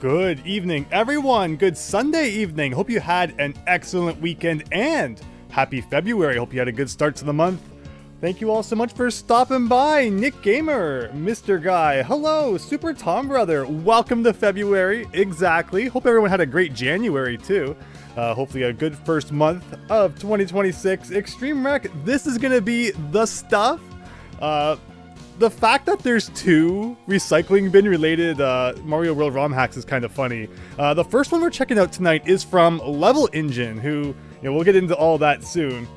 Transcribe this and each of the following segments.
Good evening, everyone. Good Sunday evening. Hope you had an excellent weekend and happy February. Hope you had a good start to the month. Thank you all so much for stopping by. Nick Gamer, Mr. Guy, hello, Super Tom Brother. Welcome to February. Exactly. Hope everyone had a great January too. Hopefully a good first month of 2026. Extreme Wreck, this is going to be the stuff. The fact that there's two recycling bin related Mario World ROM hacks is kind of funny. The first one we're checking out tonight is from Level Engine, who, we'll get into all that soon.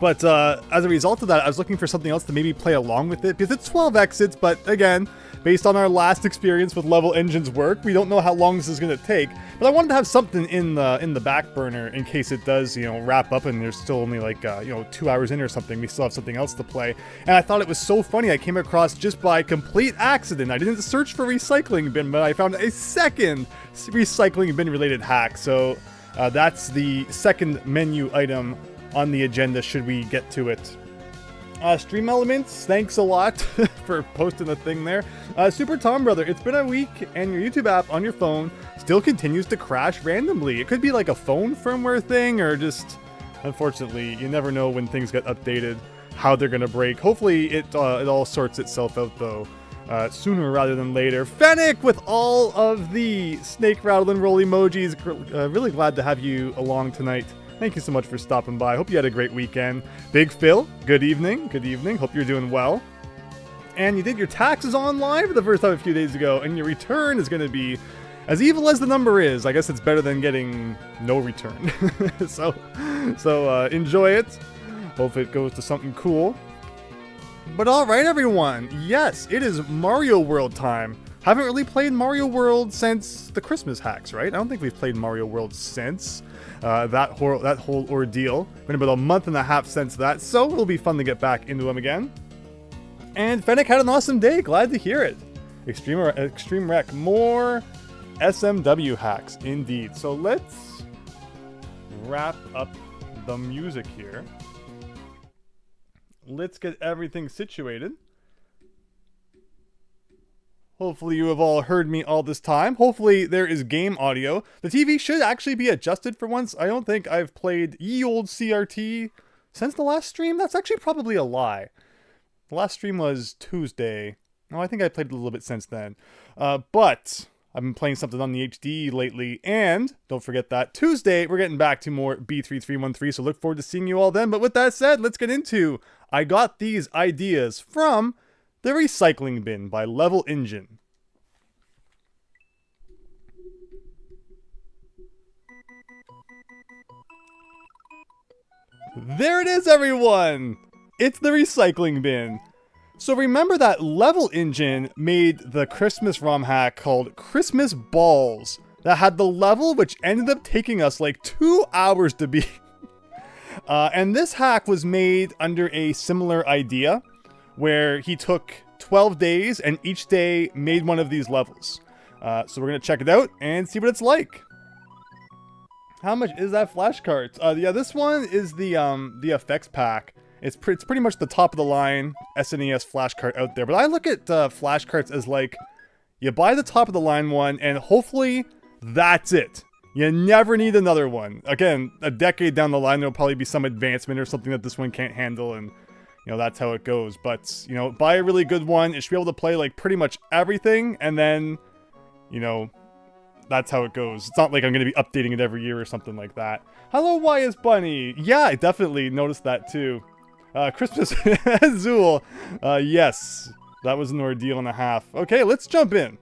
But as a result of that, I was looking for something else to maybe play along with it, because it's 12 exits, but again, based on our last experience with Level Engine's work, we don't know how long this is going to take. But I wanted to have something in the back burner in case it does, wrap up and there's still only like, 2 hours in or something. We still have something else to play. And I thought it was so funny. I came across just by complete accident. I didn't search for recycling bin, but I found a second recycling bin related hack. So that's the second menu item on the agenda should we get to it. Stream Elements, thanks a lot for posting the thing there. Super Tom Brother, it's been a week and your YouTube app on your phone still continues to crash randomly. It could be like a phone firmware thing or just, unfortunately, you never know when things get updated, how they're going to break. Hopefully it all sorts itself out though, sooner rather than later. Fennec with all of the snake rattle and roll emojis. Really glad to have you along tonight. Thank you so much for stopping by. Hope you had a great weekend. Big Phil, good evening. Good evening. Hope you're doing well. And you did your taxes online for the first time a few days ago, and your return is going to be as evil as the number is. I guess it's better than getting no return. so enjoy it. Hope it goes to something cool. But all right, everyone. Yes, it is Mario World time. Haven't really played Mario World since the Christmas hacks, right? I don't think we've played Mario World since that whole ordeal. Been about a month and a half since that, so it'll be fun to get back into them again. And Fennec had an awesome day. Glad to hear it. Extreme Wreck, more SMW hacks, indeed. So let's wrap up the music here. Let's get everything situated. Hopefully you have all heard me all this time. Hopefully there is game audio. The TV should actually be adjusted for once. I don't think I've played ye old CRT since the last stream. That's actually probably a lie. The last stream was Tuesday. No, I think I played a little bit since then. But I've been playing something on the HD lately. And don't forget that Tuesday, we're getting back to more B3313. So look forward to seeing you all then. But with that said, let's get into I got these ideas from The Recycling Bin by Level Engine. There it is, everyone! It's The Recycling Bin. So remember that Level Engine made the Christmas ROM hack called Christmas Balls that had the level which ended up taking us like 2 hours to beat. And this hack was made under a similar idea, where he took 12 days and each day made one of these levels. So we're going to check it out and see what it's like. How much is that flashcart? Yeah, this one is the effects pack. It's pretty much the top of the line SNES flashcart out there. But I look at flashcarts as like, you buy the top of the line one and hopefully that's it. You never need another one. Again, a decade down the line, there'll probably be some advancement or something that this one can't handle, and that's how it goes. But, buy a really good one. It should be able to play, like, pretty much everything. And then, that's how it goes. It's not like I'm going to be updating it every year or something like that. Hello, YS Bunny. Yeah, I definitely noticed that, too. Christmas Azul. Yes, that was an ordeal and a half. Okay, let's jump in.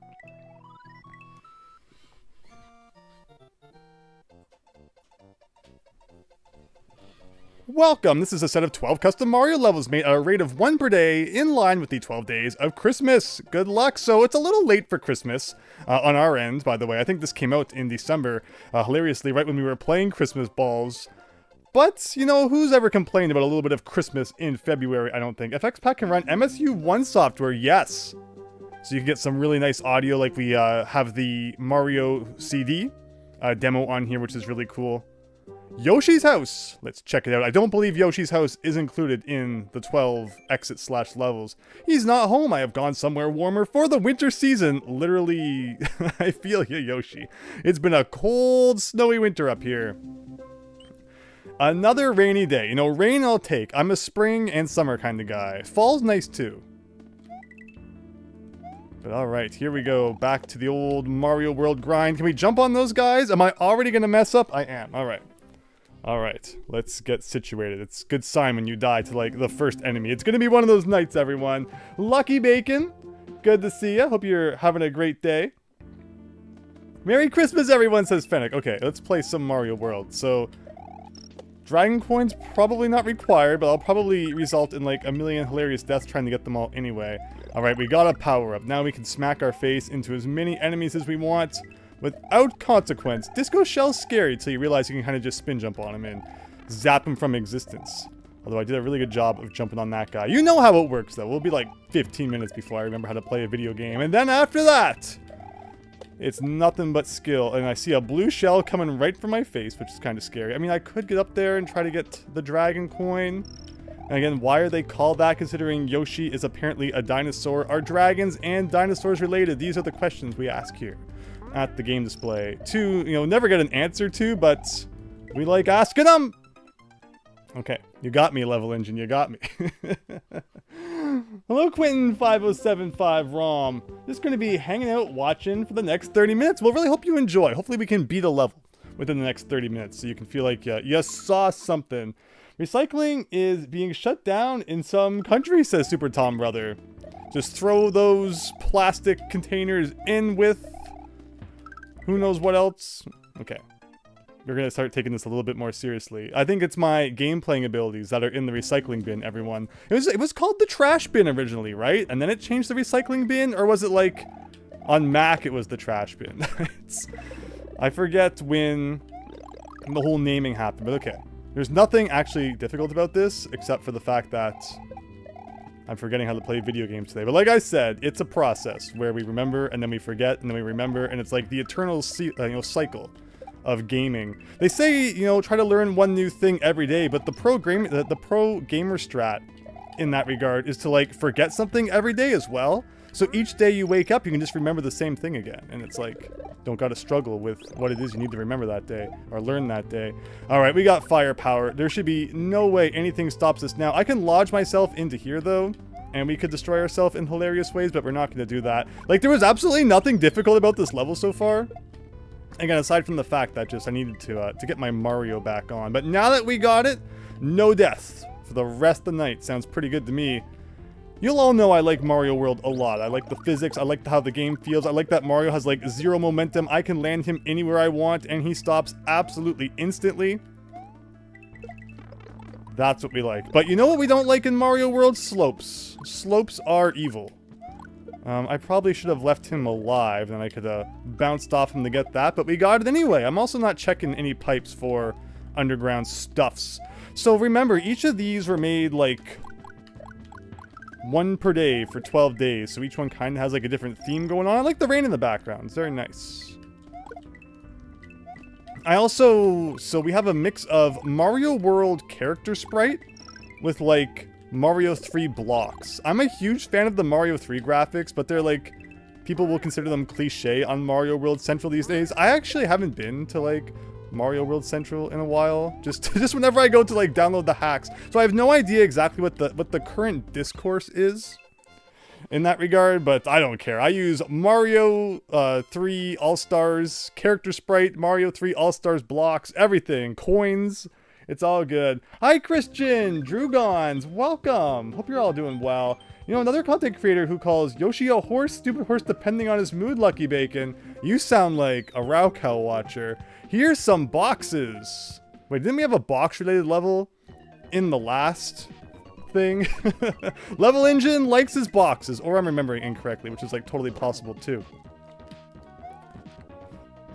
Welcome! This is a set of 12 custom Mario levels made at a rate of 1 per day, in line with the 12 days of Christmas. Good luck! So it's a little late for Christmas, on our end, by the way. I think this came out in December, hilariously, right when we were playing Christmas Balls. But, who's ever complained about a little bit of Christmas in February, I don't think. FX Pack can run MSU1 software, yes! So you can get some really nice audio, like we have the Mario CD demo on here, which is really cool. Yoshi's house. Let's check it out. I don't believe Yoshi's house is included in the 12 exit/levels. He's not home. I have gone somewhere warmer for the winter season. Literally, I feel you, Yoshi. It's been a cold, snowy winter up here. Another rainy day. You know, rain I'll take. I'm a spring and summer kind of guy. Fall's nice too. But alright, here we go. Back to the old Mario World grind. Can we jump on those guys? Am I already going to mess up? I am. Alright. Alright, let's get situated. It's a good sign when you die to, like, the first enemy. It's gonna be one of those nights, everyone. Lucky Bacon, good to see ya. Hope you're having a great day. Merry Christmas, everyone, says Fennec. Okay, let's play some Mario World. So, Dragon Coins probably not required, but I'll probably result in, like, a million hilarious deaths trying to get them all anyway. Alright, we got a power-up. Now we can smack our face into as many enemies as we want. Without consequence. Disco Shell's scary until you realize you can kind of just spin jump on him and zap him from existence. Although I did a really good job of jumping on that guy. You know how it works though. We'll be like 15 minutes before I remember how to play a video game. And then after that, it's nothing but skill. And I see a blue shell coming right for my face, which is kind of scary. I mean, I could get up there and try to get the dragon coin. And again, why are they called that considering Yoshi is apparently a dinosaur? Are dragons and dinosaurs related? These are the questions we ask here at the game display. You know, never get an answer to, but we like asking them. Okay, you got me, Level Engine, you got me. Hello, Quentin5075 ROM. Just going to be hanging out watching for the next 30 minutes. We'll really hope you enjoy. Hopefully we can beat a level within the next 30 minutes so you can feel like you saw something. Recycling is being shut down in some countries, says Super Tom Brother. Just throw those plastic containers in with who knows what else? Okay. We're going to start taking this a little bit more seriously. I think it's my game playing abilities that are in the recycling bin, everyone. It was called the trash bin originally, right? And then it changed the recycling bin? Or was it like on Mac it was the trash bin? I forget when the whole naming happened, but okay. There's nothing actually difficult about this except for the fact that I'm forgetting how to play video games today. But like I said, it's a process where we remember and then we forget and then we remember, and it's like the eternal cycle of gaming. They say, you know, try to learn one new thing every day, but the pro gamer strat in that regard is to like forget something every day as well. So each day you wake up, you can just remember the same thing again. And it's like, don't gotta struggle with what it is you need to remember that day or learn that day. All right, we got firepower. There should be no way anything stops us now. I can lodge myself into here though, and we could destroy ourselves in hilarious ways, but we're not gonna do that. Like, there was absolutely nothing difficult about this level so far. Again, aside from the fact that just I needed to get my Mario back on. But now that we got it, no deaths for the rest of the night. Sounds pretty good to me. You'll all know I like Mario World a lot. I like the physics, I like how the game feels, I like that Mario has like zero momentum. I can land him anywhere I want and he stops absolutely instantly. That's what we like. But you know what we don't like in Mario World? Slopes. Slopes are evil. I probably should have left him alive, and I could have bounced off him to get that, but we got it anyway. I'm also not checking any pipes for underground stuffs. So remember, each of these were made like one per day for 12 days, so each one kind of has like a different theme going on. I like the rain in the background. It's very nice. So we have a mix of Mario World character sprite with like Mario 3 blocks. I'm a huge fan of the Mario 3 graphics, but they're like, people will consider them cliche on Mario World Central these days. I actually haven't been to like Mario World Central in a while, just whenever I go to like download the hacks. So I have no idea exactly what the current discourse is in that regard, but I don't care. I use Mario 3 All-Stars character sprite, Mario 3 All-Stars blocks, everything, coins. It's all good. Hi, Christian! Drugons, welcome! Hope you're all doing well. You know, another content creator who calls Yoshi a horse, stupid horse depending on his mood, Lucky Bacon. You sound like a Raocow watcher. Here's some boxes. Wait, didn't we have a box-related level in the last thing? Level Engine likes his boxes, or I'm remembering incorrectly, which is like totally possible too.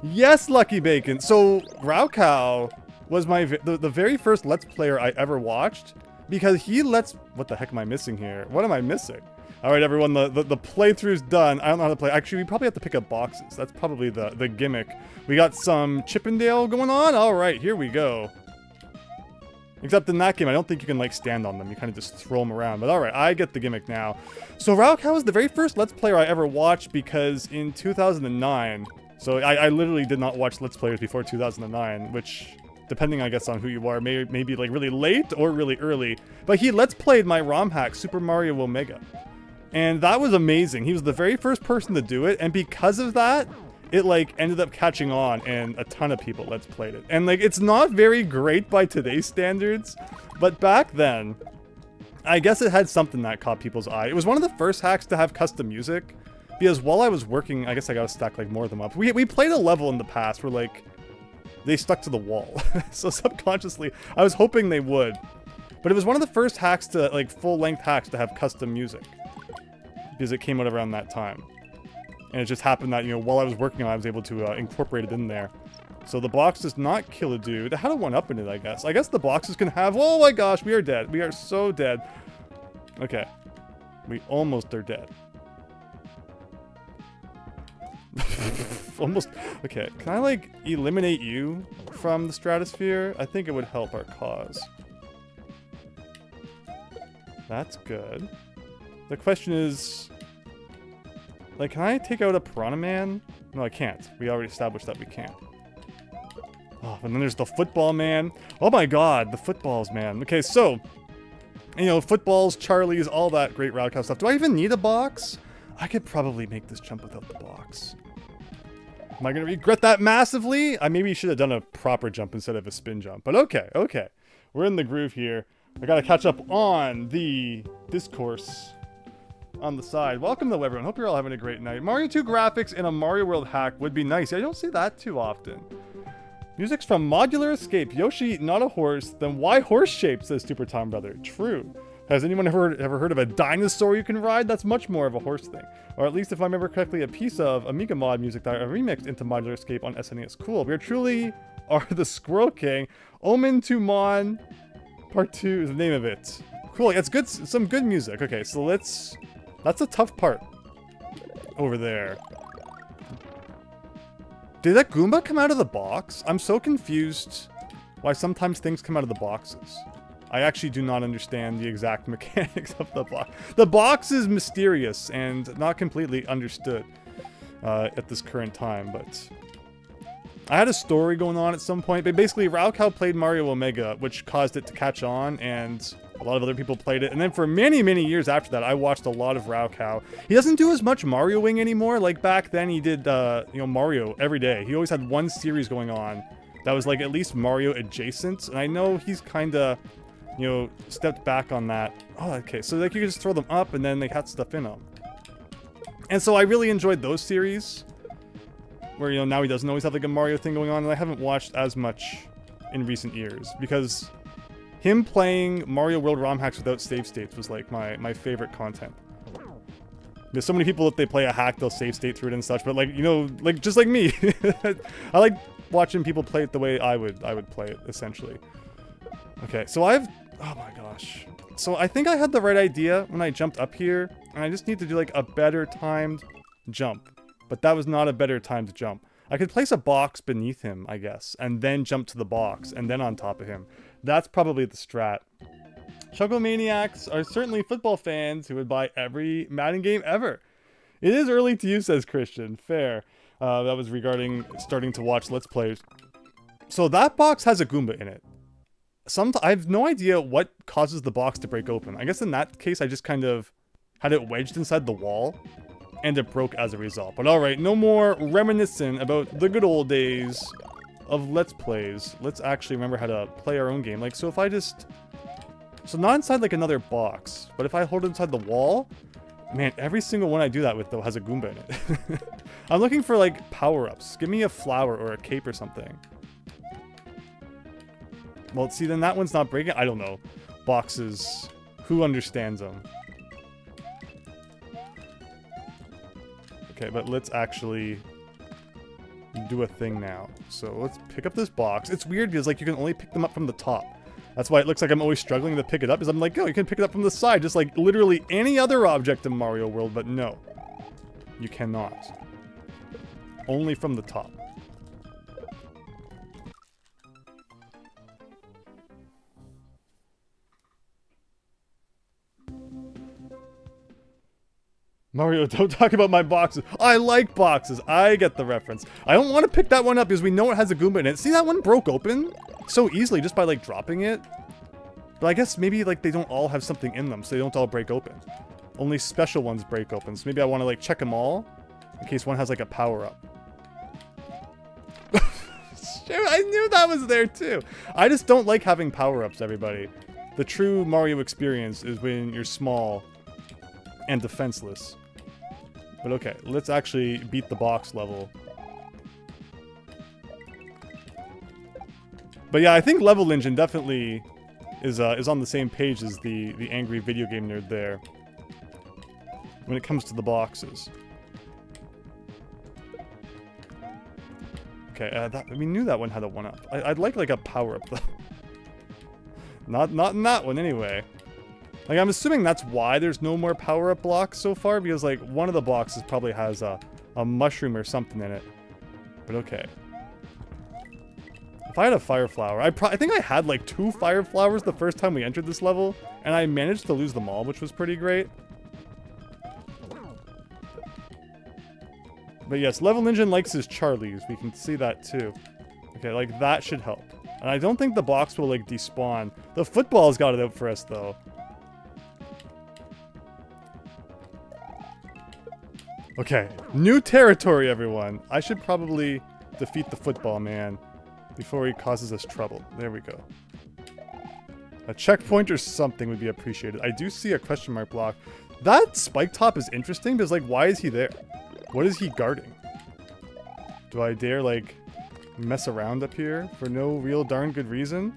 Yes, Lucky Bacon! So, Raocow was the very first Let's Player I ever watched, because he lets... What the heck am I missing here? What am I missing? Alright, everyone, the playthrough's done. I don't know how to play. Actually, we probably have to pick up boxes. That's probably the gimmick. We got some Chippendale going on? Alright, here we go. Except in that game, I don't think you can, like, stand on them. You kind of just throw them around. But alright, I get the gimmick now. So raocow was the very first Let's Player I ever watched because in 2009... So I literally did not watch Let's Players before 2009, which, depending, I guess, on who you are, may be, like, really late or really early. But he Let's Played my ROM hack, Super Mario Omega. And that was amazing. He was the very first person to do it, and because of that... it, like, ended up catching on, and a ton of people Let's Played it. And, like, it's not very great by today's standards, but back then, I guess it had something that caught people's eye. It was one of the first hacks to have custom music, because while I was working, I guess I gotta stack, like, more of them up. We played a level in the past where, like, they stuck to the wall. So subconsciously, I was hoping they would. But it was one of the first hacks to, like, full-length hacks to have custom music, because it came out around that time. And it just happened that, you know, while I was working on it, I was able to incorporate it in there. So the box does not kill a dude. It had a 1-up in it, I guess. I guess the boxes can have... oh my gosh, we are dead. We are so dead. Okay. We almost are dead. Almost... okay, can I, like, eliminate you from the stratosphere? I think it would help our cause. That's good. The question is... like, can I take out a Piranha Man? No, I can't. We already established that we can't. Oh, and then there's the Football Man. Oh my god, the Footballs, man. Okay, so... you know, Footballs, Charlies, all that great raocow stuff. Do I even need a box? I could probably make this jump without the box. Am I gonna regret that massively? I maybe should have done a proper jump instead of a spin jump. But okay, okay. We're in the groove here. I gotta catch up on the discourse on the side. Welcome though, everyone. Hope you're all having a great night. Mario 2 graphics in a Mario World hack would be nice. I don't see that too often. Music's from Modular Escape. Yoshi, not a horse. Then why horse shape, says Super Tom Brother. True. Has anyone ever heard of a dinosaur you can ride? That's much more of a horse thing. Or at least if I remember correctly, a piece of Amiga mod music that I remixed into Modular Escape on SNES. Cool. We truly are the Squirrel King. Omen to Mon Part 2 is the name of it. Cool. It's good. Some good music. Okay, so let's... that's a tough part over there. Did that Goomba come out of the box? I'm so confused why sometimes things come out of the boxes. I actually do not understand the exact mechanics of the box. The box is mysterious and not completely understood at this current time, but... I had a story going on at some point, but basically raocow played Mario Omega, which caused it to catch on, and a lot of other people played it. And then for many, many years after that, I watched a lot of raocow. He doesn't do as much Marioing anymore. Like back then, he did, you know, Mario every day. He always had one series going on that was like at least Mario adjacent. And I know he's kind of, you know, stepped back on that. Oh, okay. So like you can just throw them up and then they had stuff in them. And so I really enjoyed those series where, you know, now he doesn't always have like a Mario thing going on. And I haven't watched as much in recent years because him playing Mario World ROM hacks without save states was like my favorite content. There's so many people that they play a hack, they'll save state through it and such, but like, you know, like just like me. I like watching people play it the way I would play it, essentially. Okay, so oh my gosh. So I think I had the right idea when I jumped up here, and I just need to do like a better timed jump. But that was not a better timed jump. I could place a box beneath him, I guess, and then jump to the box, and then on top of him. That's probably the strat. Chugglemaniacs are certainly football fans who would buy every Madden game ever. It is early to you, says Christian. Fair. That was regarding starting to watch Let's Plays. So that box has a Goomba in it. I have no idea what causes the box to break open. I guess in that case, I just kind of had it wedged inside the wall, and it broke as a result. But alright, no more reminiscing about the good old days of Let's Plays. Let's actually remember how to play our own game. Like, so if I just... So not inside like another box, but if I hold it inside the wall, man, every single one I do that with though has a Goomba in it. I'm looking for like power-ups. Give me a flower or a cape or something. Well, see, then that one's not breaking. I don't know. Boxes. Who understands them? Okay, but let's actually do a thing now. So let's pick up this box. It's weird because like you can only pick them up from the top. That's why it looks like I'm always struggling to pick it up, is I'm like, oh, you can pick it up from the side, just like literally any other object in Mario World, but no. You cannot. Only from the top. Mario, don't talk about my boxes. I like boxes. I get the reference. I don't want to pick that one up because we know it has a Goomba in it. See, that one broke open so easily just by, like, dropping it. But I guess maybe, like, they don't all have something in them, so they don't all break open. Only special ones break open. So maybe I want to, like, check them all in case one has, like, a power-up. Shoot, I knew that was there, too. I just don't like having power-ups, everybody. The true Mario experience is when you're small and defenseless. But okay, let's actually beat the box level. But yeah, I think Level Engine definitely is on the same page as the angry video game nerd there when it comes to the boxes. Okay, we knew that one had a 1-up. I'd like a power-up though. Not in that one anyway. Like, I'm assuming that's why there's no more power-up blocks so far, because, like, one of the boxes probably has a mushroom or something in it. But okay. If I had a fire flower, I think I had, like, 2 fire flowers the first time we entered this level, and I managed to lose them all, which was pretty great. But yes, Level Engine likes his Charlies. We can see that, too. Okay, like, that should help. And I don't think the box will, like, despawn. The football's got it out for us, though. Okay, new territory, everyone. I should probably defeat the football man before he causes us trouble. There we go. A checkpoint or something would be appreciated. I do see a question mark block. That spike top is interesting because, like, why is he there? What is he guarding? Do I dare, like, mess around up here for no real darn good reason?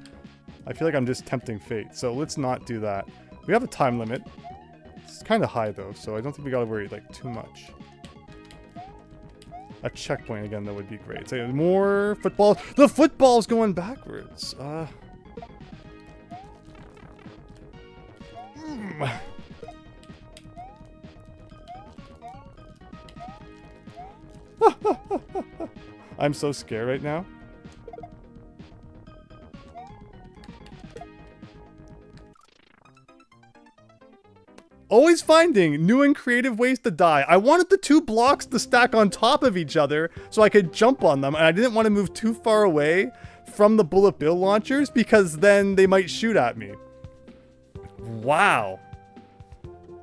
I feel like I'm just tempting fate, so let's not do that. We have a time limit. It's kind of high, though, so I don't think we gotta worry, like, too much. A checkpoint again, that would be great. So more football. The football's going backwards. I'm so scared right now. Always finding new and creative ways to die. I wanted the 2 blocks to stack on top of each other so I could jump on them, and I didn't want to move too far away from the bullet bill launchers because then they might shoot at me. Wow.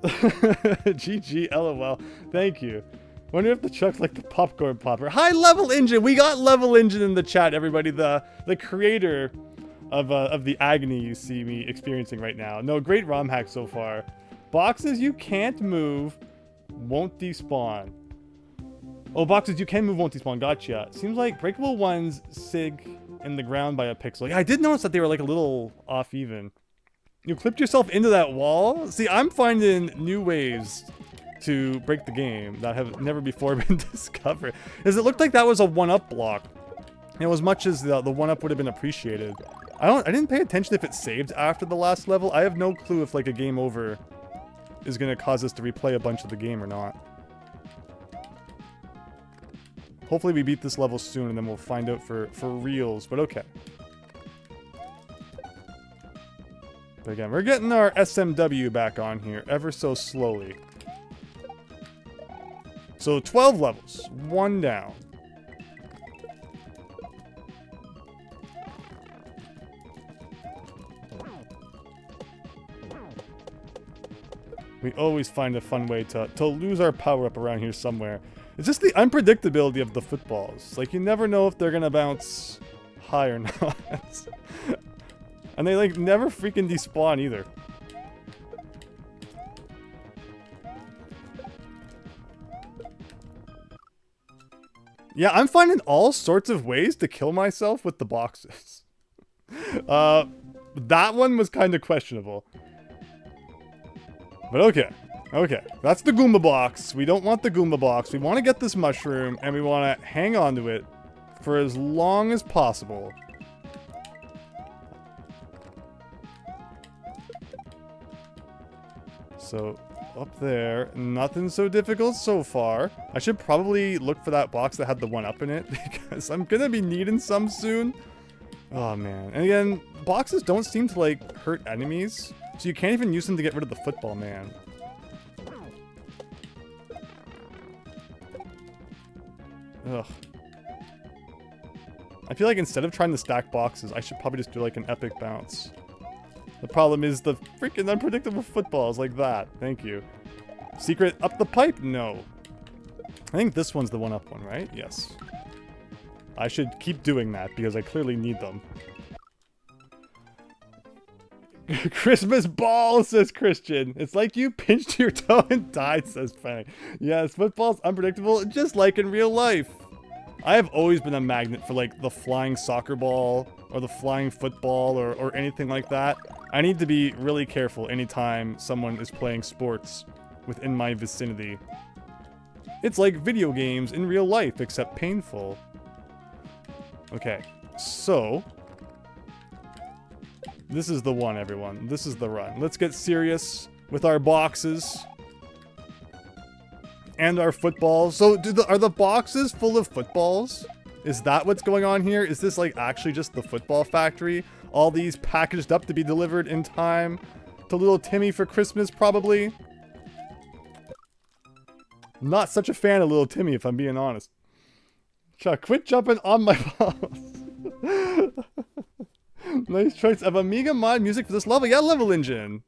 GG, LOL. Thank you. Wonder if the truck's like the popcorn popper. Hi, Level Engine. We got Level Engine in the chat, everybody. The creator of the agony you see me experiencing right now. No, great ROM hack so far. Boxes you can't move won't despawn. Oh, boxes you can move won't despawn. Gotcha. Seems like breakable ones sig in the ground by a pixel. Yeah, I did notice that they were like a little off even. You clipped yourself into that wall? See, I'm finding new ways to break the game that have never before been discovered. Because it looked like that was a 1-up block. And as much as the 1-up would have been appreciated. I didn't pay attention if it saved after the last level. I have no clue if like a game over is going to cause us to replay a bunch of the game or not. Hopefully we beat this level soon and then we'll find out for reals, but okay. But again, we're getting our SMW back on here ever so slowly. So 12 levels, 1 down. We always find a fun way to lose our power up around here somewhere. It's just the unpredictability of the footballs. Like, you never know if they're gonna bounce high or not. And they, like, never freaking despawn either. Yeah, I'm finding all sorts of ways to kill myself with the boxes. That one was kind of questionable. But okay. Okay. That's the Goomba box. We don't want the Goomba box. We want to get this mushroom, and we want to hang on to it for as long as possible. So, up there. Nothing so difficult so far. I should probably look for that box that had the 1-up in it, because I'm going to be needing some soon. Oh, man. And again, boxes don't seem to, like, hurt enemies. So you can't even use them to get rid of the football man. Ugh. I feel like instead of trying to stack boxes, I should probably just do like an epic bounce. The problem is the freaking unpredictable footballs like that. Thank you. Secret up the pipe? No. I think this one's the one up one, right? Yes. I should keep doing that because I clearly need them. Christmas ball, says Christian. It's like you pinched your toe and died, says Fang. Yes, football's unpredictable, just like in real life. I have always been a magnet for like the flying soccer ball or the flying football or anything like that. I need to be really careful anytime someone is playing sports within my vicinity. It's like video games in real life, except painful. Okay, so this is the one, everyone. This is the run. Let's get serious with our boxes and our footballs. So are the boxes full of footballs? Is that what's going on here? Is this like actually just the football factory? All these packaged up to be delivered in time to little Timmy for Christmas, probably? Not such a fan of little Timmy, if I'm being honest. Chuck, quit jumping on my balls. Nice choice of Amiga mod music for this level. Yeah, Level Engine.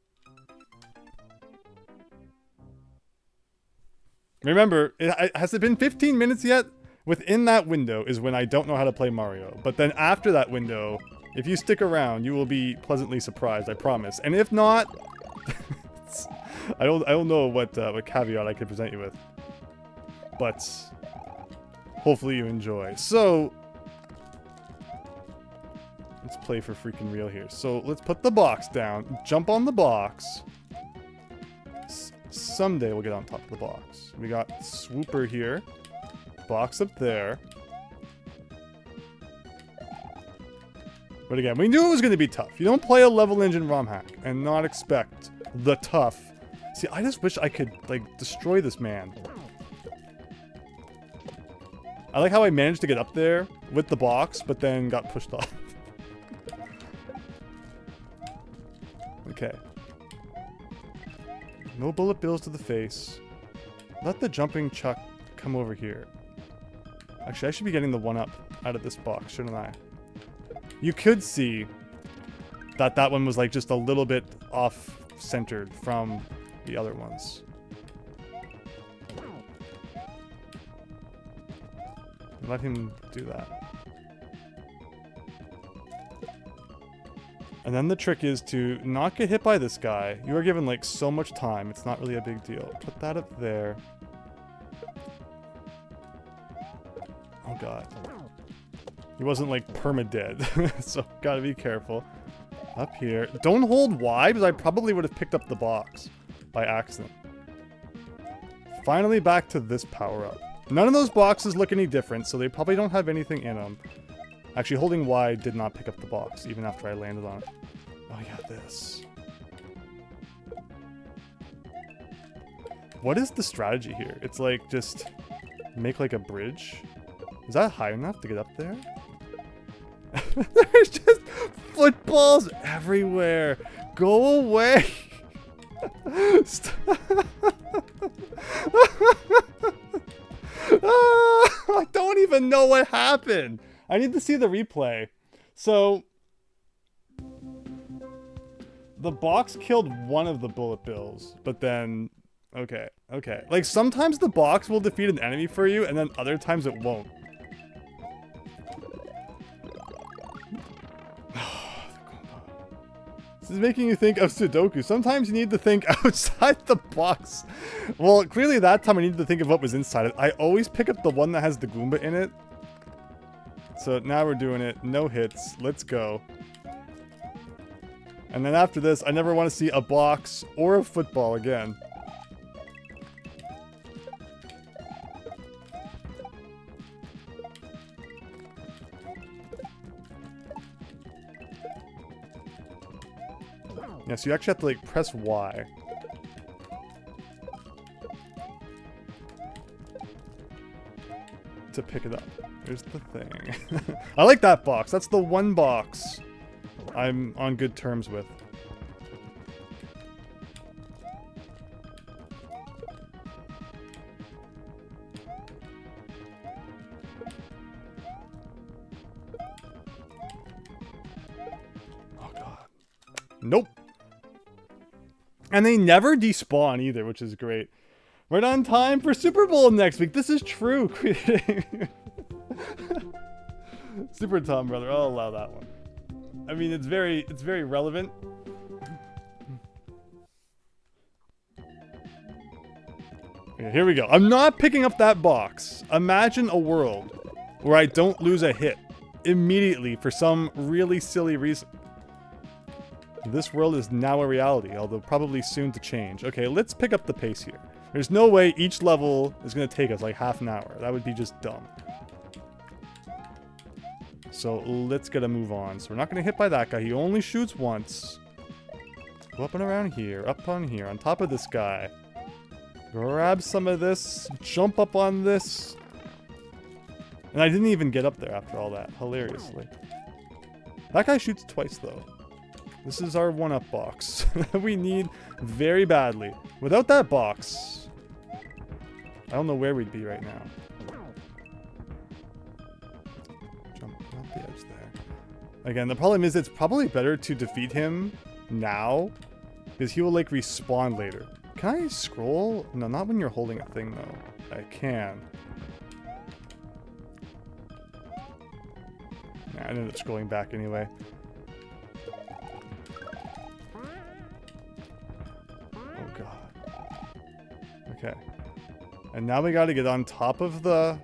Remember, has it been 15 minutes yet? Within that window is when I don't know how to play Mario. But then after that window, if you stick around, you will be pleasantly surprised, I promise. And if not, I don't know what caveat I could present you with. But hopefully you enjoy. So let's play for freaking real here. So let's put the box down, jump on the box. Someday we'll get on top of the box. We got Swooper here, box up there. But again, we knew it was going to be tough. You don't play a Level Engine ROM hack and not expect the tough. See, I just wish I could like destroy this man. I like how I managed to get up there with the box, but then got pushed off. Okay. No bullet bills to the face. Let the jumping Chuck come over here. Actually, I should be getting the one up out of this box, shouldn't I? You could see that that one was like just a little bit off-centered from the other ones. Let him do that. And then the trick is to not get hit by this guy. You are given like so much time, it's not really a big deal. Put that up there. Oh god. He wasn't like perma-dead, so gotta be careful. Up here. Don't hold Y, because I probably would have picked up the box by accident. Finally back to this power-up. None of those boxes look any different, so they probably don't have anything in them. Actually, holding Y did not pick up the box, even after I landed on it. Oh yeah, this. What is the strategy here? It's like, just make like a bridge? Is that high enough to get up there? There's just footballs everywhere. Go away. I don't even know what happened. I need to see the replay. So the box killed one of the bullet bills, but then okay. Like sometimes the box will defeat an enemy for you, and then other times it won't. This is making you think of Sudoku. Sometimes you need to think outside the box. Well, clearly that time I needed to think of what was inside it. I always pick up the one that has the Goomba in it. So now we're doing it. No hits. Let's go. And then after this, I never want to see a box or a football again. Yeah, so you actually have to like press Y. To pick it up. Here's the thing. I like that box. That's the one box I'm on good terms with. Nope. And they never despawn either, which is great. Right on time for Super Bowl next week. This is true. Super Tom, brother. I'll allow that one. I mean, it's very relevant. Okay, here we go. I'm not picking up that box. Imagine a world where I don't lose a hit immediately for some really silly reason. This world is now a reality, although probably soon to change. Okay, let's pick up the pace here. There's no way each level is going to take us like half an hour. That would be just dumb. So let's get a move on. So we're not going to hit by that guy. He only shoots once. Go up and around here, up on here, on top of this guy. Grab some of this, jump up on this. And I didn't even get up there after all that, hilariously. That guy shoots twice though. This is our one-up box that we need very badly. Without that box, I don't know where we'd be right now. Jump off the edge there. Again, the problem is it's probably better to defeat him now because he will like respawn later. Can I scroll? No, not when you're holding a thing though. I can. Nah, I ended up scrolling back anyway. Okay. And now we gotta get on top of the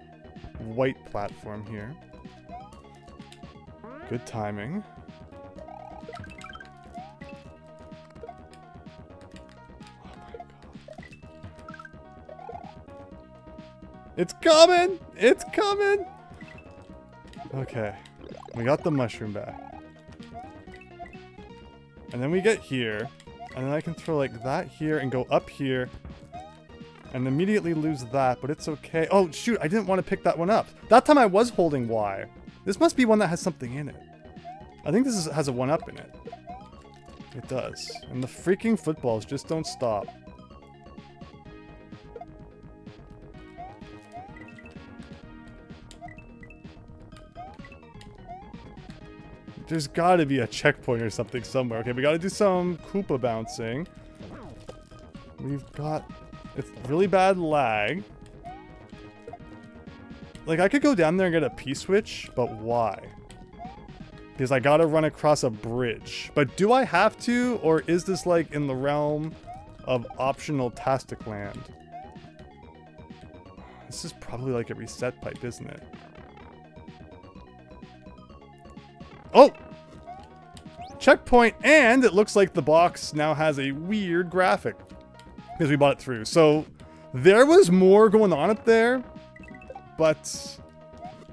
white platform here. Good timing. Oh my god. It's coming! It's coming! Okay. We got the mushroom back. And then we get here. And then I can throw like that here and go up here. And immediately lose that, but it's okay. Oh, shoot, I didn't want to pick that one up. That time I was holding Y. This must be one that has something in it. I think this has a one-up in it. It does. And the freaking footballs just don't stop. There's gotta be a checkpoint or something somewhere. Okay, we gotta do some Koopa bouncing. We've got... It's really bad lag. Like, I could go down there and get a P-switch, but why? Because I gotta run across a bridge. But do I have to, or is this, like, in the realm of optional Tastic Land? This is probably like a reset pipe, isn't it? Oh! Checkpoint, and it looks like the box now has a weird graphic. Because we bought it through. So, there was more going on up there. But,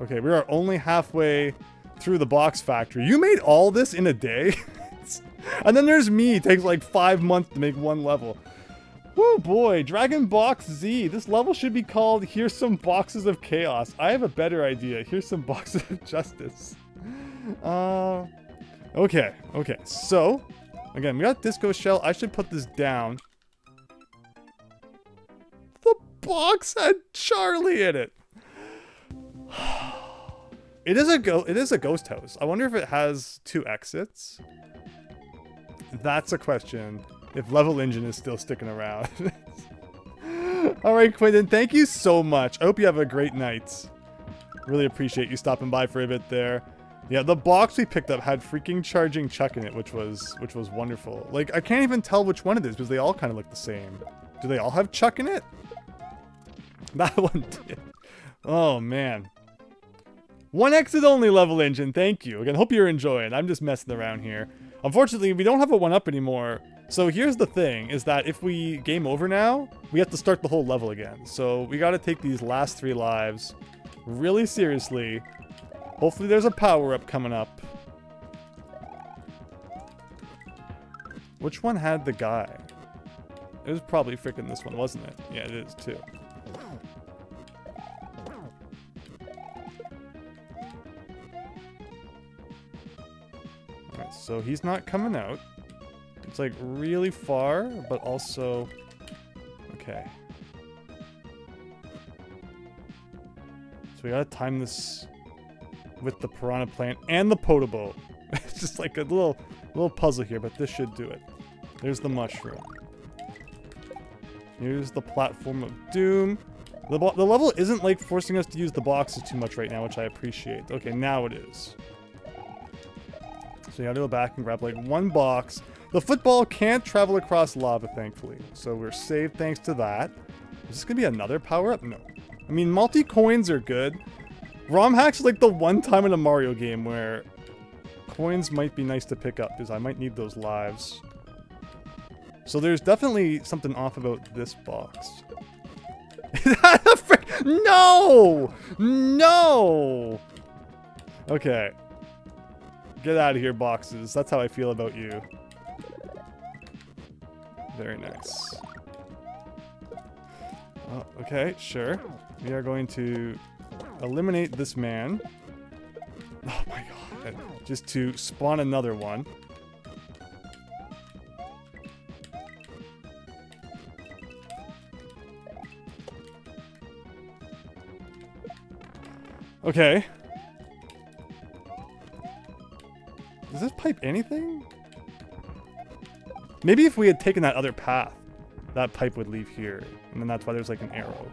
okay, we are only halfway through the box factory. You made all this in a day? And then there's me. It takes like 5 months to make one level. Oh boy, Dragon Box Z. This level should be called Here's Some Boxes of Chaos. I have a better idea. Here's some boxes of justice. Okay. So, again, we got Disco Shell. I should put this down. The box had Charlie in it. It is a ghost house. I wonder if it has 2 exits. That's a question. If Level Engine is still sticking around. Alright, Quentin, thank you so much. I hope you have a great night. Really appreciate you stopping by for a bit there. Yeah, the box we picked up had freaking Charging Chuck in it, which was wonderful. Like, I can't even tell which one it is because they all kind of look the same. Do they all have Chuck in it? That one did. Oh, man. 1 exit only, Level Engine. Thank you. Again, hope you're enjoying. I'm just messing around here. Unfortunately, we don't have a 1-up anymore. So here's the thing, is that if we game over now, we have to start the whole level again. So we gotta take these last 3 lives really seriously. Hopefully there's a power-up coming up. Which one had the guy? It was probably freaking this one, wasn't it? Yeah, it is too. Alright, so he's not coming out. It's like really far, but also... Okay. So we gotta time this with the Piranha Plant and the Podobo. It's just like a little puzzle here, but this should do it. There's the mushroom. Here's the platform of doom. The level isn't like forcing us to use the boxes too much right now, which I appreciate. Okay, now it is. So you gotta go back and grab like one box. The football can't travel across lava, thankfully. So we're saved thanks to that. Is this gonna be another power-up? No. I mean, multi-coins are good. ROM hacks are like the one time in a Mario game where coins might be nice to pick up, because I might need those lives. So there's definitely something off about this box. No! No! Okay. Get out of here, boxes. That's how I feel about you. Very nice. Oh, okay, sure. We are going to eliminate this man. Oh my god. Just to spawn another one. Okay. Does this pipe anything? Maybe if we had taken that other path, that pipe would leave here. And then that's why there's like an arrow.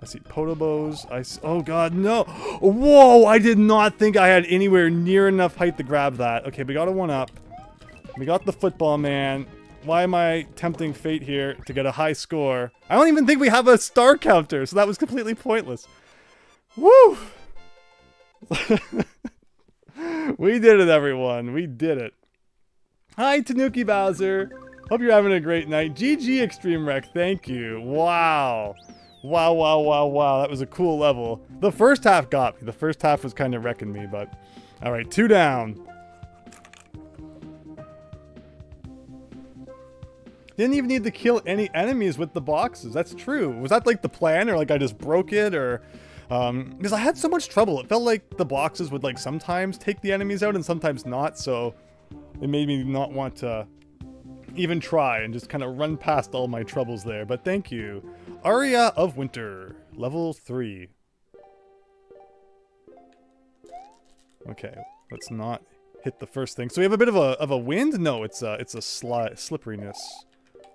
I see potobos. Oh god, no! Whoa! I did not think I had anywhere near enough height to grab that. Okay, we got a 1-up. We got the football man. Why am I tempting fate here to get a high score? I don't even think we have a star counter, so that was completely pointless. Woo! We did it, everyone. We did it. Hi, Tanuki Bowser. Hope you're having a great night. GG Extreme Wreck, thank you. Wow. Wow, wow, wow, wow. That was a cool level. The first half got me. The first half was kind of wrecking me, but... Alright, 2 down. Didn't even need to kill any enemies with the boxes. That's true. Was that like the plan, or like I just broke it, or because I had so much trouble. It felt like the boxes would like sometimes take the enemies out and sometimes not, so it made me not want to even try and just kind of run past all my troubles there. But thank you. Aria of Winter, level 3. Okay, let's not hit the first thing. So we have a bit of a wind? No, it's a slipperiness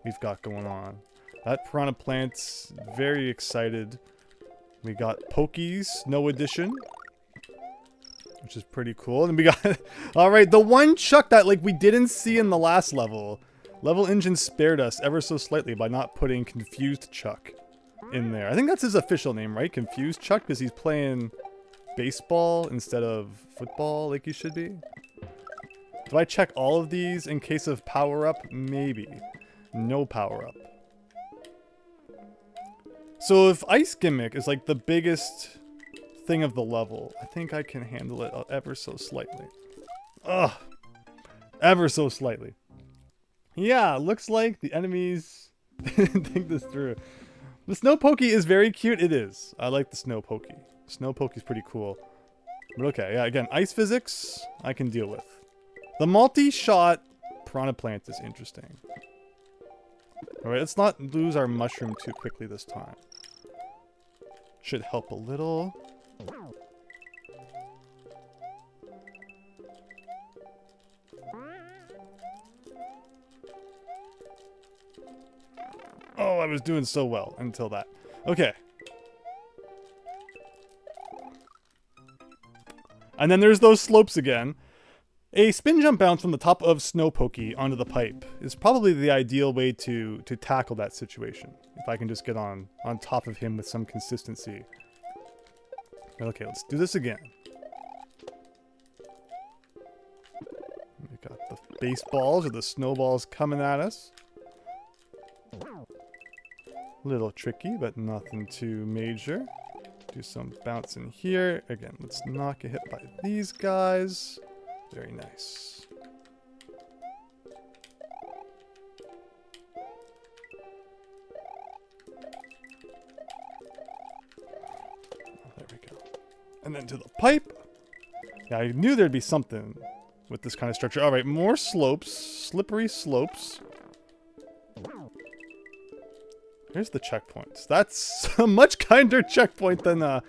we've got going on. That piranha plant's very excited. We got Pokies, no addition, which is pretty cool. And we got, all right, the one chuck that like we didn't see in the last level. Level Engine spared us ever so slightly by not putting Confused Chuck in there. I think that's his official name, right? Confused Chuck, because he's playing baseball instead of football like he should be. Do I check all of these in case of power-up? Maybe. No power-up. So if Ice Gimmick is like the biggest thing of the level, I think I can handle it ever so slightly. Ugh. Ever so slightly. Yeah, looks like the enemies didn't think this through. The Snow Pokey is very cute. It is. I like the Snow Pokey. Snow Pokey's pretty cool. But okay, yeah, again, ice physics, I can deal with. The multi-shot piranha plant is interesting. Alright, let's not lose our mushroom too quickly this time. Should help a little. Oh, I was doing so well until that. Okay. And then there's those slopes again. A spin jump bounce from the top of Snow Pokey onto the pipe is probably the ideal way to tackle that situation. If I can just get on top of him with some consistency. Okay, let's do this again. We got the baseballs or the snowballs coming at us. Little tricky, but nothing too major. Do some bouncing here. Again, let's not get hit by these guys. Very nice. Oh, there we go. And then to the pipe. Yeah, I knew there'd be something with this kind of structure. All right, more slopes. Slippery slopes. Here's the checkpoints. That's a much kinder checkpoint than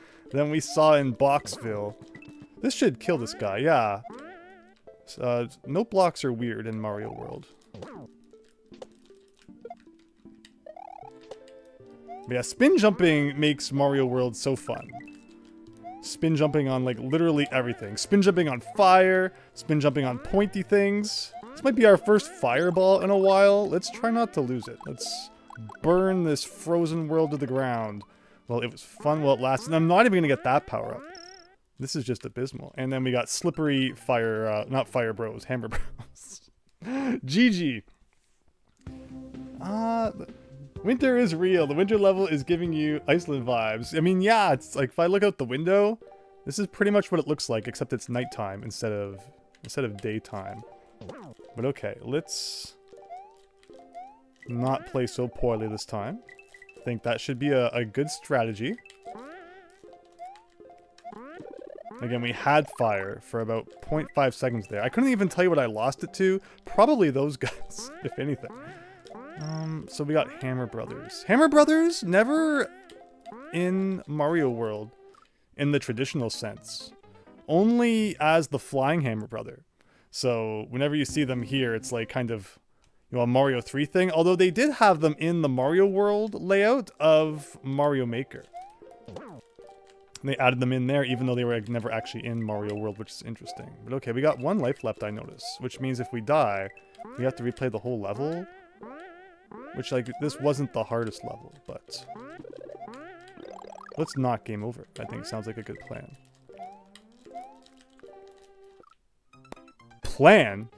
we saw in Boxville. This should kill this guy, yeah. No blocks are weird in Mario World. But yeah, spin jumping makes Mario World so fun. Spin jumping on, like, literally everything. Spin jumping on fire, spin jumping on pointy things. This might be our first fireball in a while. Let's try not to lose it. Let's burn this frozen world to the ground. Well, it was fun while it lasted. I'm not even going to get that power up. This is just abysmal. And then we got slippery fire, not fire bros, hammer bros. GG. Winter is real. The winter level is giving you Iceland vibes. I mean, yeah, it's like if I look out the window, this is pretty much what it looks like, except it's nighttime instead of daytime. But okay, let's not play so poorly this time. I think that should be a good strategy. Again, we had fire for about 0.5 seconds there. I couldn't even tell you what I lost it to. Probably those guys, if anything. So we got Hammer Brothers. Hammer Brothers, never in Mario World in the traditional sense. Only as the Flying Hammer Brother. So whenever you see them here, it's like kind of, you know, a Mario 3 thing. Although they did have them in the Mario World layout of Mario Maker. They added them in there, even though they were never actually in Mario World, which is interesting. But okay, we got 1 life left, I notice. Which means if we die, we have to replay the whole level. Which, like, this wasn't the hardest level, but... let's not game over. I think sounds like a good plan. Plan?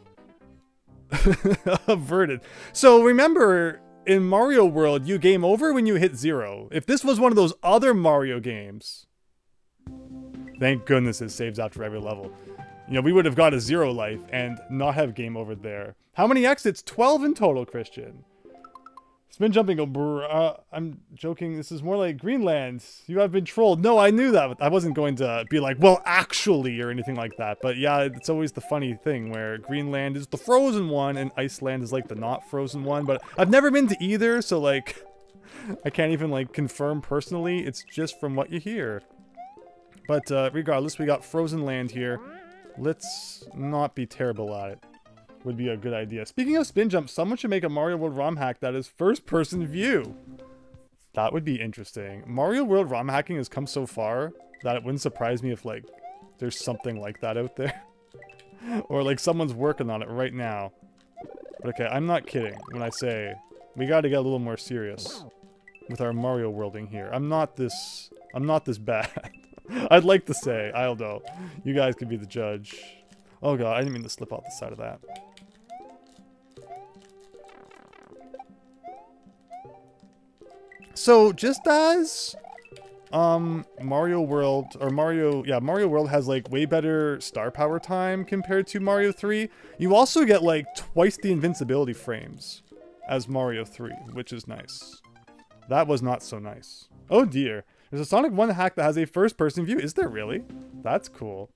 Averted. So remember, in Mario World, you game over when you hit 0. If this was one of those other Mario games... thank goodness it saves after every level. You know, we would have got a 0 life and not have game over there. How many exits? 12 in total, Christian. Spin jumping, I'm joking. This is more like Greenland. You have been trolled. No, I knew that. I wasn't going to be like, well, actually, or anything like that. But yeah, it's always the funny thing where Greenland is the frozen one and Iceland is like the not frozen one. But I've never been to either, so like, I can't even like confirm personally. It's just from what you hear. But regardless, we got frozen land here. Let's not be terrible at it. Would be a good idea. Speaking of spin jumps, someone should make a Mario World ROM hack that is first-person view. That would be interesting. Mario World ROM hacking has come so far that it wouldn't surprise me if, like, there's something like that out there. Or, like, someone's working on it right now. But okay, I'm not kidding when I say we gotta get a little more serious with our Mario Worlding here. I'm not this bad. I'd like to say, I don't know. You guys could be the judge. Oh god, I didn't mean to slip off the side of that. So, just as Mario World World has like way better star power time compared to Mario 3, you also get like twice the invincibility frames as Mario 3, which is nice. That was not so nice. Oh dear. There's a Sonic 1 hack that has a first-person view. Is there really? That's cool.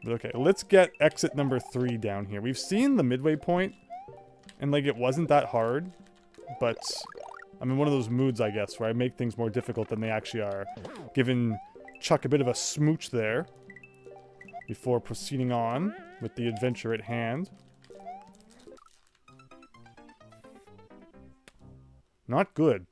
But okay, let's get exit number 3 down here. We've seen the midway point, and like it wasn't that hard, but I'm in one of those moods, I guess, where I make things more difficult than they actually are. Giving Chuck a bit of a smooch there before proceeding on with the adventure at hand. Not good.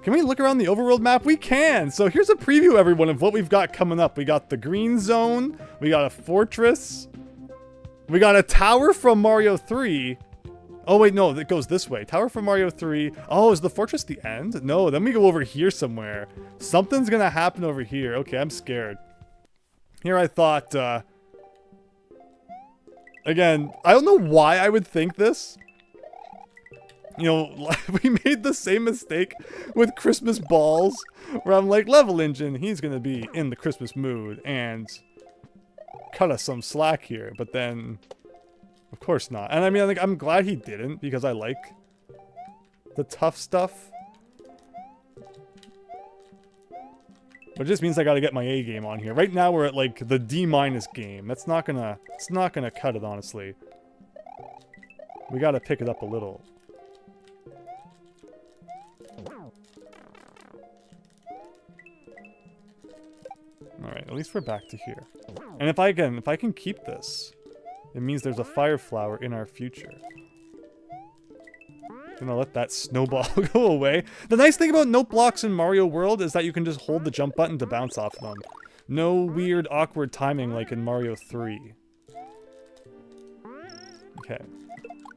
Can we look around the overworld map? We can! So here's a preview, everyone, of what we've got coming up. We got the green zone. We got a fortress. We got a tower from Mario 3. Oh, wait, no, that goes this way. Tower from Mario 3. Oh, is the fortress the end? No, then we go over here somewhere. Something's gonna happen over here. Okay, I'm scared. Here I thought, again, I don't know why I would think this. You know, we made the same mistake with Christmas balls, where I'm like, Level Engine, he's gonna be in the Christmas mood, and cut us some slack here, but then, of course not. And I mean, like, I'm glad he didn't, because I like the tough stuff. But it just means I gotta get my A game on here. Right now we're at like the D- game. That's not gonna, it's not gonna cut it, honestly. We gotta pick it up a little. Alright, at least we're back to here. And if I can keep this, it means there's a fire flower in our future. Gonna let that snowball go away. The nice thing about note blocks in Mario World is that you can just hold the jump button to bounce off them. No weird, awkward timing like in Mario 3. Okay.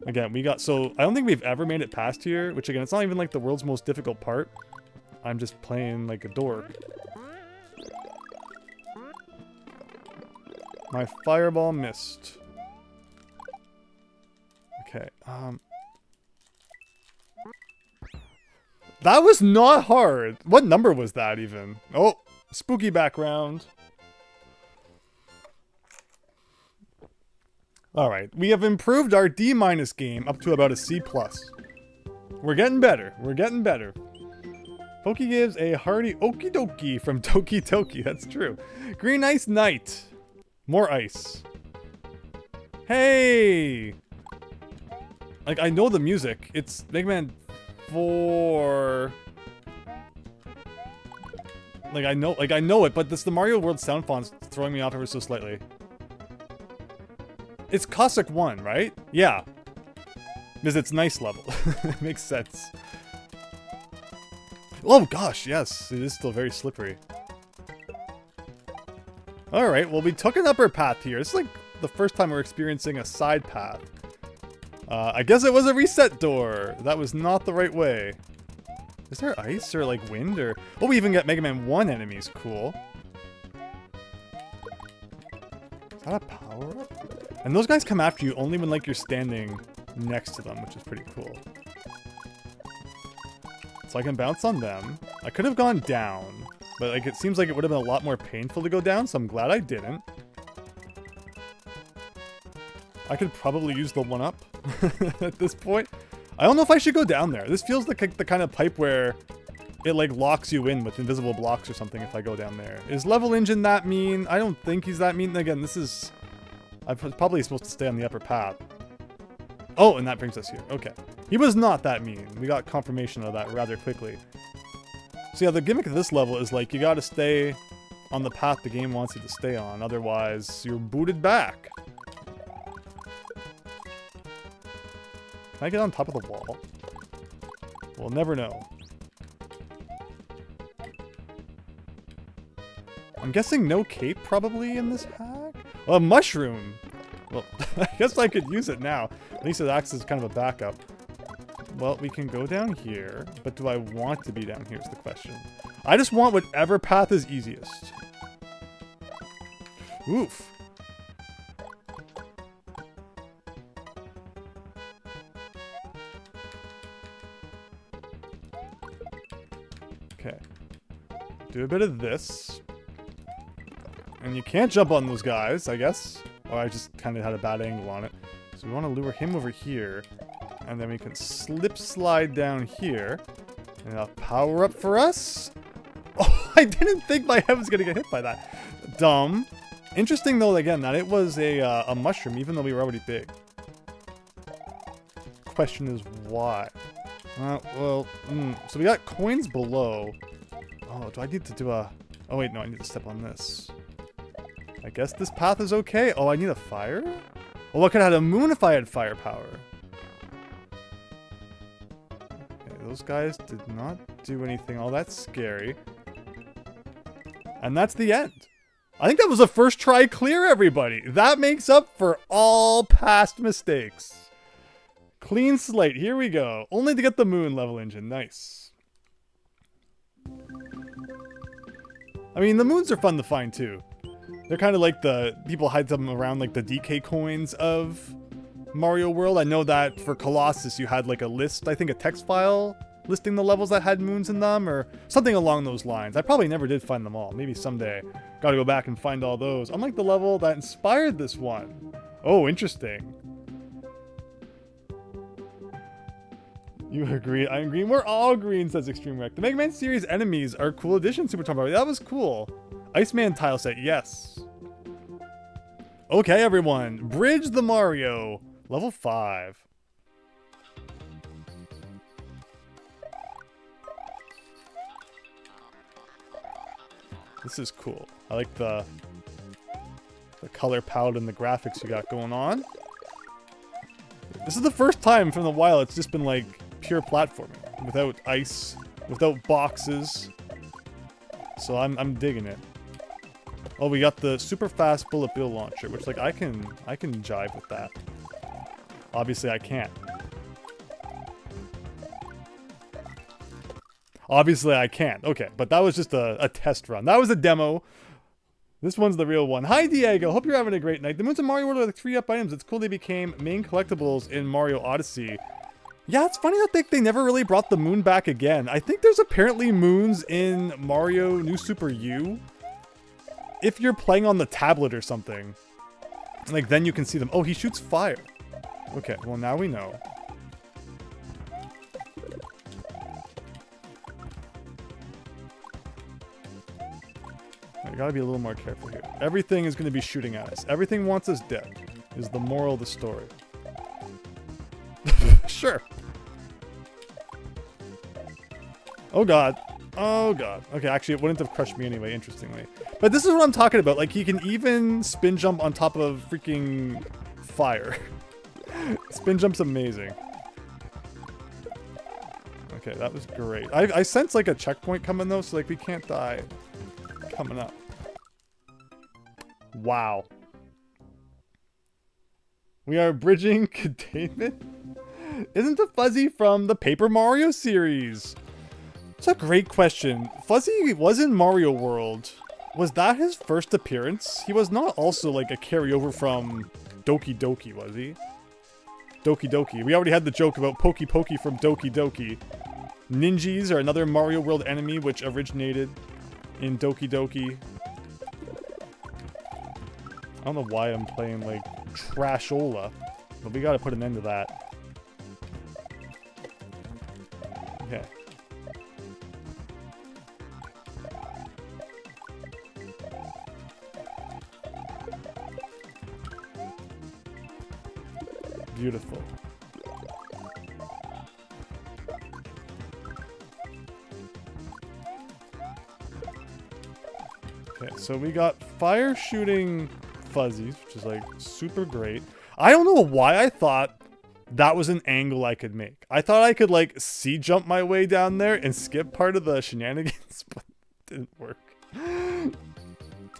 Again, we got... So, I don't think we've ever made it past here, which again, it's not even like the world's most difficult part. I'm just playing like a dork. My fireball missed. Okay, that was not hard. What number was that even? Oh, spooky background. Alright, we have improved our D- game up to about a C+. We're getting better. We're getting better. Pokey gives a hearty okie dokie from Toki Toki. That's true. Green Ice Knight. More ice. Hey! Like, I know the music. It's Mega Man 4. Like, I know it, but this the Mario World sound font's throwing me off ever so slightly. It's Cossack 1, right? Yeah. Because it's nice level. It makes sense. Oh gosh, yes. It is still very slippery. Alright, well we took an upper path here. This is like the first time we're experiencing a side path. I guess it was a reset door. That was not the right way. Is there ice or like wind or... Oh, we even get Mega Man 1 enemies. Cool. Is that a power-up? And those guys come after you only when like you're standing next to them, which is pretty cool. So I can bounce on them. I could have gone down, but like it seems like it would have been a lot more painful to go down, so I'm glad I didn't. I could probably use the 1-up at this point. I don't know if I should go down there. This feels like the kind of pipe where it like locks you in with invisible blocks or something if I go down there. Is Level Engine that mean? I don't think he's that mean. Again, this is... I'm probably supposed to stay on the upper path. Oh, and that brings us here. Okay. He was not that mean. We got confirmation of that rather quickly. So yeah, the gimmick of this level is like you gotta stay on the path the game wants you to stay on. Otherwise, you're booted back. Can I get on top of the wall? We'll never know. I'm guessing no cape probably in this hack? Well, a mushroom! Well, I guess I could use it now. At least it acts as kind of a backup. Well, we can go down here, but do I want to be down here is the question. I just want whatever path is easiest. Oof. Okay. Do a bit of this. And you can't jump on those guys, I guess. Or I just kind of had a bad angle on it. So we want to lure him over here. And then we can slip slide down here. And a power up for us. Oh, I didn't think my head was going to get hit by that. Dumb. Interesting though, again, that it was a mushroom, even though we were already big. Question is why? So we got coins below. Oh, do I need to do a... Oh wait, no, I need to step on this. I guess this path is okay. Oh, I need a fire? Oh, I could have had a moon if I had firepower. Okay, those guys did not do anything all that scary. And that's the end. I think that was a first try clear, everybody. That makes up for all past mistakes. Clean slate, here we go. Only to get the moon level engine, nice. I mean, the moons are fun to find too. They're kind of like the, people hide them around like the DK coins of Mario World. I know that for Colossus you had like a list, I think a text file listing the levels that had moons in them or something along those lines. I probably never did find them all. Maybe someday. Gotta go back and find all those. Unlike the level that inspired this one. Oh, interesting. You agree, I agree. We're all green, says Extreme Wreck. The Mega Man series enemies are cool addition, Super Tom Mario. That was cool. Iceman tile set, yes. Okay, everyone. Bridge the Mario. Level 5. This is cool. I like the color palette and the graphics you got going on. This is the first time from the while it's just been like pure platforming. Without ice, without boxes. So I'm digging it. Oh, we got the super fast bullet bill launcher, which like I can jive with that. Obviously I can't. Obviously I can't. Okay, but that was just a test run. That was a demo. This one's the real one. Hi Diego, hope you're having a great night. The moons in Mario World are like 3-up items. It's cool they became main collectibles in Mario Odyssey. Yeah, it's funny that they never really brought the moon back again. I think there's apparently moons in Mario New Super U. If you're playing on the tablet or something. Like, then you can see them. Oh, he shoots fire. Okay, well now we know. I gotta be a little more careful here. Everything is gonna be shooting at us. Everything wants us dead, is the moral of the story. Sure. Oh god. Oh god. Okay, actually it wouldn't have crushed me anyway, interestingly. But this is what I'm talking about. Like, he can even spin jump on top of freaking fire. Spin jump's amazing. Okay, that was great. I sense like a checkpoint coming though, so like we can't die. Coming up. Wow. We are bridging containment? Isn't the Fuzzy from the Paper Mario series? It's a great question. Fuzzy was in Mario World. Was that his first appearance? He was not also like a carryover from Doki Doki, was he? Doki Doki. We already had the joke about Pokey Pokey from Doki Doki. Ninjas are another Mario World enemy which originated in Doki Doki. I don't know why I'm playing like Trashola, but we gotta put an end to that. Okay. Beautiful. Okay, so we got fire shooting fuzzies, which is like super great. I don't know why I thought that was an angle I could make. I thought I could like C-jump my way down there and skip part of the shenanigans, but it didn't work.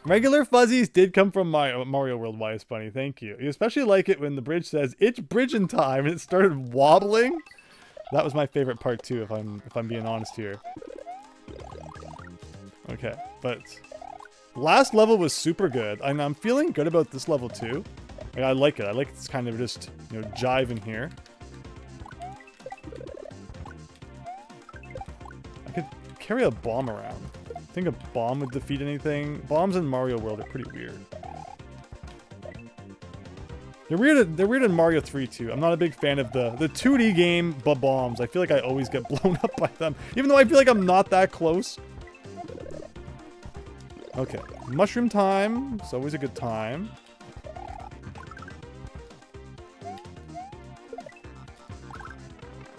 Regular fuzzies did come from Mario World. Why is funny? Thank you. You especially like it when the bridge says it's bridging time and it started wobbling. That was my favorite part too, if I'm being honest here. Okay, but last level was super good, and I'm feeling good about this level too. Like, I like it. I like it's kind of just, you know, jiving here. I could carry a bomb around. I think a bomb would defeat anything. Bombs in Mario World are pretty weird. They're weird in Mario 3 too. I'm not a big fan of the 2D game bombs. I feel like I always get blown up by them, even though I feel like I'm not that close. Okay, mushroom time. It's always a good time.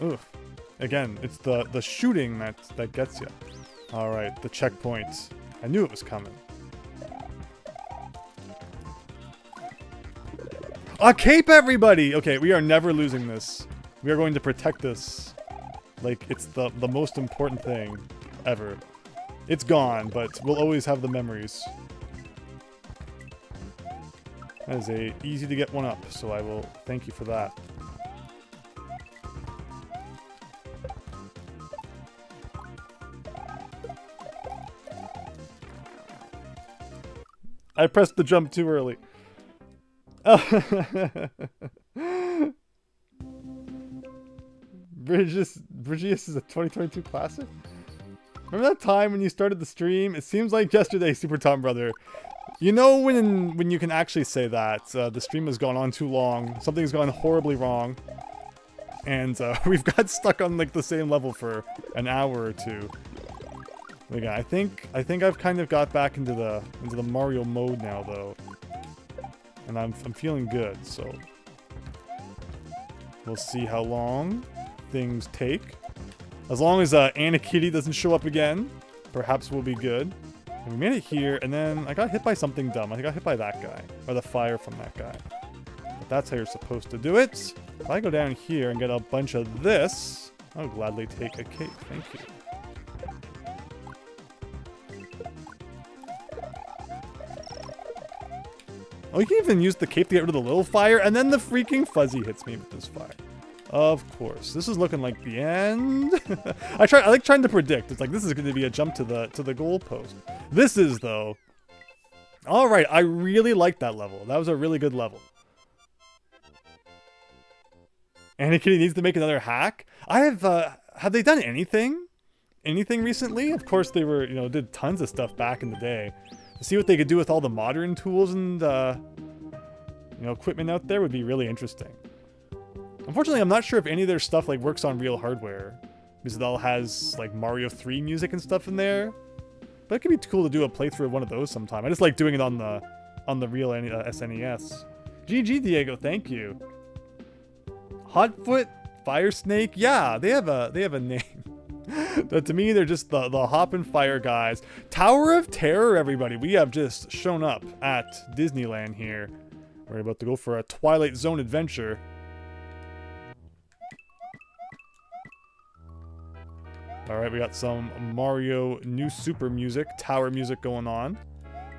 Oof. Again, it's the shooting that gets you. All right, the checkpoint. I knew it was coming. A cape, everybody! Okay, we are never losing this. We are going to protect this like it's the most important thing ever. It's gone, but we'll always have the memories. That is a easy to get one up, so I will thank you for that. I pressed the jump too early. Bridgius is a 2022 classic? Remember that time when you started the stream? It seems like yesterday, Super Tom Brother. You know when you can actually say that, the stream has gone on too long, something's gone horribly wrong. And we've got stuck on like the same level for an hour or two. But yeah, I think I've kind of got back into the Mario mode now though. And I'm feeling good, so we'll see how long things take. As long as Anna Kitty doesn't show up again, perhaps we'll be good. And we made it here, and then I got hit by something dumb. I got hit by that guy, or the fire from that guy. But that's how you're supposed to do it. If I go down here and get a bunch of this, I'll gladly take a cape. Thank you. Oh, you can even use the cape to get rid of the little fire, and then the freaking fuzzy hits me with this fire. Of course. This is looking like the end. I like trying to predict. It's like this is going to be a jump to the goal post. This is though. All right, I really liked that level. That was a really good level. Anakin needs to make another hack. Have they done anything? Anything recently? Of course they were, did tons of stuff back in the day. To see what they could do with all the modern tools and equipment out there would be really interesting. Unfortunately, I'm not sure if any of their stuff like works on real hardware, because it all has like Mario 3 music and stuff in there. But it could be cool to do a playthrough of one of those sometime. I just like doing it on the real SNES. GG Diego, thank you. Hotfoot, Fire Snake, yeah, they have a name. But to me, they're just the hop and fire guys. Tower of Terror, everybody. We have just shown up at Disneyland here. We're about to go for a Twilight Zone adventure. Alright, we got some Mario New Super music, tower music going on.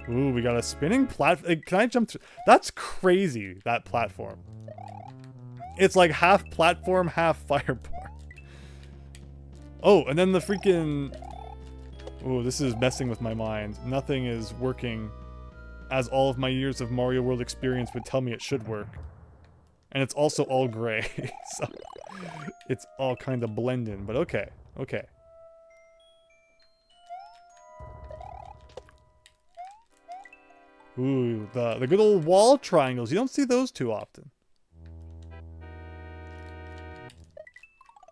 Ooh, we got a spinning platform. Can I jump through? That's crazy, that platform. It's like half platform, half fire bar. Oh, and then the freaking... Oh, this is messing with my mind. Nothing is working as all of my years of Mario World experience would tell me it should work. And it's also all gray, so it's all kind of blending, but okay, okay. Ooh, the good old wall triangles. You don't see those too often.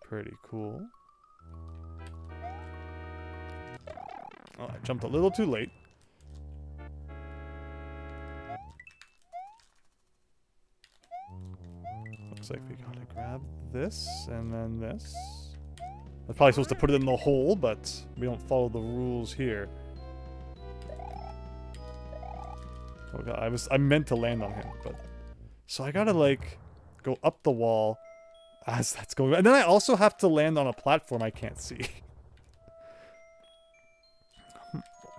Pretty cool. Oh, I jumped a little too late. Looks like we gotta grab this and then this. I'm probably supposed to put it in the hole, but we don't follow the rules here. Oh god, I meant to land on him, but... So I gotta, like, go up the wall as that's going... And then I also have to land on a platform I can't see.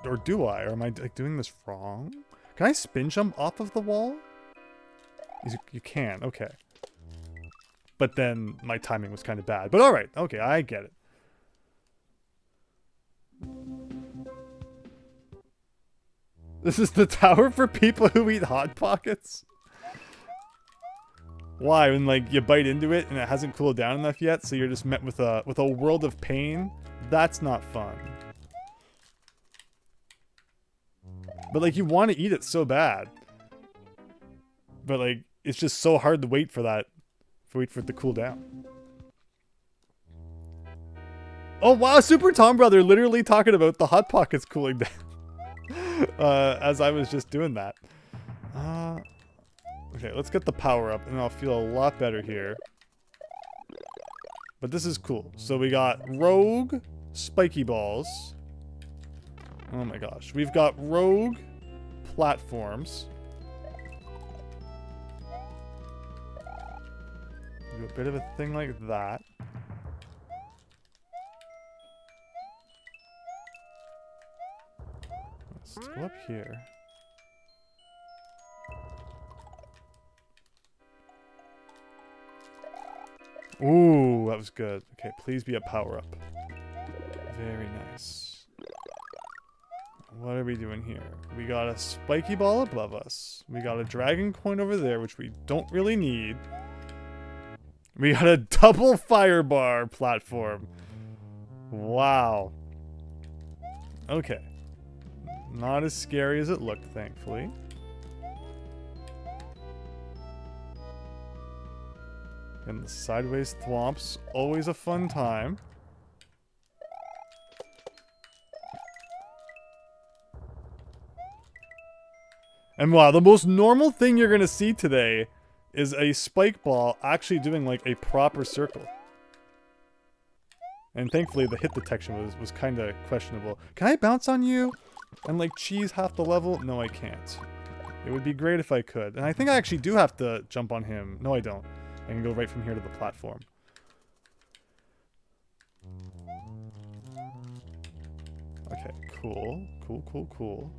Or do I? Or am I, like, doing this wrong? Can I spin jump off of the wall? You can, okay. But then my timing was kind of bad. But alright, okay, I get it. This is the tower for people who eat Hot Pockets? Why? When like you bite into it and it hasn't cooled down enough yet, so you're just met with a world of pain? That's not fun. But like you want to eat it so bad. But like it's just so hard to wait for that. Wait for it to cool down. Oh wow, Super Tom Brother literally talking about the Hot Pockets cooling down. As I was just doing that. Okay, let's get the power up and I'll feel a lot better here. But this is cool. So we got rogue spiky balls. Oh my gosh. We've got rogue platforms. Do a bit of a thing like that. Let's go up here. Ooh, that was good. Okay, please be a power-up. Very nice. What are we doing here? We got a spiky ball above us. We got a dragon coin over there, which we don't really need. We got a double fire bar platform. Wow. Okay. Not as scary as it looked, thankfully. And the sideways thwomps, always a fun time. And wow, the most normal thing you're gonna see today is a spike ball actually doing like a proper circle. And thankfully the hit detection was kind of questionable. Can I bounce on you and like cheese half the level? No, I can't. It would be great if I could. And I think I actually do have to jump on him. No, I don't. I can go right from here to the platform. Okay, cool. Cool, cool, cool.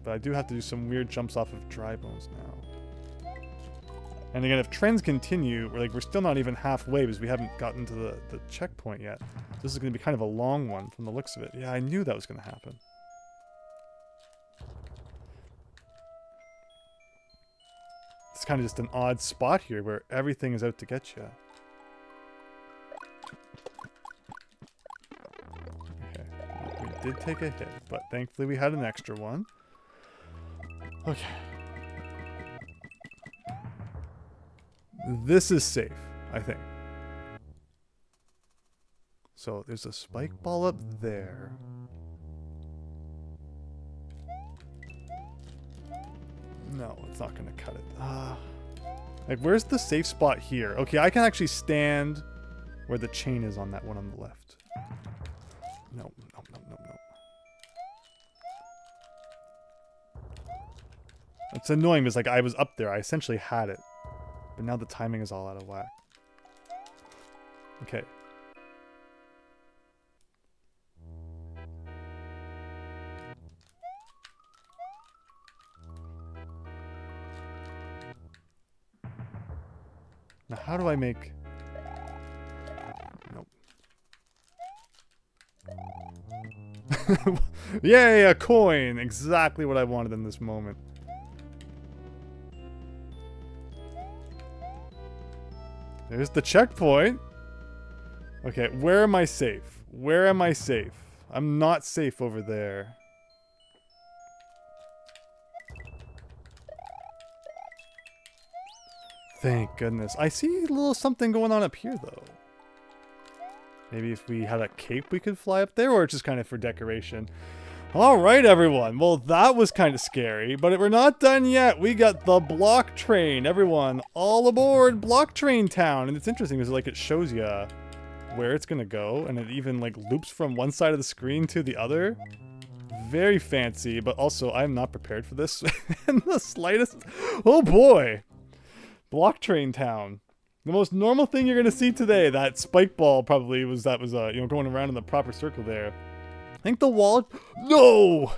But I do have to do some weird jumps off of dry bones now. And again, if trends continue, we're still not even halfway because we haven't gotten to the checkpoint yet. This is going to be kind of a long one from the looks of it. Yeah, I knew that was going to happen. It's kind of just an odd spot here where everything is out to get you. Okay, we did take a hit, but thankfully we had an extra one. Okay. This is safe, I think. So there's a spike ball up there. No, it's not going to cut it. Like, where's the safe spot here? Okay, I can actually stand where the chain is on that one on the left. No, no, no, no, no. It's annoying because, like, I was up there. I essentially had it. But now the timing is all out of whack. Okay. Now, how do I make... Nope. Yay, a coin! Exactly what I wanted in this moment. There's the checkpoint. Okay, where am I safe? Where am I safe? I'm not safe over there. Thank goodness. I see a little something going on up here, though. Maybe if we had a cape we could fly up there, or it's just kind of for decoration. Alright, everyone. Well, that was kind of scary, but we're not done yet. We got the block train. Everyone, all aboard Block Train Town. And it's interesting because, like, it shows you where it's going to go, and it even, like, loops from one side of the screen to the other. Very fancy, but also I'm not prepared for this in the slightest. Oh, boy. Block Train Town. The most normal thing you're going to see today. That spike ball probably was, you know, going around in the proper circle there. I think the wall... No!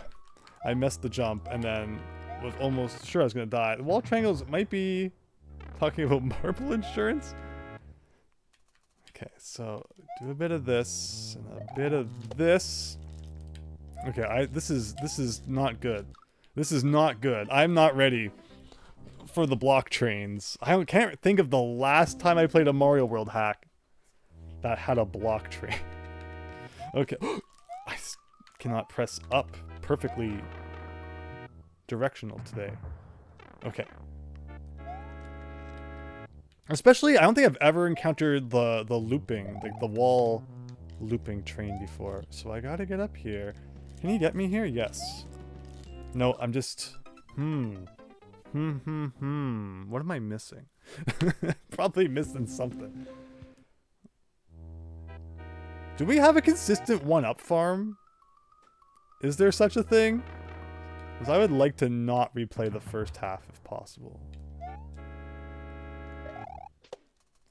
I messed the jump and then was almost sure I was going to die. The wall triangles might be talking about marble insurance. Okay, so do a bit of this and a bit of this. Okay, this is not good. This is not good. I'm not ready for the block trains. I can't think of the last time I played a Mario World hack that had a block train. Okay. I cannot press up perfectly directional today. Okay. Especially, I don't think I've ever encountered the looping, the wall looping train before. So I gotta get up here. Can you get me here? Yes. No, I'm just... What am I missing? Probably missing something. Do we have a consistent one-up farm? Is there such a thing? Because I would like to not replay the first half if possible.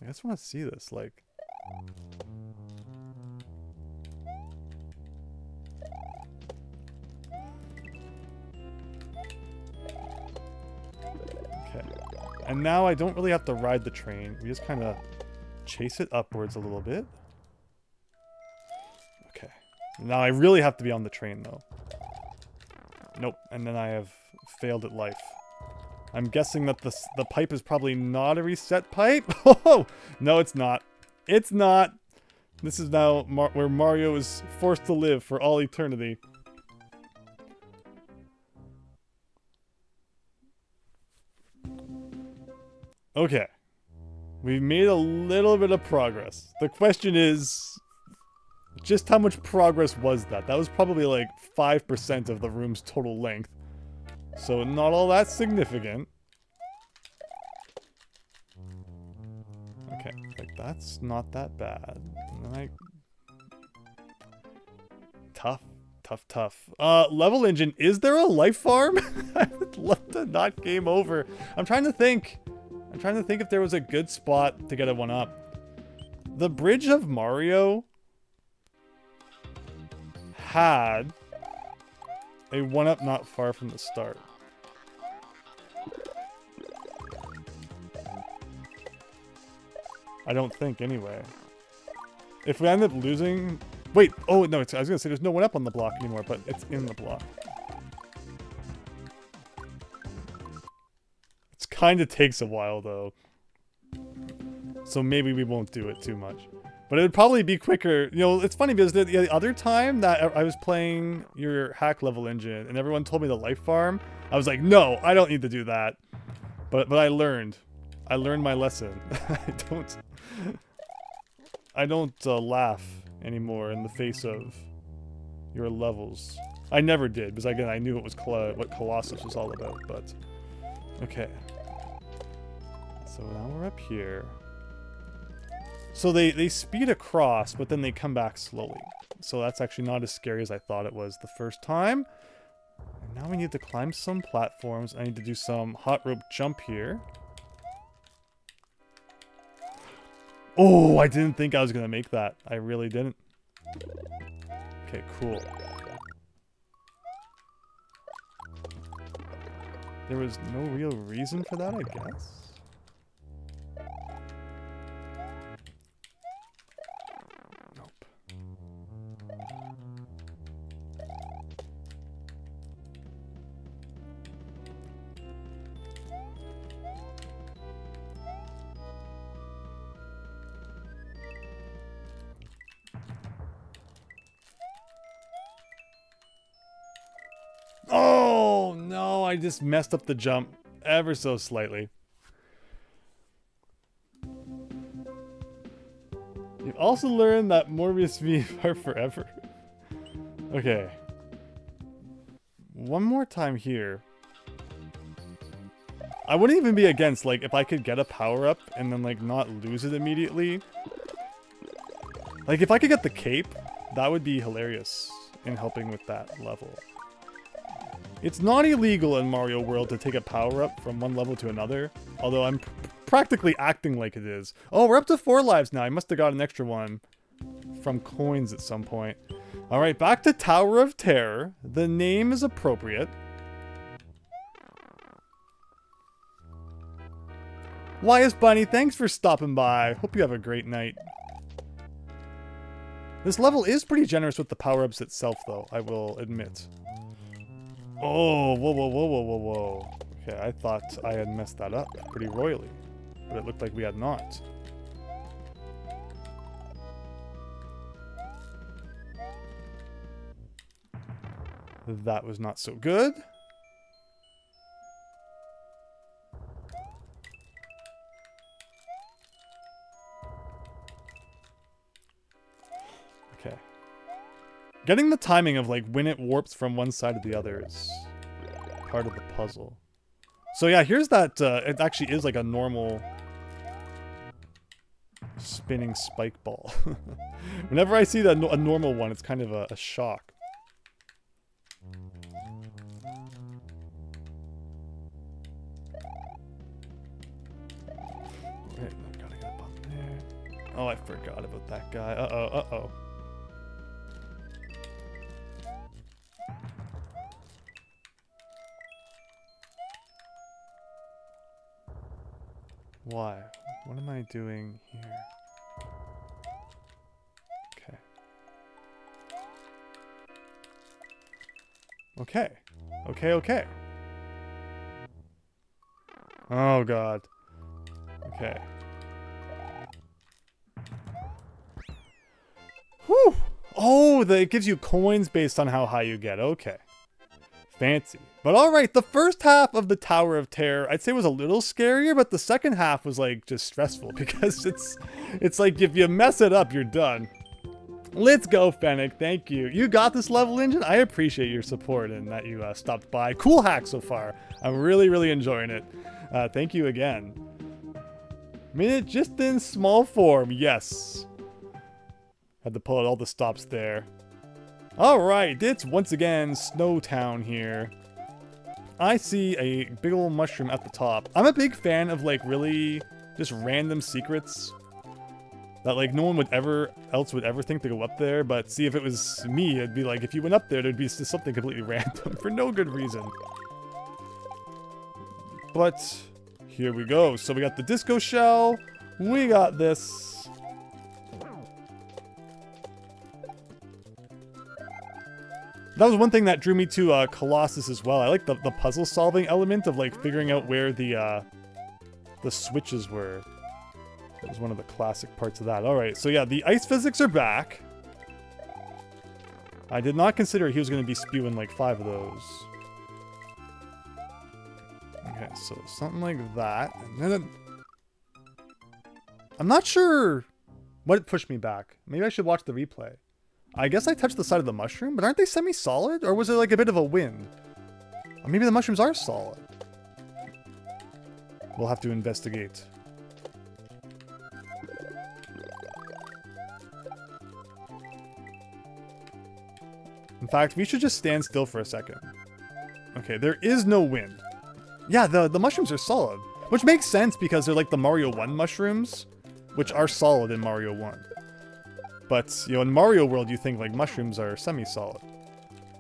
I just want to see this, like... Okay. And now I don't really have to ride the train. We just kind of chase it upwards a little bit. Okay. Now I really have to be on the train, though. Nope. And then I have failed at life. I'm guessing that the pipe is probably not a reset pipe. Oh! No, it's not. It's not. This is now where Mario is forced to live for all eternity. Okay. We made a little bit of progress. The question is, just how much progress was that? That was probably like 5% of the room's total length. So not all that significant. Okay, like that's not that bad. Like, tough. Level engine, is there a life farm? I would love to not game over. I'm trying to think if there was a good spot to get a 1-up. The Bridge of Mario had a 1-up not far from the start. I don't think, anyway. If we end up losing... Wait, oh no, I was gonna say there's no 1-up on the block anymore, but it's in the block. It kind of takes a while, though. So maybe we won't do it too much. But it would probably be quicker. You know, it's funny because the other time that I was playing your hack level engine and everyone told me the life farm, I was like, no, I don't need to do that. But I learned. I learned my lesson. I don't laugh anymore in the face of your levels. I never did, because again, I knew it was what Colossus was all about, but... Okay. So now we're up here. So they speed across, but then they come back slowly. So that's actually not as scary as I thought it was the first time. And now we need to climb some platforms. I need to do some hot rope jump here. Oh, I didn't think I was going to make that. I really didn't. Okay, cool. There was no real reason for that, I guess. Nope. Oh, no, I just messed up the jump ever so slightly. You've also learned that Morbius V are forever. Okay. One more time here. I wouldn't even be against, like, if I could get a power-up and then, like, not lose it immediately. Like, if I could get the cape, that would be hilarious in helping with that level. It's not illegal in Mario World to take a power-up from one level to another, although I'm practically acting like it is. Oh, we're up to 4 lives now. I must have got an extra one from coins at some point. Alright, back to Tower of Terror. The name is appropriate. Wyas Bunny, thanks for stopping by. Hope you have a great night. This level is pretty generous with the power-ups itself, though, I will admit. Oh, whoa. Okay, I thought I had messed that up pretty royally, but it looked like we had not. That was not so good. Okay. Getting the timing of, like, when it warps from one side to the other is part of the puzzle. So yeah, here's that, it actually is like a normal spinning spike ball. Whenever I see a normal one, it's kind of a shock. Okay, I gotta get up on there. Oh, I forgot about that guy. Uh-oh. Why? What am I doing here? Okay. Oh, God. Okay. Whew! Oh, it gives you coins based on how high you get. Okay. Fancy. But all right, the first half of the Tower of Terror, I'd say was a little scarier, but the second half was like just stressful because it's like if you mess it up, you're done. Let's go, Fennec. Thank you. You got this level engine. I appreciate your support and that you stopped by. Cool hack so far. I'm really, really enjoying it. Thank you again. Minute just in small form. Yes. Had to pull out all the stops there. All right. It's once again Snowtown here. I see a big old mushroom at the top. I'm a big fan of like really just random secrets that like no one would ever think to go up there. But see, if it was me, it'd be like if you went up there, there'd be just something completely random for no good reason. But here we go. So we got the disco shell. We got this. That was one thing that drew me to Colossus as well. I like the puzzle solving element of like figuring out where the switches were. That was one of the classic parts of that. All right, so yeah, the ice physics are back. I did not consider he was going to be spewing like 5 of those. Okay, so something like that. And then I'm not sure what pushed me back. Maybe I should watch the replay. I guess I touched the side of the mushroom, but aren't they semi-solid? Or was it like a bit of a wind? Or maybe the mushrooms are solid. We'll have to investigate. In fact, we should just stand still for a second. Okay, there is no wind. Yeah, the mushrooms are solid. Which makes sense because they're like the Mario 1 mushrooms, which are solid in Mario 1. But, you know, in Mario World, you think, like, mushrooms are semi-solid.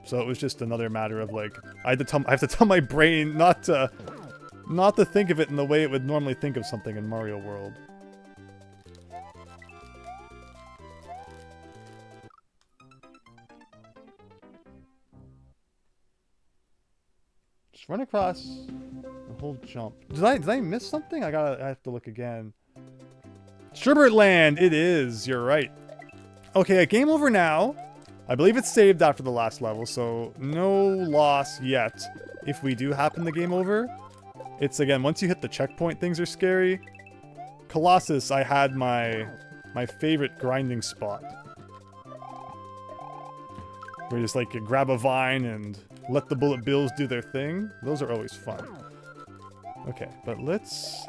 So it was just another matter of, like, I have to tell my brain not to think of it in the way it would normally think of something in Mario World. Just run across the whole jump. Did I miss something? I have to look again. Sherbert Land! It is, you're right. Okay, game over now. I believe it's saved after the last level, so no loss yet. If we do happen to game over, it's again, once you hit the checkpoint, things are scary. Colossus, I had my favorite grinding spot. Where you just like you grab a vine and let the bullet bills do their thing. Those are always fun. Okay, but let's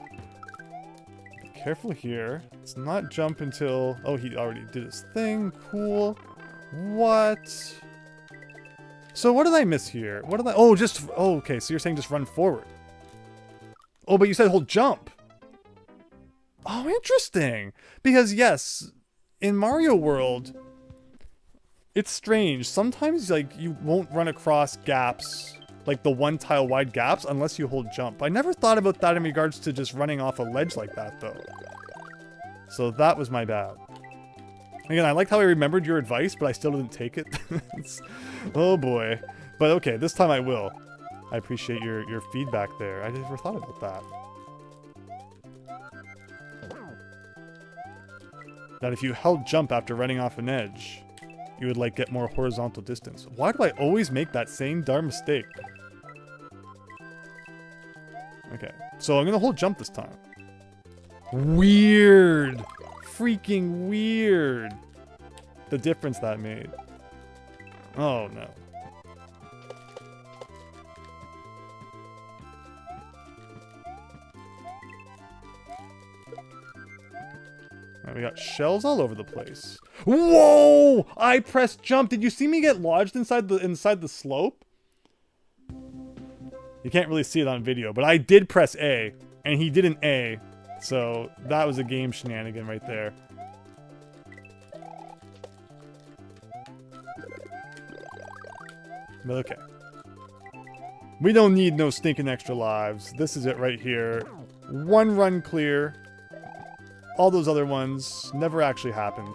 be careful here. Let's not jump until... Oh, he already did his thing. Cool. What? So what did I miss here? What did I... Oh, just... Oh, okay, so you're saying just run forward. Oh, but you said hold jump. Oh, interesting. Because, yes, in Mario World, it's strange. Sometimes, like, you won't run across gaps, like the one tile wide gaps, unless you hold jump. I never thought about that in regards to just running off a ledge like that, though. So that was my bad. Again, I liked how I remembered your advice, but I still didn't take it. Oh boy. But okay, this time I will. I appreciate your feedback there. I never thought about that. That if you held jump after running off an edge, you would like get more horizontal distance. Why do I always make that same darn mistake? Okay, so I'm gonna hold jump this time. Weird. Freaking weird. The difference that made. Oh no. Right, we got shells all over the place. Whoa! I pressed jump. Did you see me get lodged inside the slope? You can't really see it on video, but I did press A, and he did an A. So that was a game shenanigan right there. But okay. We don't need no stinking extra lives. This is it right here. One run clear. All those other ones never actually happened.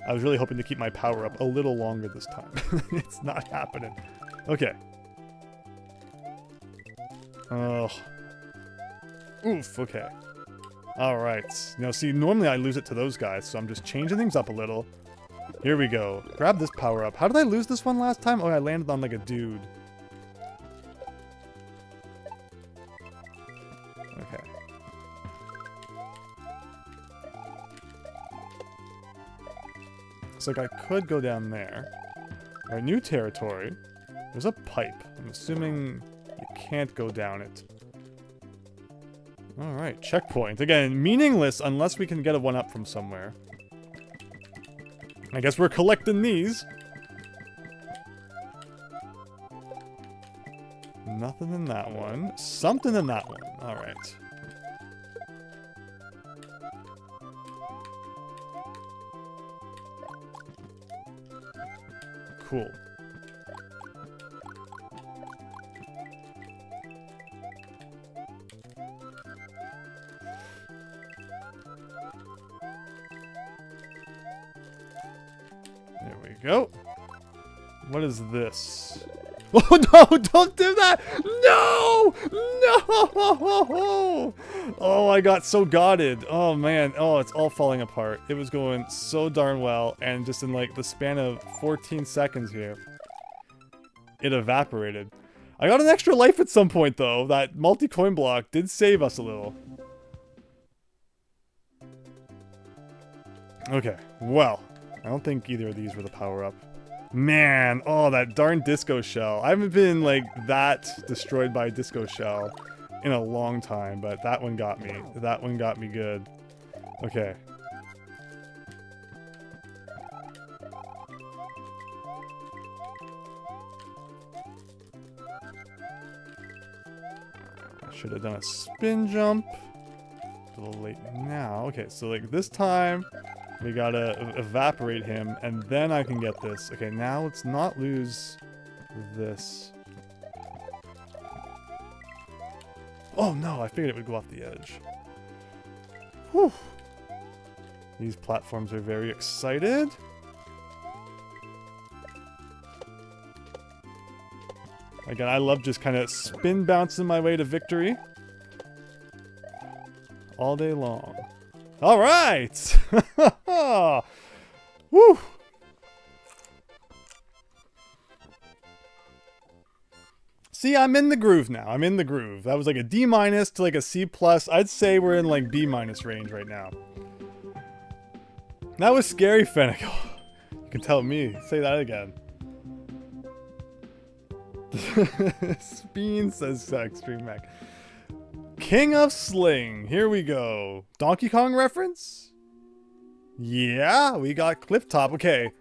I was really hoping to keep my power up a little longer this time. It's not happening. Okay. Oh. Oof, okay. Alright. Now, see, normally I lose it to those guys, so I'm just changing things up a little. Here we go. Grab this power up. How did I lose this one last time? Oh, I landed on like a dude. Okay. So like I could go down there. Our new territory. There's a pipe. I'm assuming you can't go down it. Alright, checkpoint. Again, meaningless unless we can get a one-up from somewhere. I guess we're collecting these. Nothing in that one. Something in that one. Alright. Cool. There we go. What is this? Oh no, don't do that! No! No! Oh, I got so gotted. Oh man, oh, it's all falling apart. It was going so darn well, and just in like the span of 14 seconds here, it evaporated. I got an extra life at some point though. That multi-coin block did save us a little. Okay, well, I don't think either of these were the power-up. Man, oh, that darn disco shell. I haven't been, like, that destroyed by a disco shell in a long time, but that one got me. That one got me good. Okay. I should have done a spin jump. A little late now. Okay, so, like, this time... we gotta evaporate him, and then I can get this. Okay, now let's not lose this. Oh no, I figured it would go off the edge. Whew. These platforms are very excited. Again, I love just kind of spin bouncing my way to victory. All day long. All right! Woo! See, I'm in the groove now. I'm in the groove. That was like a D- to like a C+. I'd say we're in like B- range right now. That was scary, Fennec. You can tell me. Say that again. Speen says Extreme Mac. King of Sling. Here we go. Donkey Kong reference? Yeah, we got Cliff Top. Okay.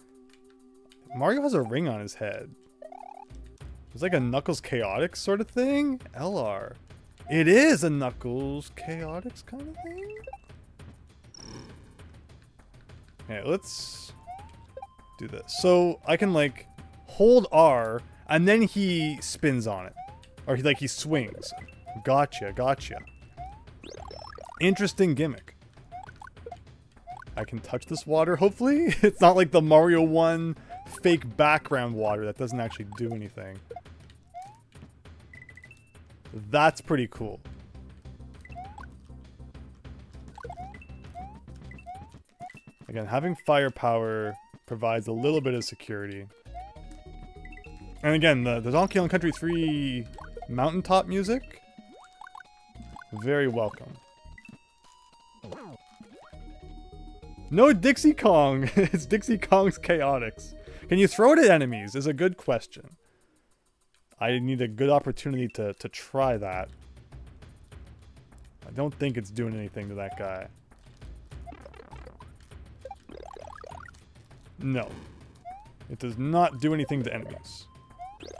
Mario has a ring on his head. It's like a Knuckles Chaotix sort of thing. LR. It is a Knuckles Chaotix kind of thing. Okay, let's do this. So I can like hold R and then he spins on it. Or he swings. Gotcha, gotcha. Interesting gimmick. I can touch this water, hopefully. It's not like the Mario 1 fake background water that doesn't actually do anything. That's pretty cool. Again, having firepower provides a little bit of security. And again, the Donkey Kong Country 3 mountaintop music, very welcome. No Dixie Kong. It's Dixie Kong's Chaotix. Can you throw it at enemies is a good question. I need a good opportunity to try that. I don't think it's doing anything to that guy. No. It does not do anything to enemies.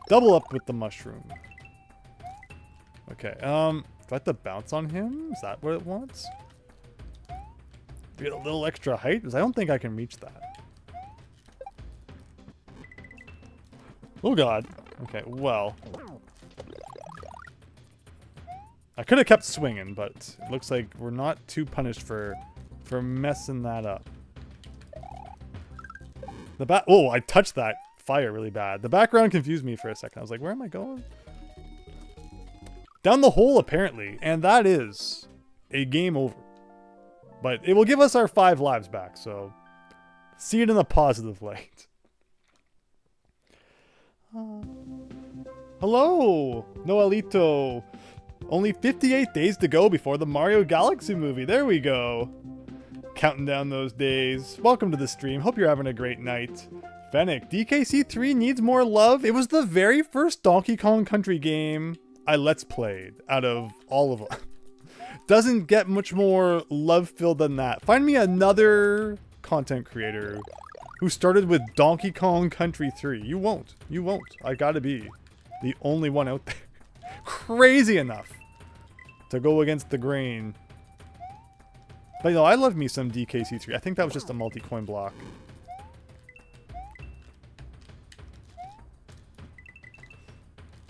Double up with the mushroom. Okay, do I have to bounce on him? Is that what it wants? Get a little extra height? Because I don't think I can reach that. Oh god. Okay, well. I could have kept swinging, but it looks like we're not too punished for messing that up. Oh, I touched that fire really bad. The background confused me for a second. I was like, where am I going? Down the hole, apparently. And that is a game over. But it will give us our 5 lives back, so See it in a positive light. Hello, Noelito. Only 58 days to go before the Mario Galaxy movie. There we go. Counting down those days. Welcome to the stream. Hope you're having a great night. Fennec, DKC3 needs more love. It was the very first Donkey Kong Country game I Let's Played out of all of them. Doesn't get much more love-filled than that. Find me another content creator who started with Donkey Kong Country 3. You won't. You won't. I gotta be the only one out there. Crazy enough to go against the grain. But you know, I love me some DKC3. I think that was just a multi-coin block.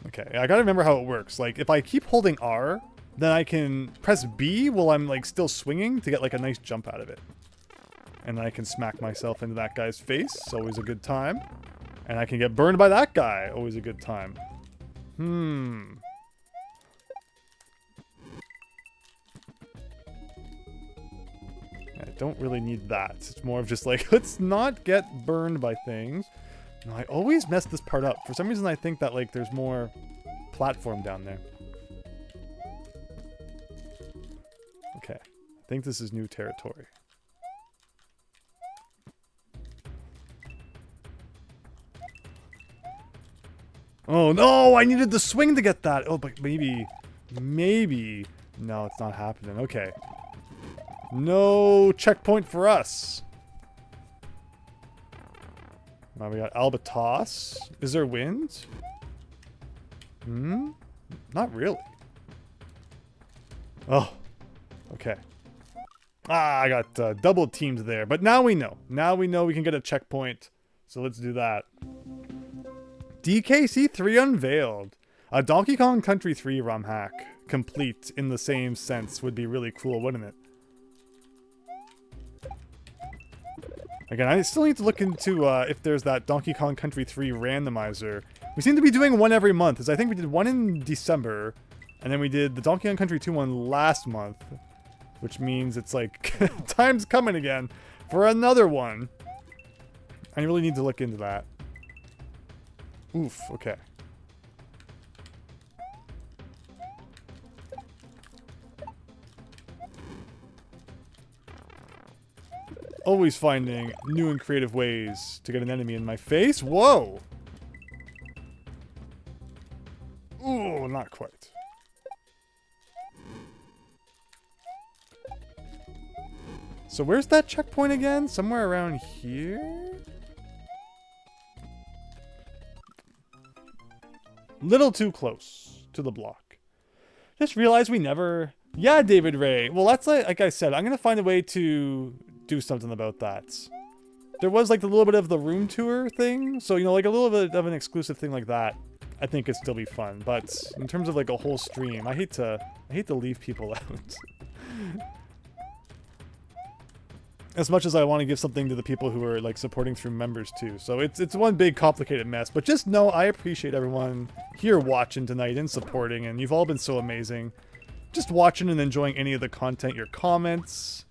Okay, I gotta remember how it works. Like, if I keep holding R, then I can press B while I'm, like, still swinging to get, like, a nice jump out of it. And then I can smack myself into that guy's face. Always a good time. And I can get burned by that guy. Always a good time. I don't really need that. It's more of just like, let's not get burned by things. No, I always mess this part up. For some reason I think that like there's more platform down there. Okay. I think this is new territory. Oh no, I needed the swing to get that. Oh, but maybe. No, it's not happening. Okay. No checkpoint for us. Now we got Albatos. Is there wind? Not really. Oh, okay. Ah, I got double teamed there. But now we know. Now we know we can get a checkpoint. So let's do that. DKC3 unveiled. A Donkey Kong Country 3 ROM hack. Complete in the same sense would be really cool, wouldn't it? Again, I still need to look into if there's that Donkey Kong Country 3 randomizer. We seem to be doing one every month, as I think we did one in December, and then we did the Donkey Kong Country 2 one last month, which means it's like, time's coming again for another one. I really need to look into that. Oof, okay. Always finding new and creative ways to get an enemy in my face. Whoa! Ooh, not quite. So where's that checkpoint again? Somewhere around here? Little too close to the block. Just realized we never... Yeah, David Ray. Well, that's like I said, I'm going to find a way to do something about that. There was like a little bit of the room tour thing. So, you know, like a little bit of an exclusive thing like that. I think it'd still be fun. But in terms of like a whole stream, I hate to leave people out. As much as I want to give something to the people who are like supporting through members too. So it's one big complicated mess. But just know I appreciate everyone here watching tonight and supporting, and you've all been so amazing. Just watching and enjoying any of the content, your comments,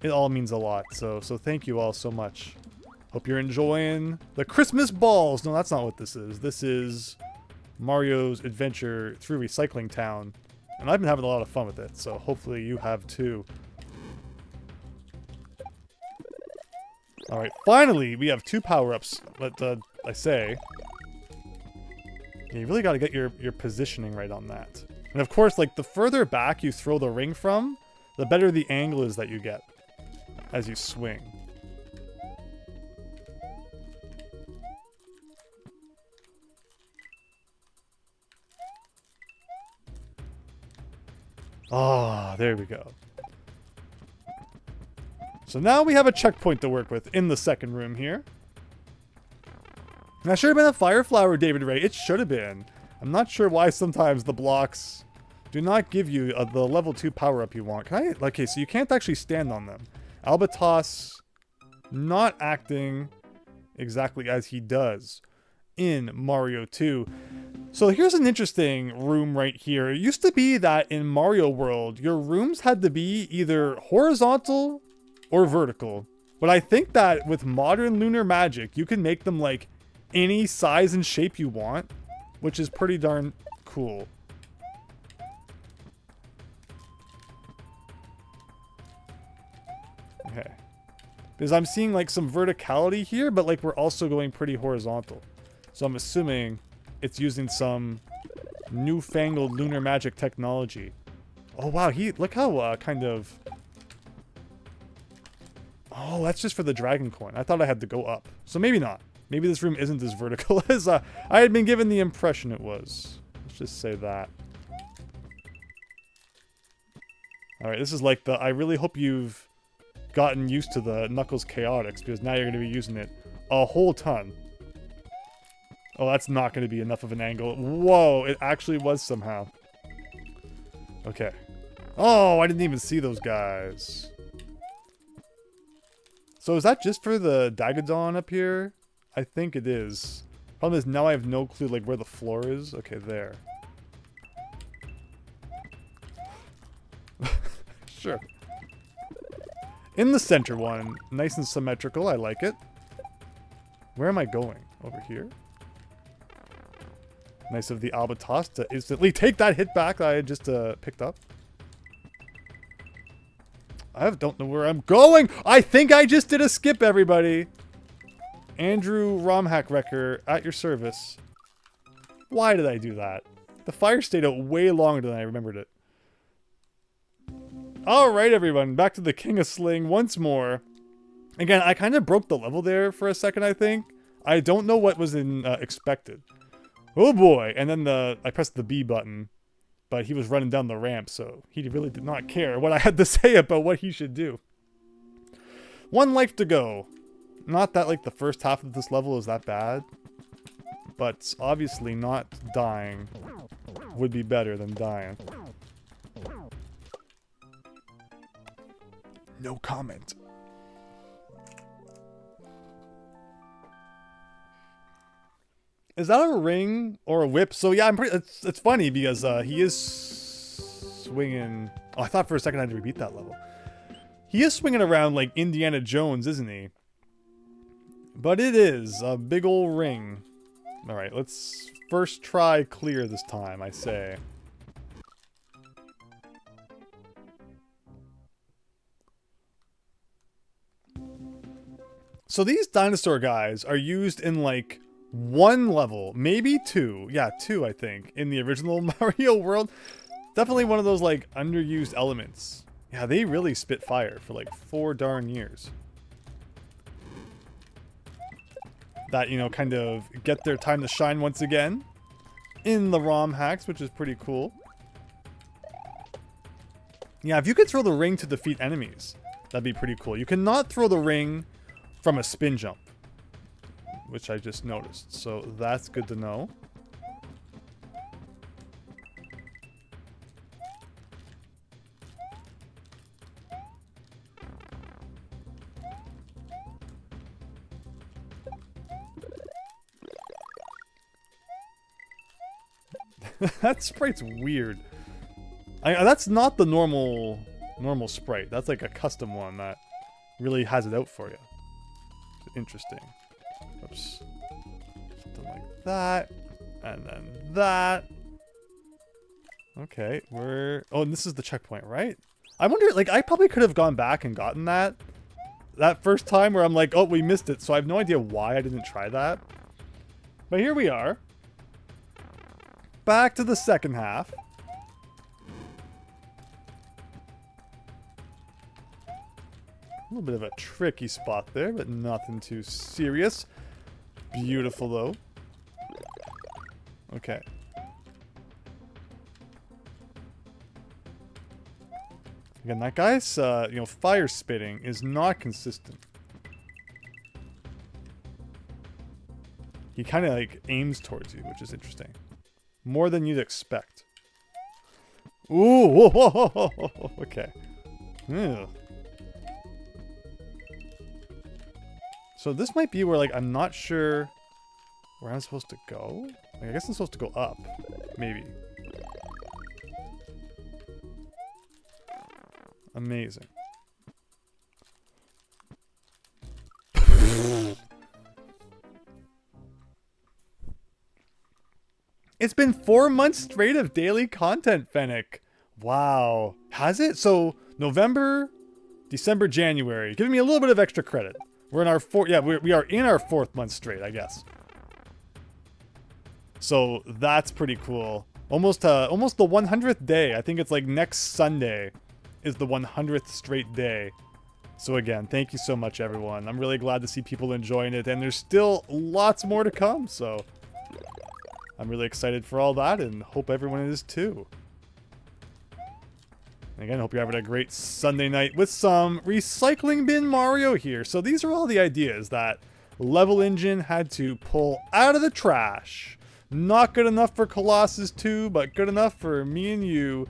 it all means a lot. So thank you all so much. Hope you're enjoying the Christmas balls. No, that's not what this is. This is Mario's adventure through Recycling Town. And I've been having a lot of fun with it, so hopefully you have too. Alright, finally we have 2 power-ups, but I say. Yeah, you really gotta get your positioning right on that. And of course, like, the further back you throw the ring from, the better the angle is that you get as you swing. Ah, there we go. So now we have a checkpoint to work with in the second room here. That should have been a fire flower, David Ray. It should have been. I'm not sure why sometimes the blocks do not give you the level 2 power-up you want. Can I? Okay, so you can't actually stand on them. Albatos not acting exactly as he does in Mario 2. So here's an interesting room right here. It used to be that in Mario World, your rooms had to be either horizontal or vertical. But I think that with modern lunar magic, you can make them like any size and shape you want, which is pretty darn cool. Okay. Because I'm seeing like some verticality here, but like we're also going pretty horizontal. So I'm assuming it's using some newfangled lunar magic technology. Oh wow, look how kind of... Oh, that's just for the dragon coin. I thought I had to go up. So maybe not. Maybe this room isn't as vertical as I had been given the impression it was. Let's just say that. Alright, this is like I really hope you've gotten used to the Knuckles Chaotix, because now you're going to be using it a whole ton. Oh, that's not going to be enough of an angle. Whoa, it actually was somehow. Okay. Oh, I didn't even see those guys. So is that just for the Dagadon up here? I think it is. Problem is now I have no clue like where the floor is. Okay, there. Sure. In the center one. Nice and symmetrical. I like it. Where am I going? Over here? Nice of the Albatos to instantly take that hit back that I had just picked up. I don't know where I'm going. I think I just did a skip, everybody. Andrew Romhack Wrecker at your service. Why did I do that? The fire stayed out way longer than I remembered it. Alright, everyone. Back to the King of Sling once more. Again, I kind of broke the level there for a second, I think. I don't know what was expected. Oh boy. And then I pressed the B button. But he was running down the ramp, so he really did not care what I had to say about what he should do. One life to go. Not that, like, the first half of this level is that bad. But obviously not dying would be better than dying. No comment. Is that a ring or a whip? So yeah, it's funny because he is swinging. Oh, I thought for a second I had to repeat that level. He is swinging around like Indiana Jones, isn't he? But it is a big old ring. All right, let's first try clear this time, I say. So these dinosaur guys are used in like one level, maybe two. Yeah, two, I think, in the original Mario world. Definitely one of those, like, underused elements. Yeah, they really spit fire for, like, 4 darn years. That, you know, kind of get their time to shine once again in the ROM hacks, which is pretty cool. Yeah, if you could throw the ring to defeat enemies, that'd be pretty cool. You cannot throw the ring from a spin jump, which I just noticed, so that's good to know. That sprite's weird. That's not the normal sprite. That's like a custom one that really has it out for you. Interesting. Oops. Something like that. And then that. Okay, oh, and this is the checkpoint, right? I wonder, like, I probably could have gone back and gotten that first time where I'm like, oh, we missed it. So I have no idea why I didn't try that. But here we are. Back to the second half. A little bit of a tricky spot there, but nothing too serious. Beautiful, though. Okay. Again, that guy's, you know, fire spitting is not consistent. He kind of, like, aims towards you, which is interesting. More than you'd expect. Ooh, whoa, whoa, whoa, whoa, whoa. Okay. Ew. So this might be where, like, I'm not sure where I'm supposed to go. Like, I guess I'm supposed to go up. Maybe. Amazing. It's been 4 months straight of daily content, Fennec. Wow. Has it? So, November, December, January. Giving me a little bit of extra credit. We're in our we are in our 4th month straight, I guess. So, that's pretty cool. Almost the 100th day. I think it's like next Sunday is the 100th straight day. So again, thank you so much, everyone. I'm really glad to see people enjoying it, and there's still lots more to come, so I'm really excited for all that, and hope everyone is too. And again, hope you're having a great Sunday night with some Recycling Bin Mario here. So these are all the ideas that Level Engine had to pull out of the trash. Not good enough for Colossus 2, but good enough for me and you.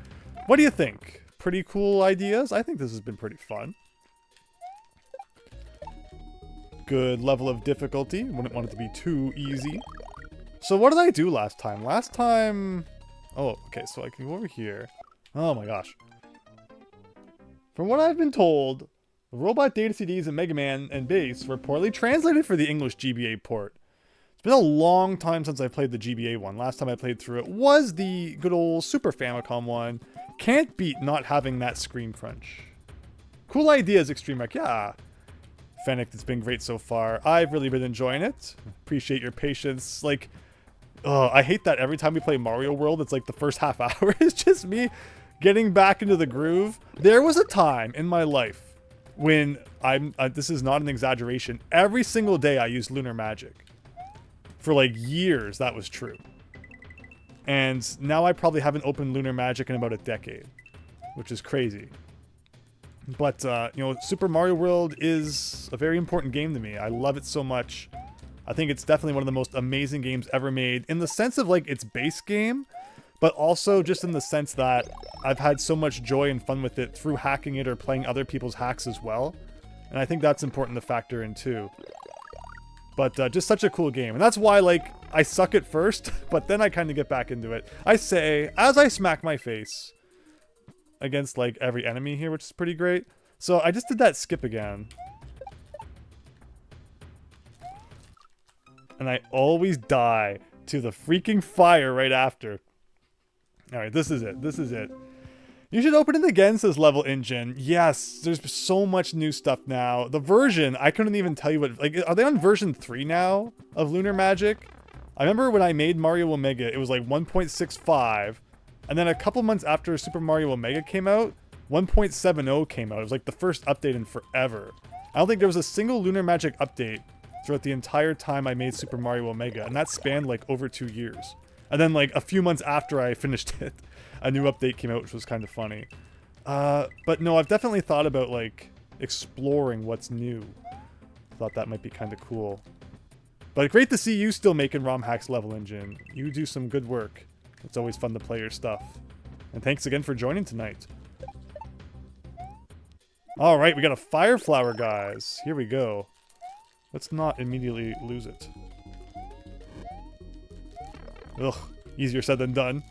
What do you think? Pretty cool ideas? I think this has been pretty fun. Good level of difficulty. Wouldn't want it to be too easy. So what did I do last time? Last time... Oh, okay, so I can go over here. Oh my gosh. From what I've been told, the robot data CDs in Mega Man and Bass were poorly translated for the English GBA port. It's been a long time since I played the GBA one. Last time I played through it was the good old Super Famicom one. Can't beat not having that screen crunch. Cool ideas, Extreme Rec. Yeah. Fennec, it's been great so far. I've really been enjoying it. Appreciate your patience. Like, I hate that every time we play Mario World, it's like the first half hour is just me getting back into the groove. There was a time in my life when this is not an exaggeration, every single day I used Lunar Magic. For like years, that was true. And now I probably haven't opened Lunar Magic in about a decade, which is crazy. But, you know, Super Mario World is a very important game to me. I love it so much. I think it's definitely one of the most amazing games ever made in the sense of, like, its base game, but also just in the sense that I've had so much joy and fun with it through hacking it or playing other people's hacks as well. And I think that's important to factor in, too. But just such a cool game. And that's why, like, I suck at first, but then I kind of get back into it. I say, as I smack my face against, like, every enemy here, which is pretty great. So I just did that skip again. And I always die to the freaking fire right after. Alright, this is it. This is it. You should open it again, says Level Engine. Yes, there's so much new stuff now. The version, I couldn't even tell you what... Like, are they on version 3 now of Lunar Magic? I remember when I made Mario Omega, it was like 1.65. And then a couple months after Super Mario Omega came out, 1.70 came out. It was like the first update in forever. I don't think there was a single Lunar Magic update throughout the entire time I made Super Mario Omega. And that spanned like over 2 years. And then like a few months after I finished it, a new update came out, which was kind of funny. But no, I've definitely thought about like exploring what's new. Thought that might be kind of cool. But great to see you still making ROM hacks, Level Engine. You do some good work. It's always fun to play your stuff. And thanks again for joining tonight. Alright, we got a Fire Flower, guys. Here we go. Let's not immediately lose it. Ugh, easier said than done.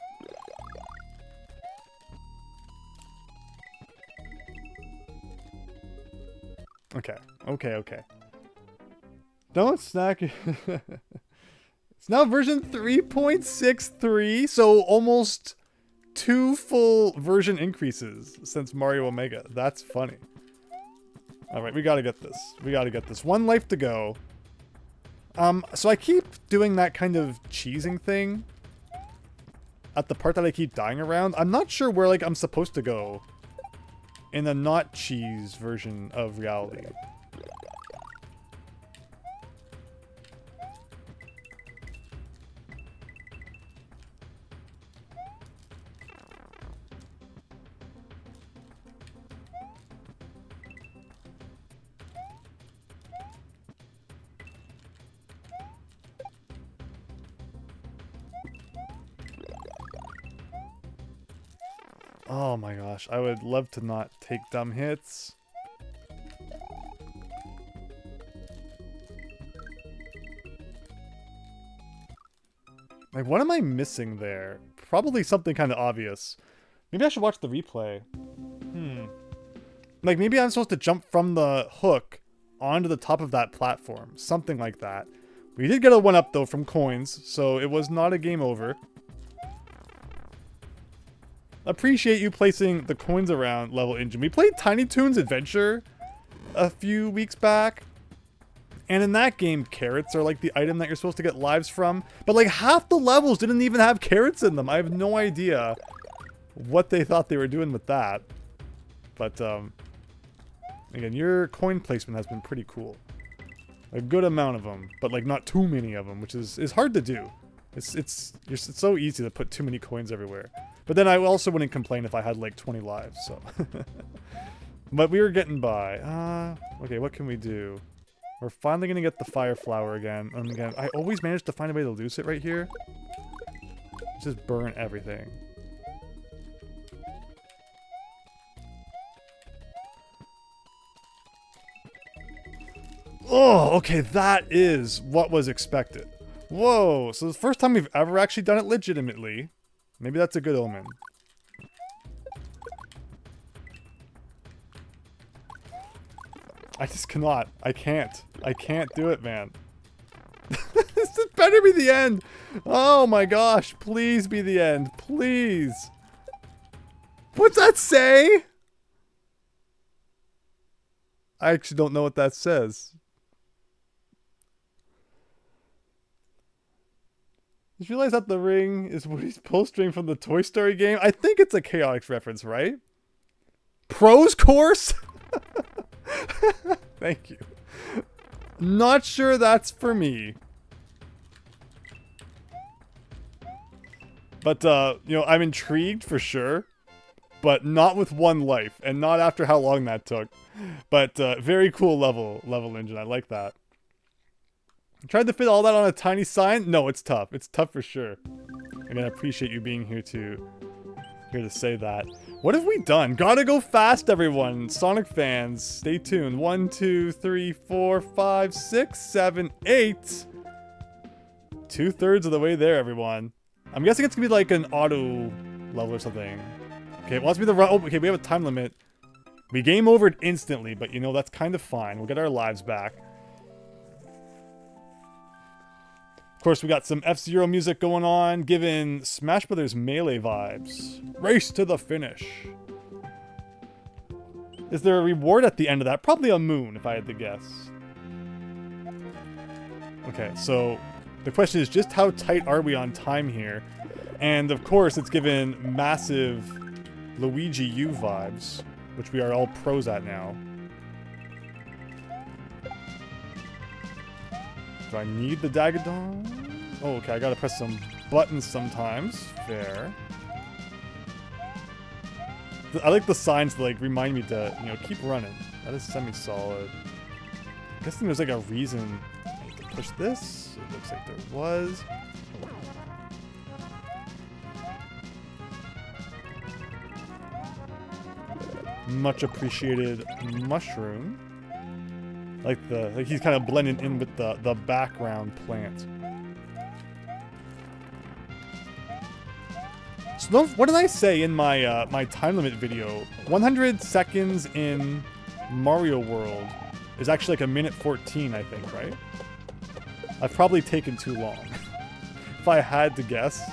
Okay, okay. Don't snack. It's now version 3.63, so almost 2 full version increases since Mario Omega. That's funny. Alright, we gotta get this. We gotta get this. 1 life to go. So I keep doing that kind of cheesing thing at the part that I keep dying around. I'm not sure where, like, I'm supposed to go in the not cheese version of reality. Oh my gosh, I would love to not take dumb hits. Like, what am I missing there? Probably something kind of obvious. Maybe I should watch the replay. Like, maybe I'm supposed to jump from the hook onto the top of that platform. Something like that. We did get a 1-up though from coins, so it was not a game over. Appreciate you placing the coins around Level Engine. We played Tiny Toons Adventure a few weeks back. And in that game, carrots are like the item that you're supposed to get lives from. But like half the levels didn't even have carrots in them. I have no idea what they thought they were doing with that. But again, your coin placement has been pretty cool. A good amount of them, but like not too many of them, which is hard to do. It's so easy to put too many coins everywhere. But then I also wouldn't complain if I had like 20 lives, so. But we were getting by. Okay, what can we do? We're finally gonna get the fire flower again. And again, I always manage to find a way to lose it right here. Just burn everything. Oh, okay, that is what was expected. Whoa, so the first time we've ever actually done it legitimately. Maybe that's a good omen. I just cannot. I can't. I can't do it, man. This better be the end. Oh my gosh. Please be the end. Please. What's that say? I actually don't know what that says. Did you realize that the ring is Woody's pull string from the Toy Story game? I think it's a Chaotix reference, right? Pros course? Thank you. Not sure that's for me. But, you know, I'm intrigued for sure. But not with 1 life. And not after how long that took. But, very cool level engine. I like that. Tried to fit all that on a tiny sign? No, it's tough. It's tough for sure. Again, I appreciate you being here to say that. What have we done? Gotta go fast, everyone. Sonic fans, stay tuned. 1, 2, 3, 4, 5, 6, 7, 8. 2/3 of the way there, everyone. I'm guessing it's gonna be like an auto level or something. Okay, it wants me to run. Oh, okay, we have a time limit. We game overed instantly, but you know, that's kind of fine. We'll get our lives back. Of course, we got some F-Zero music going on, giving Smash Brothers Melee vibes. Race to the finish. Is there a reward at the end of that? Probably a moon, if I had to guess. Okay, so the question is just how tight are we on time here? And of course, it's given massive Luigi U vibes, which we are all pros at now. Do I need the Dagadon? Oh, okay, I gotta press some buttons sometimes. Fair. I like the signs that like remind me to, you know, keep running. That is semi-solid. I'm guessing there's like a reason I need to push this. It looks like there was. Much appreciated mushroom. Like he's kind of blending in with the background plant. So what did I say in my my time limit video? 100 seconds in Mario World is actually like 1:14, I think, right? I've probably taken too long. If I had to guess.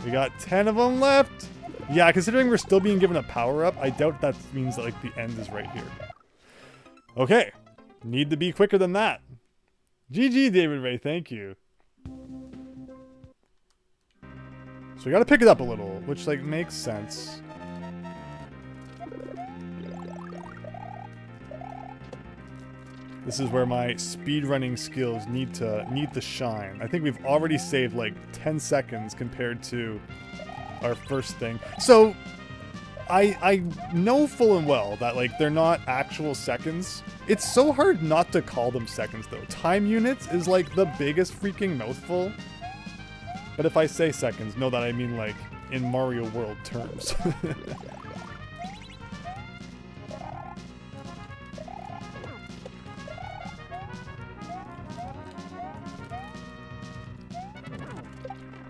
We got 10 of them left. Yeah, considering we're still being given a power-up, I doubt that means that like the end is right here. Okay. Need to be quicker than that. GG, David Ray, thank you. So we gotta pick it up a little, which like makes sense. This is where my speedrunning skills need to shine. I think we've already saved like 10 seconds compared to our first thing. So I know full and well that like they're not actual seconds. It's so hard not to call them seconds though. Time units is like the biggest freaking mouthful. But if I say seconds, know that I mean like in Mario World terms.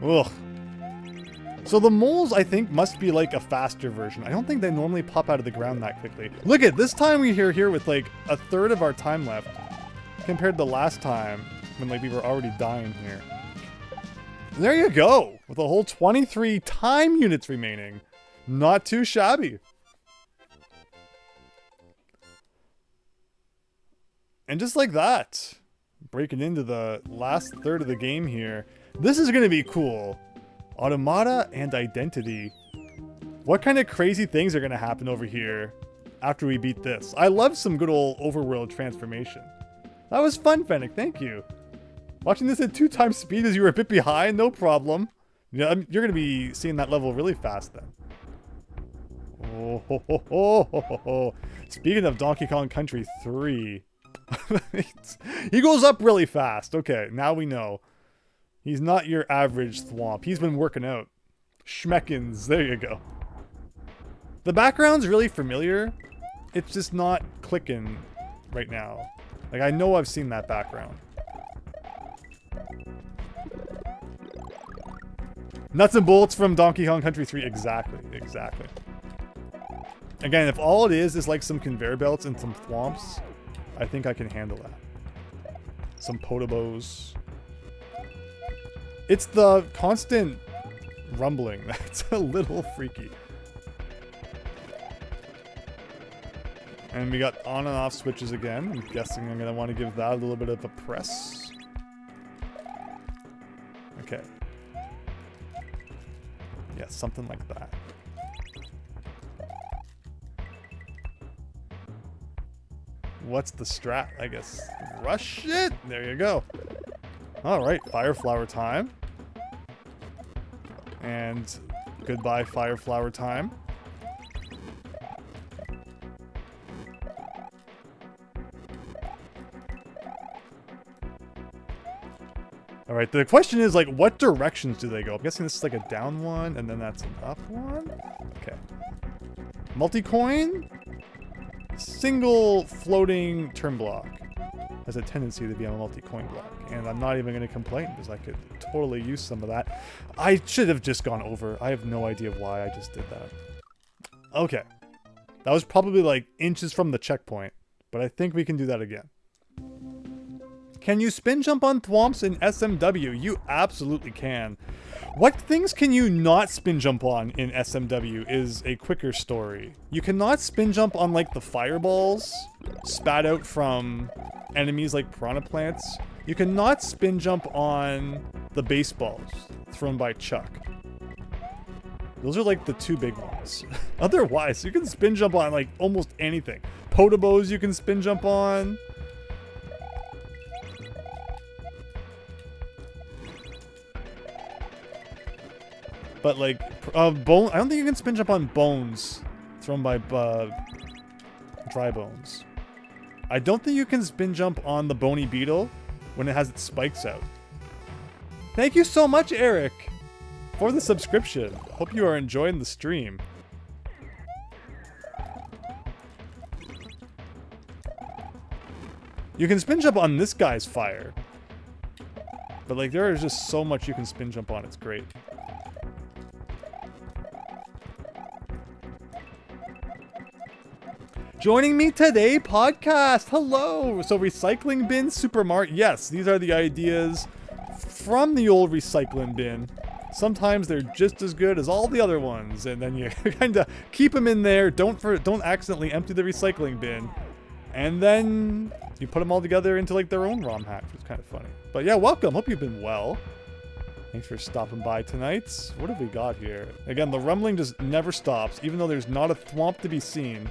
Ugh. So the moles, I think, must be like a faster version. I don't think they normally pop out of the ground that quickly. Look at this time we're here with like a third of our time left compared to last time when like we were already dying here. There you go, with a whole 23 time units remaining. Not too shabby. And just like that, breaking into the last third of the game here. This is going to be cool. Automata and identity. What kind of crazy things are going to happen over here after we beat this? I love some good old overworld transformation. That was fun, Fennec. Thank you. Watching this at 2 times speed as you were a bit behind, no problem. Yeah, you're going to be seeing that level really fast then. Oh, ho, ho, ho, ho, ho, ho. Speaking of Donkey Kong Country 3, he goes up really fast. Okay, now we know. He's not your average thwomp. He's been working out. Schmeckins, there you go. The background's really familiar. It's just not clicking right now. Like, I know I've seen that background. Nuts and bolts from Donkey Kong Country 3. Exactly, exactly. Again, if all it is like some conveyor belts and some thwomps, I think I can handle that. Some potobos. It's the constant rumbling that's a little freaky. And we got on and off switches again. I'm guessing I'm going to want to give that a little bit of a press. Okay. Yeah, something like that. What's the strat? I guess rush it. There you go. All right, fire flower time. And goodbye, fire flower time. All right, the question is like, what directions do they go? I'm guessing this is like a down one, and then that's an up one. Okay. Multi-coin, single floating turn block. Has a tendency to be on a multi-coin block. And I'm not even going to complain because I could totally use some of that. I should have just gone over. I have no idea why I just did that. Okay. That was probably like inches from the checkpoint, but I think we can do that again. Can you spin jump on thwomps in SMW? You absolutely can. What things can you not spin jump on in SMW is a quicker story. You cannot spin jump on like the fireballs spat out from enemies like piranha plants. You cannot spin jump on the baseballs thrown by Chuck. Those are like the 2 big ones. Otherwise, you can spin jump on like almost anything. Potobos you can spin jump on. But like, bone, I don't think you can spin jump on bones thrown by dry bones. I don't think you can spin jump on the bony beetle when it has its spikes out. Thank you so much, Eric, for the subscription. Hope you are enjoying the stream. You can spin jump on this guy's fire. But like, there is just so much you can spin jump on, it's great. Joining me today, podcast. Hello. So recycling bin, Super Mario. Yes, these are the ideas from the old recycling bin. Sometimes they're just as good as all the other ones, and then you kind of keep them in there. Don't accidentally empty the recycling bin, and then you put them all together into like their own ROM hack, which is kind of funny. But yeah, welcome. Hope you've been well. Thanks for stopping by tonight. What have we got here? Again, the rumbling just never stops, even though there's not a thwomp to be seen.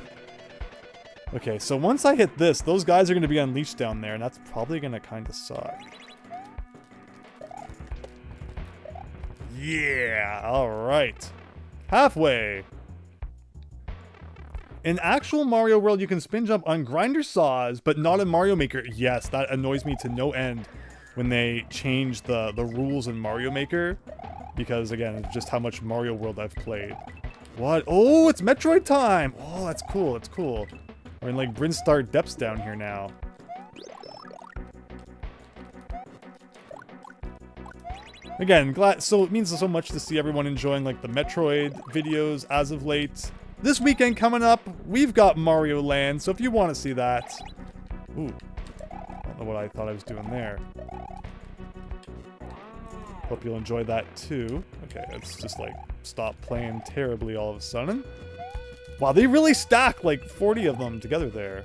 Okay, so once I hit this, those guys are going to be unleashed down there, and that's probably going to kind of suck. Yeah, alright. Halfway. In actual Mario World, you can spin jump on grinder saws, but not in Mario Maker. Yes, that annoys me to no end when they change the rules in Mario Maker, because, again, just how much Mario World I've played. What? Oh, it's Metroid time! Oh, that's cool, that's cool. We're in like Brinstar depths down here now. Again, glad. So it means so much to see everyone enjoying like the Metroid videos as of late. This weekend coming up, we've got Mario Land. So if you want to see that, ooh, I don't know what I thought I was doing there. Hope you'll enjoy that too. Okay, let's just like stop playing terribly all of a sudden. Wow, they really stack like 40 of them together there.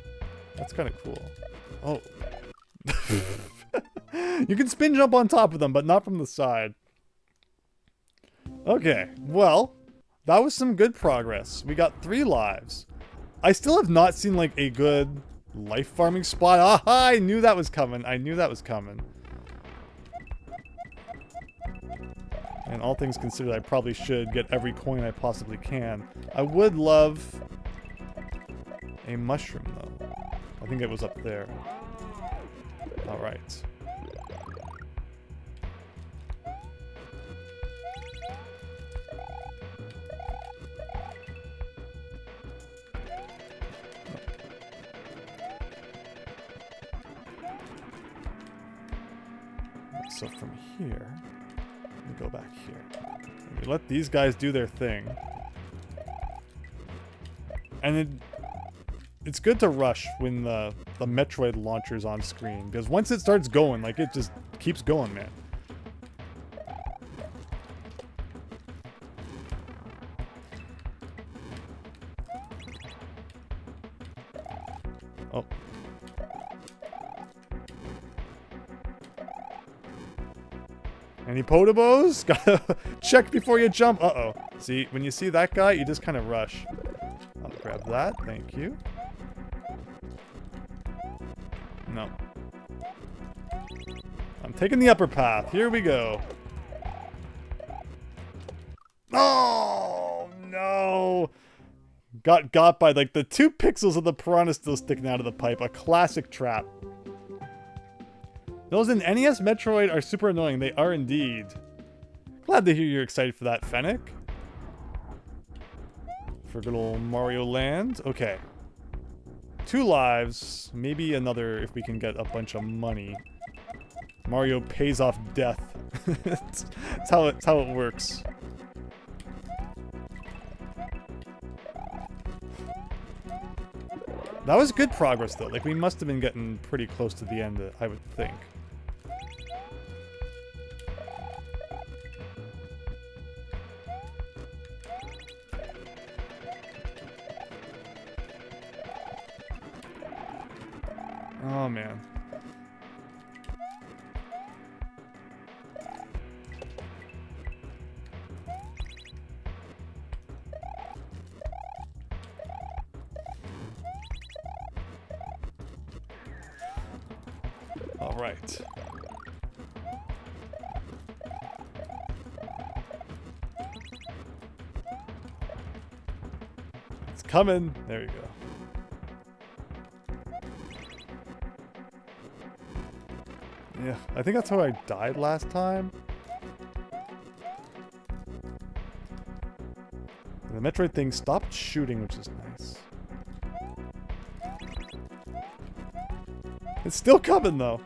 That's kind of cool. Oh. You can spin jump on top of them, but not from the side. Okay, well, that was some good progress. We got 3 lives. I still have not seen like a good life farming spot. Aha, I knew that was coming. I knew that was coming. And all things considered, I probably should get every coin I possibly can. I would love a mushroom, though. I think it was up there. Alright. So from here, let me go back here. We let these guys do their thing. And it's good to rush when the Metroid launcher's on screen, because once it starts going, like, it just keeps going, man. Oh. Any Potobos? Gotta check before you jump. Uh-oh. See, when you see that guy, you just kind of rush. I'll grab that. Thank you. No. I'm taking the upper path. Here we go. Oh, no. Got by, like, the 2 pixels of the piranha still sticking out of the pipe. A classic trap. Those in NES Metroid are super annoying. They are indeed. Glad to hear you're excited for that, Fennec. For good old Mario Land. Okay. 2 lives. Maybe another if we can get a bunch of money. Mario pays off death. That's how it works. That was good progress, though. Like, we must have been getting pretty close to the end, I would think. Oh, man. All right. It's coming. There you go. Yeah, I think that's how I died last time. And the Metroid thing stopped shooting, which is nice. It's still coming, though.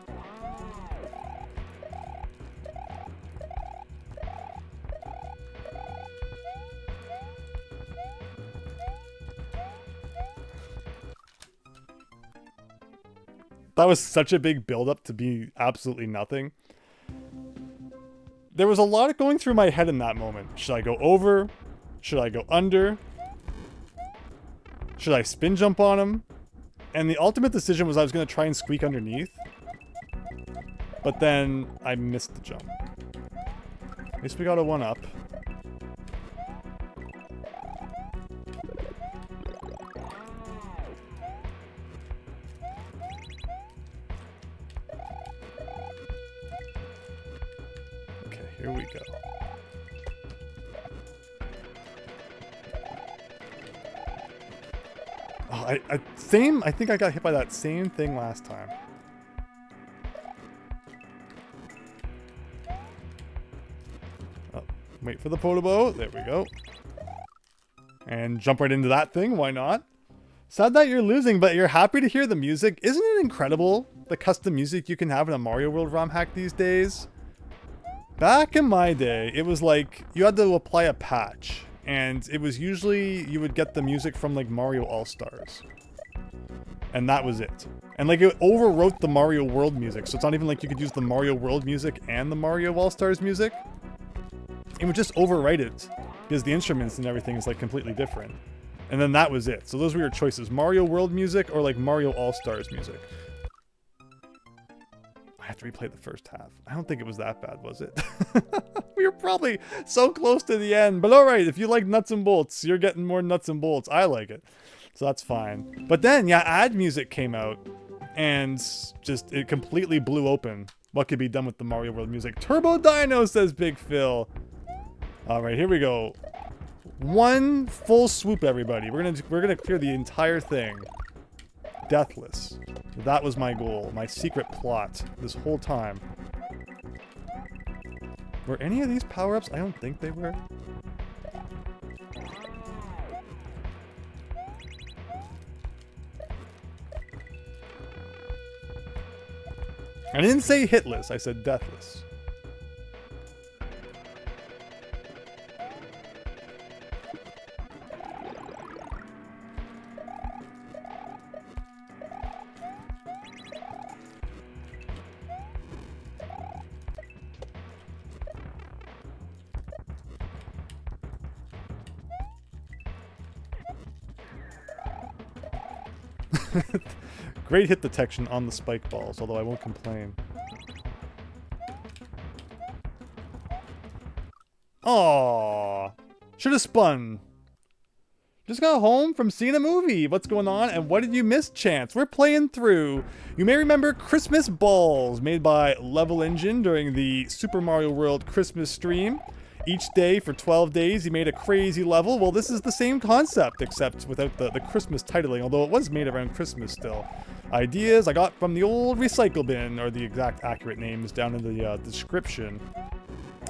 That was such a big build-up to be absolutely nothing. There was a lot going through my head in that moment. Should I go over? Should I go under? Should I spin jump on him? And the ultimate decision was I was going to try and squeak underneath. But then I missed the jump. At least we got a 1-up. Here we go. Oh, I think I got hit by that same thing last time. Oh, wait for the Podobo. There we go. And jump right into that thing. Why not? Sad that you're losing, but you're happy to hear the music. Isn't it incredible, the custom music you can have in a Mario World ROM hack these days? Back in my day, it was like you had to apply a patch, and it was usually you would get the music from like Mario All-Stars. And that was it. And like it overwrote the Mario World music, so it's not even like you could use the Mario World music and the Mario All-Stars music. It would just overwrite it, because the instruments and everything is like completely different. And then that was it. So those were your choices. Mario World music or like Mario All-Stars music. I have to replay the first half. I don't think it was that bad, was it? We were probably so close to the end. But alright, if you like nuts and bolts, you're getting more nuts and bolts. I like it. So that's fine. But then, yeah, ad music came out. And just, it completely blew open what could be done with the Mario World music. Turbo Dino, says Big Phil. Alright, here we go. One full swoop, everybody. We're gonna clear the entire thing. Deathless. That was my goal, my secret plot this whole time. Were any of these power-ups? I don't think they were. I didn't say hitless, I said deathless. Great hit detection on the spike balls, although I won't complain. Aww. Should've spun. Just got home from seeing a movie. What's going on? And what did you miss, Chance? We're playing through. You may remember Christmas Balls, made by Level Engine during the Super Mario World Christmas stream. Each day for 12 days, he made a crazy level. Well, this is the same concept, except without the Christmas titling, although it was made around Christmas still. Ideas I got from the old recycle bin, or the exact accurate names down in the description.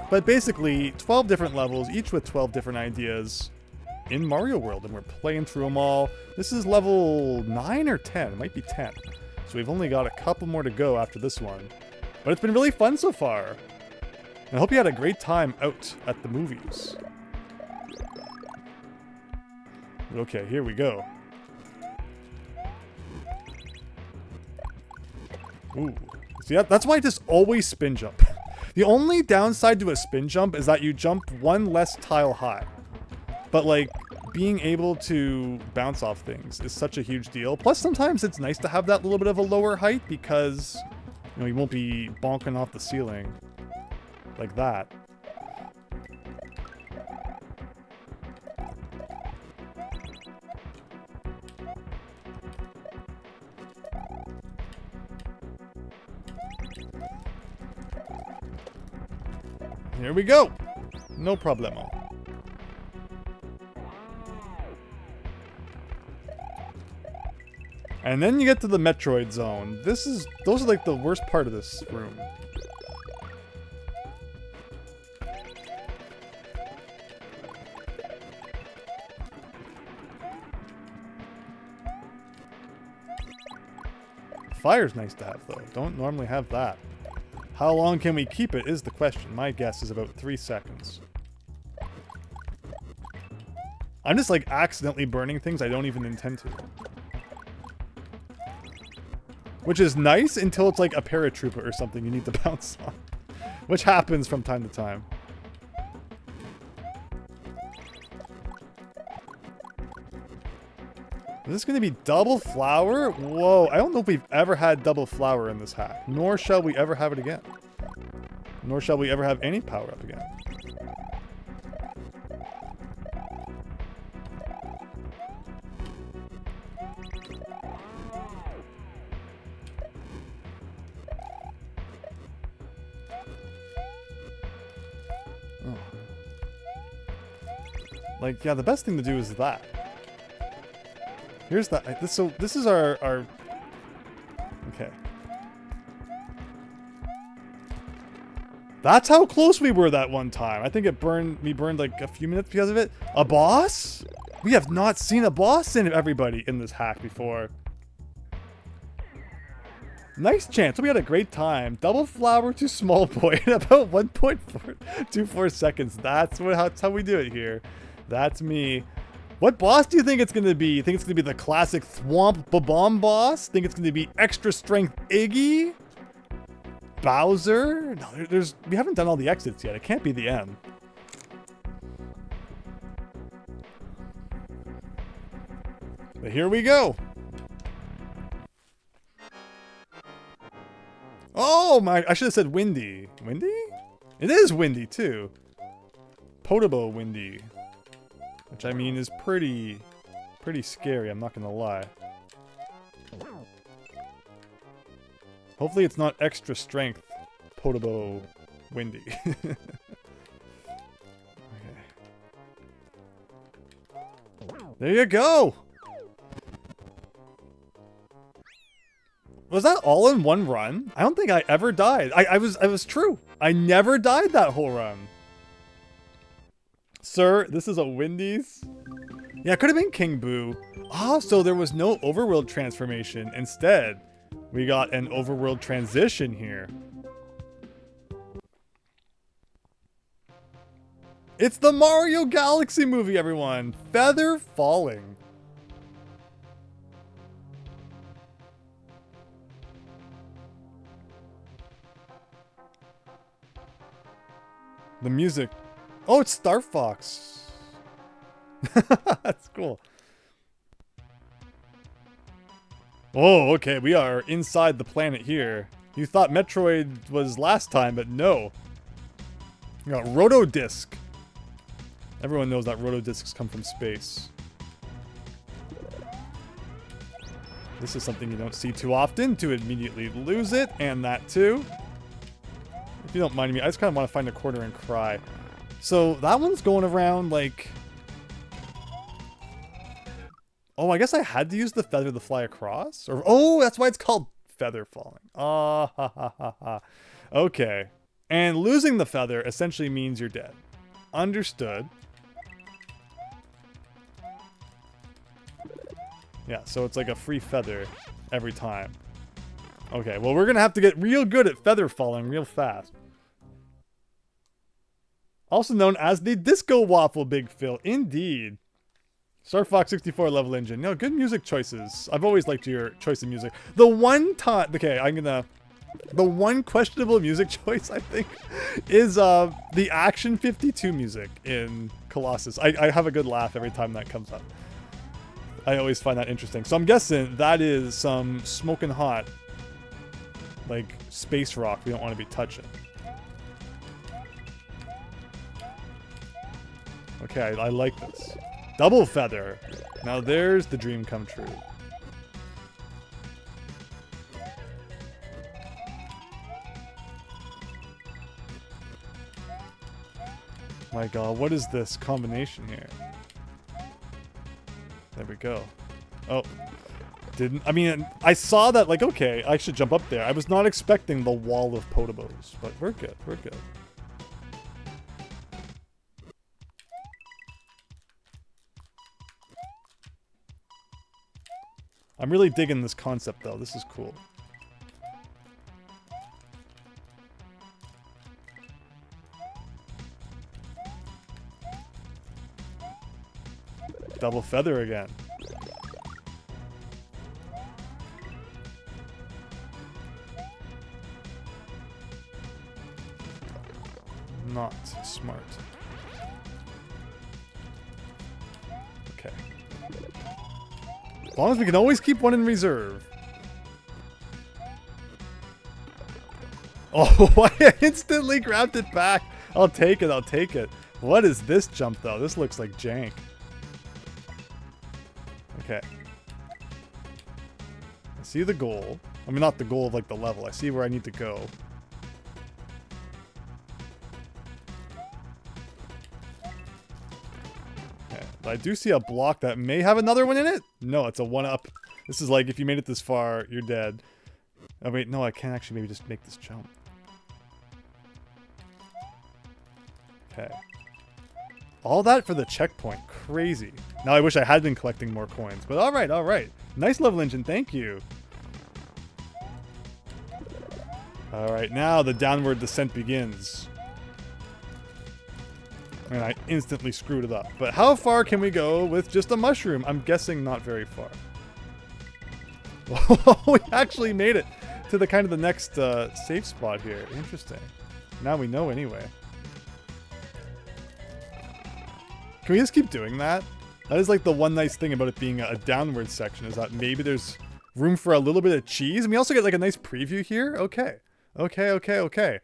But basically, 12 different levels, each with 12 different ideas in Mario World, and we're playing through them all. This is level 9 or 10, it might be 10. So we've only got a couple more to go after this one. But it's been really fun so far. I hope you had a great time out at the movies. Okay, here we go. Ooh. See, that's why I just always spin jump. The only downside to a spin jump is that you jump one less tile high. But like, being able to bounce off things is such a huge deal. Plus, sometimes it's nice to have that little bit of a lower height because, you know, you won't be bonking off the ceiling. Like that. Here we go. No problemo. And then you get to the Metroid zone. Those are like the worst part of this room. Fire's nice to have, though. Don't normally have that. How long can we keep it is the question. My guess is about 3 seconds. I'm just like accidentally burning things I don't even intend to. Which is nice until it's like a paratrooper or something you need to bounce on. Which happens from time to time. Is this going to be double flower? Whoa, I don't know if we've ever had double flower in this hack. Nor shall we ever have it again. Nor shall we ever have any power up again. Oh. Like, yeah, the best thing to do is that. Here's that. So this is our. Okay. That's how close we were that one time. I think it burned. We burned like a few minutes because of it. A boss? We have not seen a boss in everybody in this hack before. Nice chance. We had a great time. Double flower to small boy in about 1.24 seconds. That's how we do it here. That's me. What boss do you think it's going to be? You think it's going to be the classic Thwomp Babomb boss? Think it's going to be extra strength Iggy? Bowser? No, we haven't done all the exits yet. It can't be the M. But here we go. Oh my, I should have said windy. Windy? It is windy too. Potable windy. Which I mean is pretty scary, I'm not gonna lie. Hopefully it's not extra strength potable windy. Okay. There you go! Was that all in one run? I don't think I ever died. I was true. I never died that whole run. Sir, this is a Wendy's. Yeah, it could have been King Boo. Ah, so there was no overworld transformation. Instead, we got an overworld transition here. It's the Mario Galaxy movie, everyone. Feather falling. The music. Oh, it's Star Fox. That's cool. Oh, okay. We are inside the planet here. You thought Metroid was last time, but no. We got Rotodisc. Everyone knows that Rotodiscs come from space. This is something you don't see too often, to immediately lose it, and that too. If you don't mind me, I just kind of want to find a corner and cry. So that one's going around like... Oh, I guess I had to use the feather to fly across? Or oh, that's why it's called feather falling. Ah, ha, ha, ha, ha. Okay. And losing the feather essentially means you're dead. Understood. Yeah, so it's like a free feather every time. Okay, well, we're going to have to get real good at feather falling real fast. Also known as the Disco Waffle Big Phil. Indeed. Star Fox 64 level engine. No, good music choices. I've always liked your choice of music. The one time... Okay, the one questionable music choice, I think, is the Action 52 music in Colossus. I have a good laugh every time that comes up. I always find that interesting. So I'm guessing that is some smoking hot, like, space rock we don't want to be touching. Okay, I like this. Double feather. Now there's the dream come true. My god, what is this combination here? There we go. Oh. I mean, I saw that, like, okay, I should jump up there. I was not expecting the wall of Potobos, but we're good, we're good. I'm really digging this concept, though. This is cool. Double feather again. Not smart. Okay. As long as we can always keep one in reserve. Oh, I instantly grabbed it back. I'll take it, I'll take it. What is this jump, though? This looks like jank. Okay. I see the goal. I mean, not the goal of, like, the level. I see where I need to go. Okay. But I do see a block that may have another one in it. No, it's a one-up. This is like, if you made it this far, you're dead. Oh, wait. No, I can actually maybe just make this jump. Okay. All that for the checkpoint. Crazy. Now I wish I had been collecting more coins. But alright, alright. Nice level engine, thank you. Alright, now the downward descent begins. And I instantly screwed it up. But how far can we go with just a mushroom? I'm guessing not very far. We actually made it to the kind of the next safe spot here. Interesting. Now we know anyway. Can we just keep doing that? That is like the one nice thing about it being a downward section, is that maybe there's room for a little bit of cheese. And we also get like a nice preview here. Okay. Okay.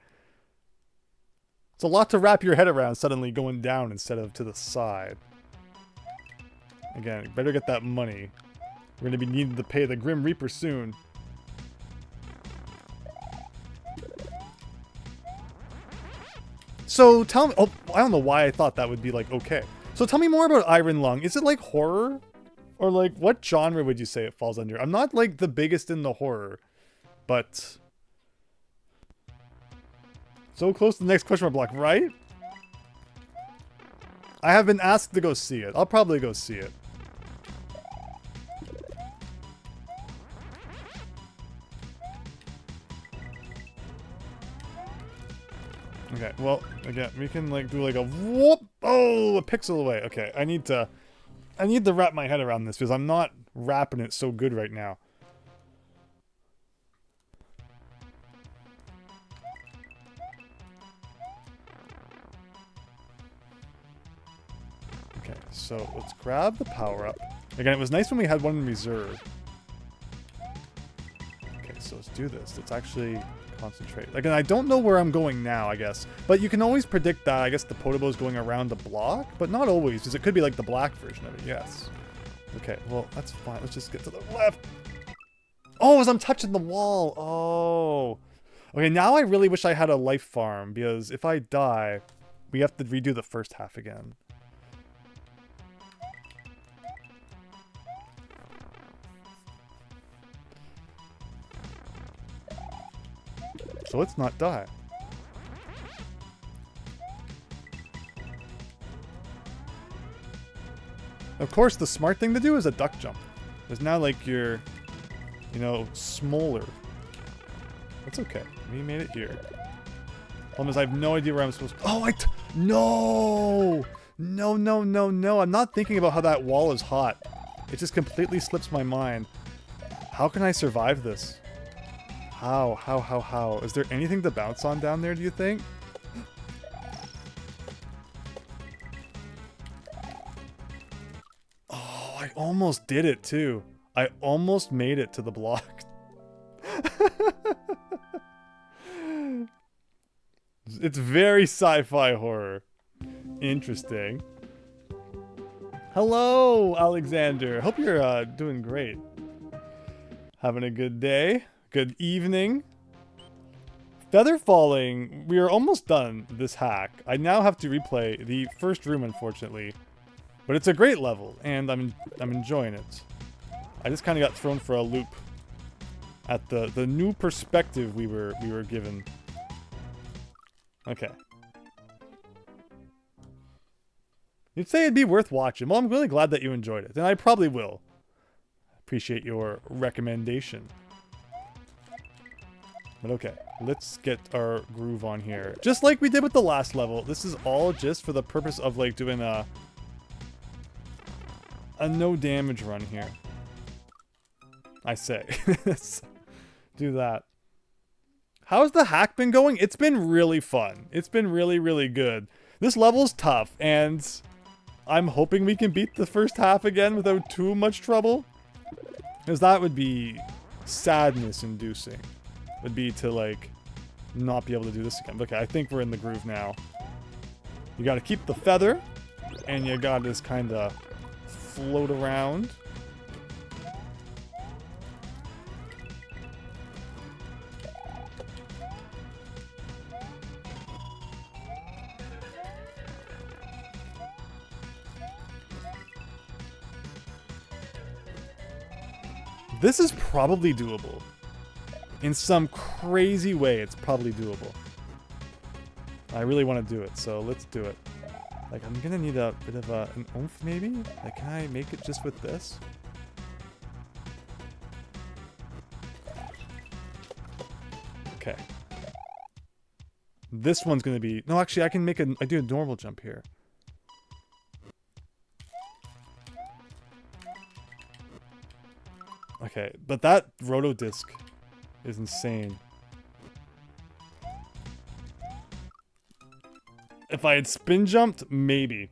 It's a lot to wrap your head around, suddenly going down instead of to the side. Again, better get that money. We're going to be needing to pay the Grim Reaper soon. So tell me, oh, I don't know why I thought that would be like, okay. So tell me more about Iron Lung. Is it like horror? Or like, what genre would you say it falls under? I'm not like the biggest in the horror, but so close to the next question mark block, right? I have been asked to go see it. I'll probably go see it. Okay, well, again, we can like do like a whoop, oh, a pixel away. Okay, I need to wrap my head around this because I'm not wrapping it so good right now. Okay, so let's grab the power up. Again, it was nice when we had one in reserve. Okay, so let's do this. Let's actually concentrate. Again, I don't know where I'm going now, I guess. But you can always predict that, I guess, the Podobo is going around the block. But not always, because it could be like the black version of it, yes. Okay, well, that's fine. Let's just get to the left. Oh, as I'm touching the wall. Oh. Okay, now I really wish I had a life farm, because if I die, we have to redo the first half again. So let's not die. Of course, the smart thing to do is a duck jump. There's now like your, you know, smaller. That's okay. We made it here. Problem is I have no idea where I'm supposed to. Oh, no! No. I'm not thinking about how that wall is hot. It just completely slips my mind. How can I survive this? How? Is there anything to bounce on down there, do you think? Oh, I almost did it, too. I almost made it to the block. It's very sci-fi horror. Interesting. Hello, Alexander. Hope you're doing great. Having a good day. Good evening. Feather falling. We are almost done this hack. I now have to replay the first room, unfortunately, but it's a great level, and I'm enjoying it. I just kind of got thrown for a loop at the new perspective we were given. Okay. You'd say it'd be worth watching. Well, I'm really glad that you enjoyed it, and I probably will. Appreciate your recommendation. But okay, let's get our groove on here. Just like we did with the last level, this is all just for the purpose of like doing a no damage run here. I say. Let's do that. How's the hack been going? It's been really fun. It's been really good. This level's tough, and I'm hoping we can beat the first half again without too much trouble. Because that would be sadness-inducing. Would be to, like, not be able to do this again. Okay, I think we're in the groove now. You gotta keep the feather, and you gotta just kind of float around. This is probably doable. In some crazy way, it's probably doable. I really want to do it, so let's do it. Like, I'm gonna need a bit of an oomph, maybe? Like, can I make it just with this? Okay. this one's going to be... No, actually, I do a normal jump here. Okay, but that roto disc is insane. If I had spin jumped, maybe.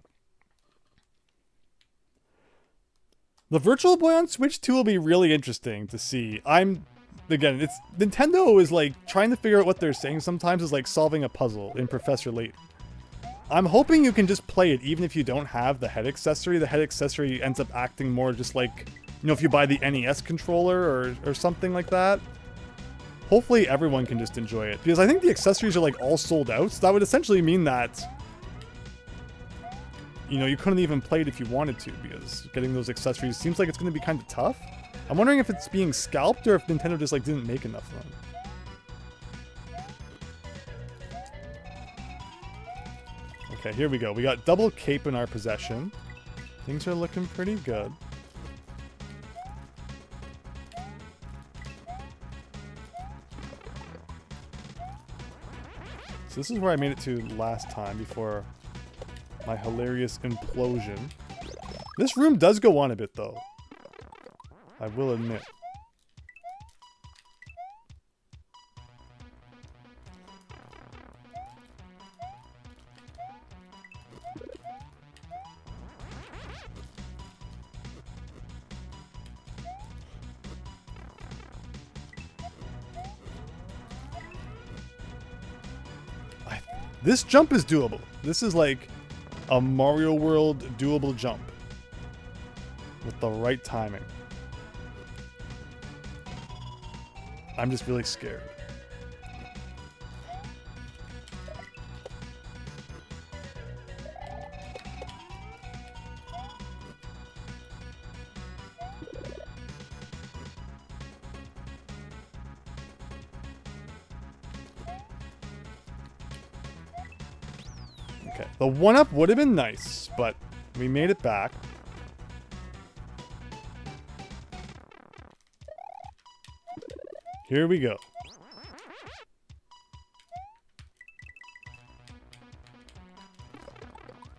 The Virtual Boy on Switch 2 will be really interesting to see. Again, it's Nintendo is like trying to figure out what they're saying sometimes is like solving a puzzle in Professor Layton. I'm hoping you can just play it even if you don't have the head accessory. The head accessory ends up acting more just like, you know, if you buy the NES controller or something like that. Hopefully everyone can just enjoy it. Because I think the accessories are like all sold out. So that would essentially mean that, you know, you couldn't even play it if you wanted to, because getting those accessories seems like it's going to be kind of tough. I'm wondering if it's being scalped or if Nintendo just like didn't make enough of them. Okay, here we go. We got double cape in our possession. Things are looking pretty good. So this is where I made it to last time before my hilarious implosion. This room does go on a bit though, I will admit. This jump is doable. This is like a Mario World doable jump with the right timing. I'm just really scared. Okay, the 1-up would have been nice, but we made it back. Here we go.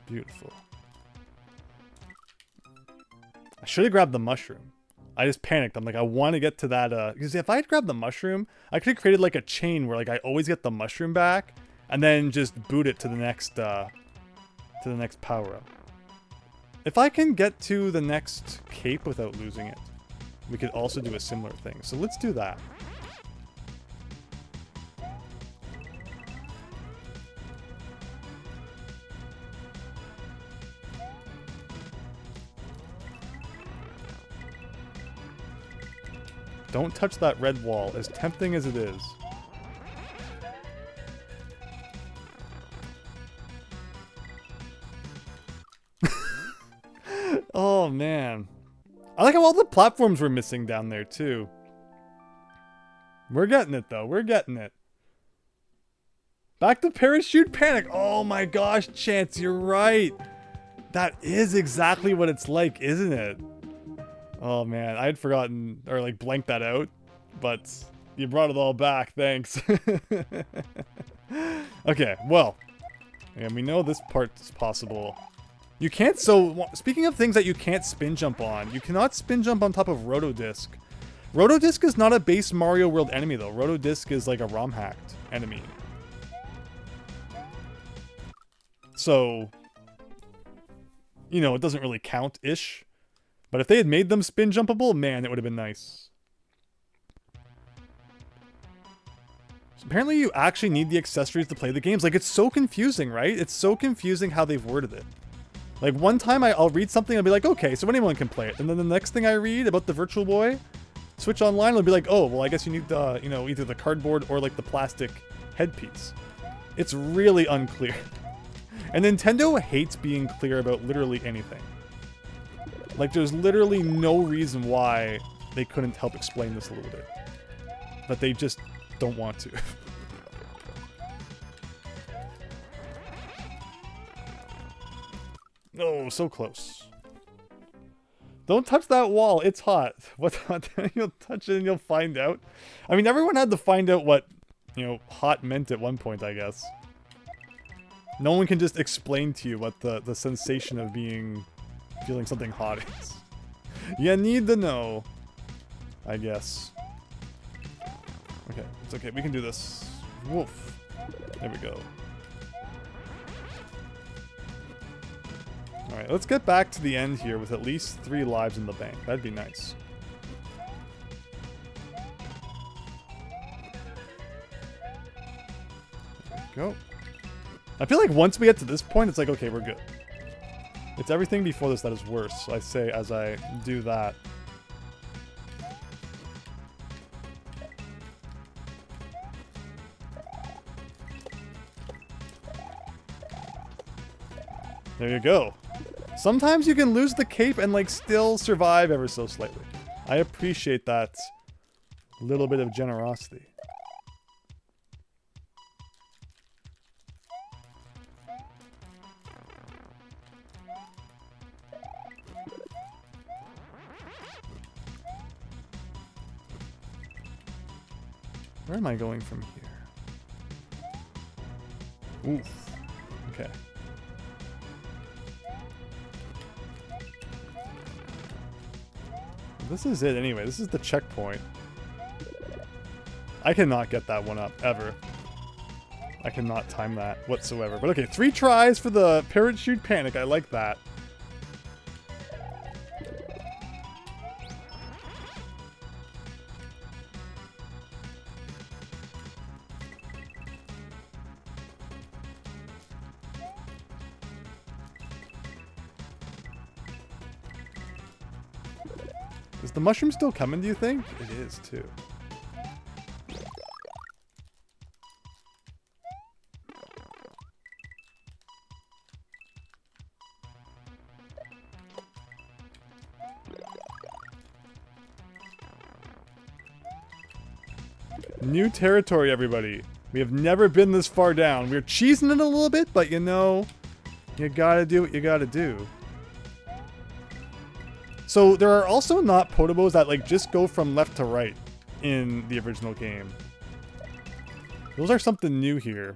Beautiful. I should have grabbed the mushroom. I just panicked. I'm like, I want to get to that, because if I had grabbed the mushroom, I could have created like a chain where like I always get the mushroom back and then just boot it to the next power-up. If I can get to the next cape without losing it, we could also do a similar thing. So let's do that. Don't touch that red wall, as tempting as it is. Oh, man. I like how all the platforms were missing down there, too. We're getting it, though. We're getting it. Back to parachute panic. Oh, my gosh, Chance, you're right. That is exactly what it's like, isn't it? Oh, man. I had forgotten, or, like, blanked that out. But you brought it all back. Thanks. Okay, well. And we know this part's possible. You can't, so, speaking of things that you can't spin jump on, you cannot spin jump on top of Rotodisc. Rotodisc is not a base Mario World enemy, though. Rotodisc is like a ROM hacked enemy. So, you know, it doesn't really count-ish. But if they had made them spin jumpable, man, it would have been nice. So apparently you actually need the accessories to play the games. Like, it's so confusing, right? It's so confusing how they've worded it. Like, one time I'll read something, I'll be like, okay, so anyone can play it. And then the next thing I read about the Virtual Boy, Switch Online, will be like, oh, well, I guess you need, you know, either the cardboard or, like, the plastic headpiece. It's really unclear. And Nintendo hates being clear about literally anything. Like, there's literally no reason why they couldn't help explain this a little bit. But they just don't want to. Oh, so close. Don't touch that wall. It's hot. What's hot? You'll touch it and you'll find out. I mean, everyone had to find out what, you know, hot meant at one point, I guess. No one can just explain to you what the sensation of feeling something hot is. You need to know, I guess. Okay, it's okay. We can do this. Woof. There we go. Alright, let's get back to the end here with at least 3 lives in the bank. That'd be nice. There we go. I feel like once we get to this point, it's like, okay, we're good. It's everything before this that is worse, I say as I do that. There you go. Sometimes you can lose the cape and like still survive ever so slightly. I appreciate that little bit of generosity. Where am I going from here? Oof. Okay. This is it anyway. This is the checkpoint. I cannot get that one up, ever. I cannot time that whatsoever. But okay, 3 tries for the parachute panic. I like that. Is the mushroom still coming, do you think? It is, too. New territory, everybody. We have never been this far down. We're cheesing it a little bit, but you know, you gotta do what you gotta do. So there are also not potobos that like just go from left to right in the original game. Those are something new here.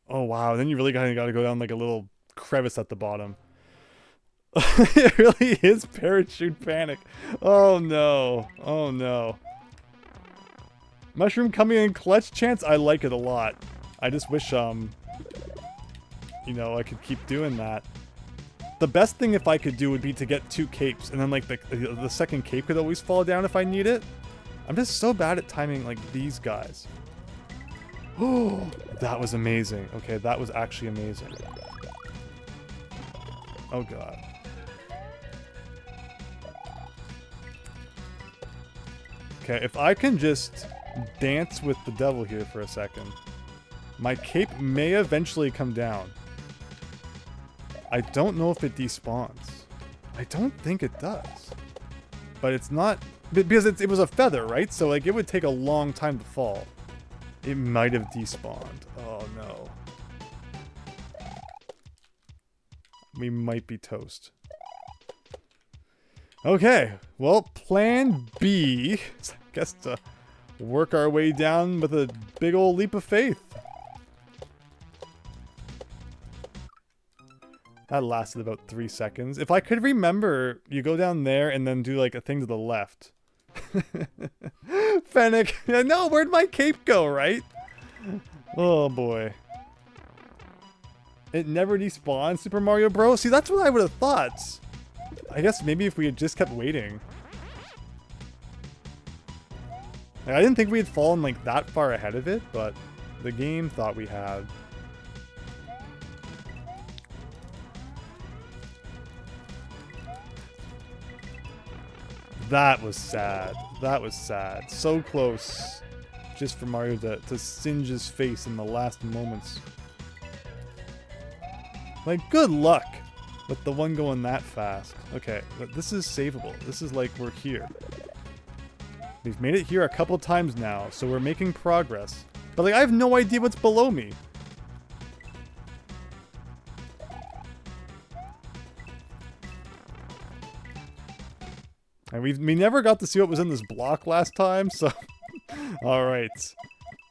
Oh wow, then you really gotta go down like a little crevice at the bottom. It really is parachute panic. Oh no. Oh no. Mushroom coming in clutch chance, I like it a lot. I just wish you know, I could keep doing that. The best thing if I could do would be to get 2 capes, and then like the second cape could always fall down if I need it. I'm just so bad at timing like these guys. Oh, that was amazing. Okay, that was actually amazing. Oh god. Okay, if I can just dance with the devil here for a second, my cape may eventually come down. I don't know if it despawns. I don't think it does. But it's not... Because it was a feather, right? So like it would take a long time to fall. It might have despawned. Oh no. We might be toast. Okay, well, plan B is, I guess, to work our way down with a big old leap of faith. That lasted about 3 seconds. If I could remember, you go down there and then do like a thing to the left. Fennec, no, where'd my cape go, right? Oh boy. It never despawned, Super Mario Bros. See, that's what I would have thought. I guess maybe if we had just kept waiting. Like, I didn't think we had fallen like that far ahead of it, but the game thought we had. That was sad. That was sad. So close. Just for Mario to singe his face in the last moments. Like, good luck with the one going that fast. Okay, but this is savable. This is like we're here. We've made it here a couple times now, so we're making progress. But like, I have no idea what's below me. And we never got to see what was in this block last time, so... Alright.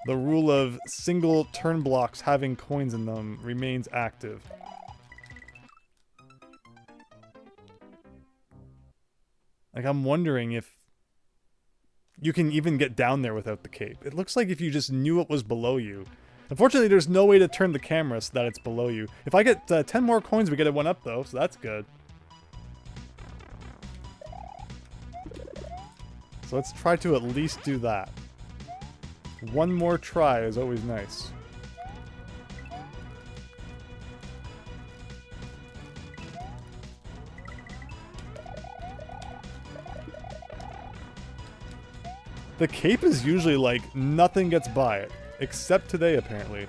The rule of single turn blocks having coins in them remains active. Like, I'm wondering if you can even get down there without the cape. It looks like if you just knew what was below you. Unfortunately, there's no way to turn the camera so that it's below you. If I get 10 more coins, we get a 1-up though, so that's good. So let's try to at least do that. One more try is always nice. The cape is usually like nothing gets by it, except today apparently.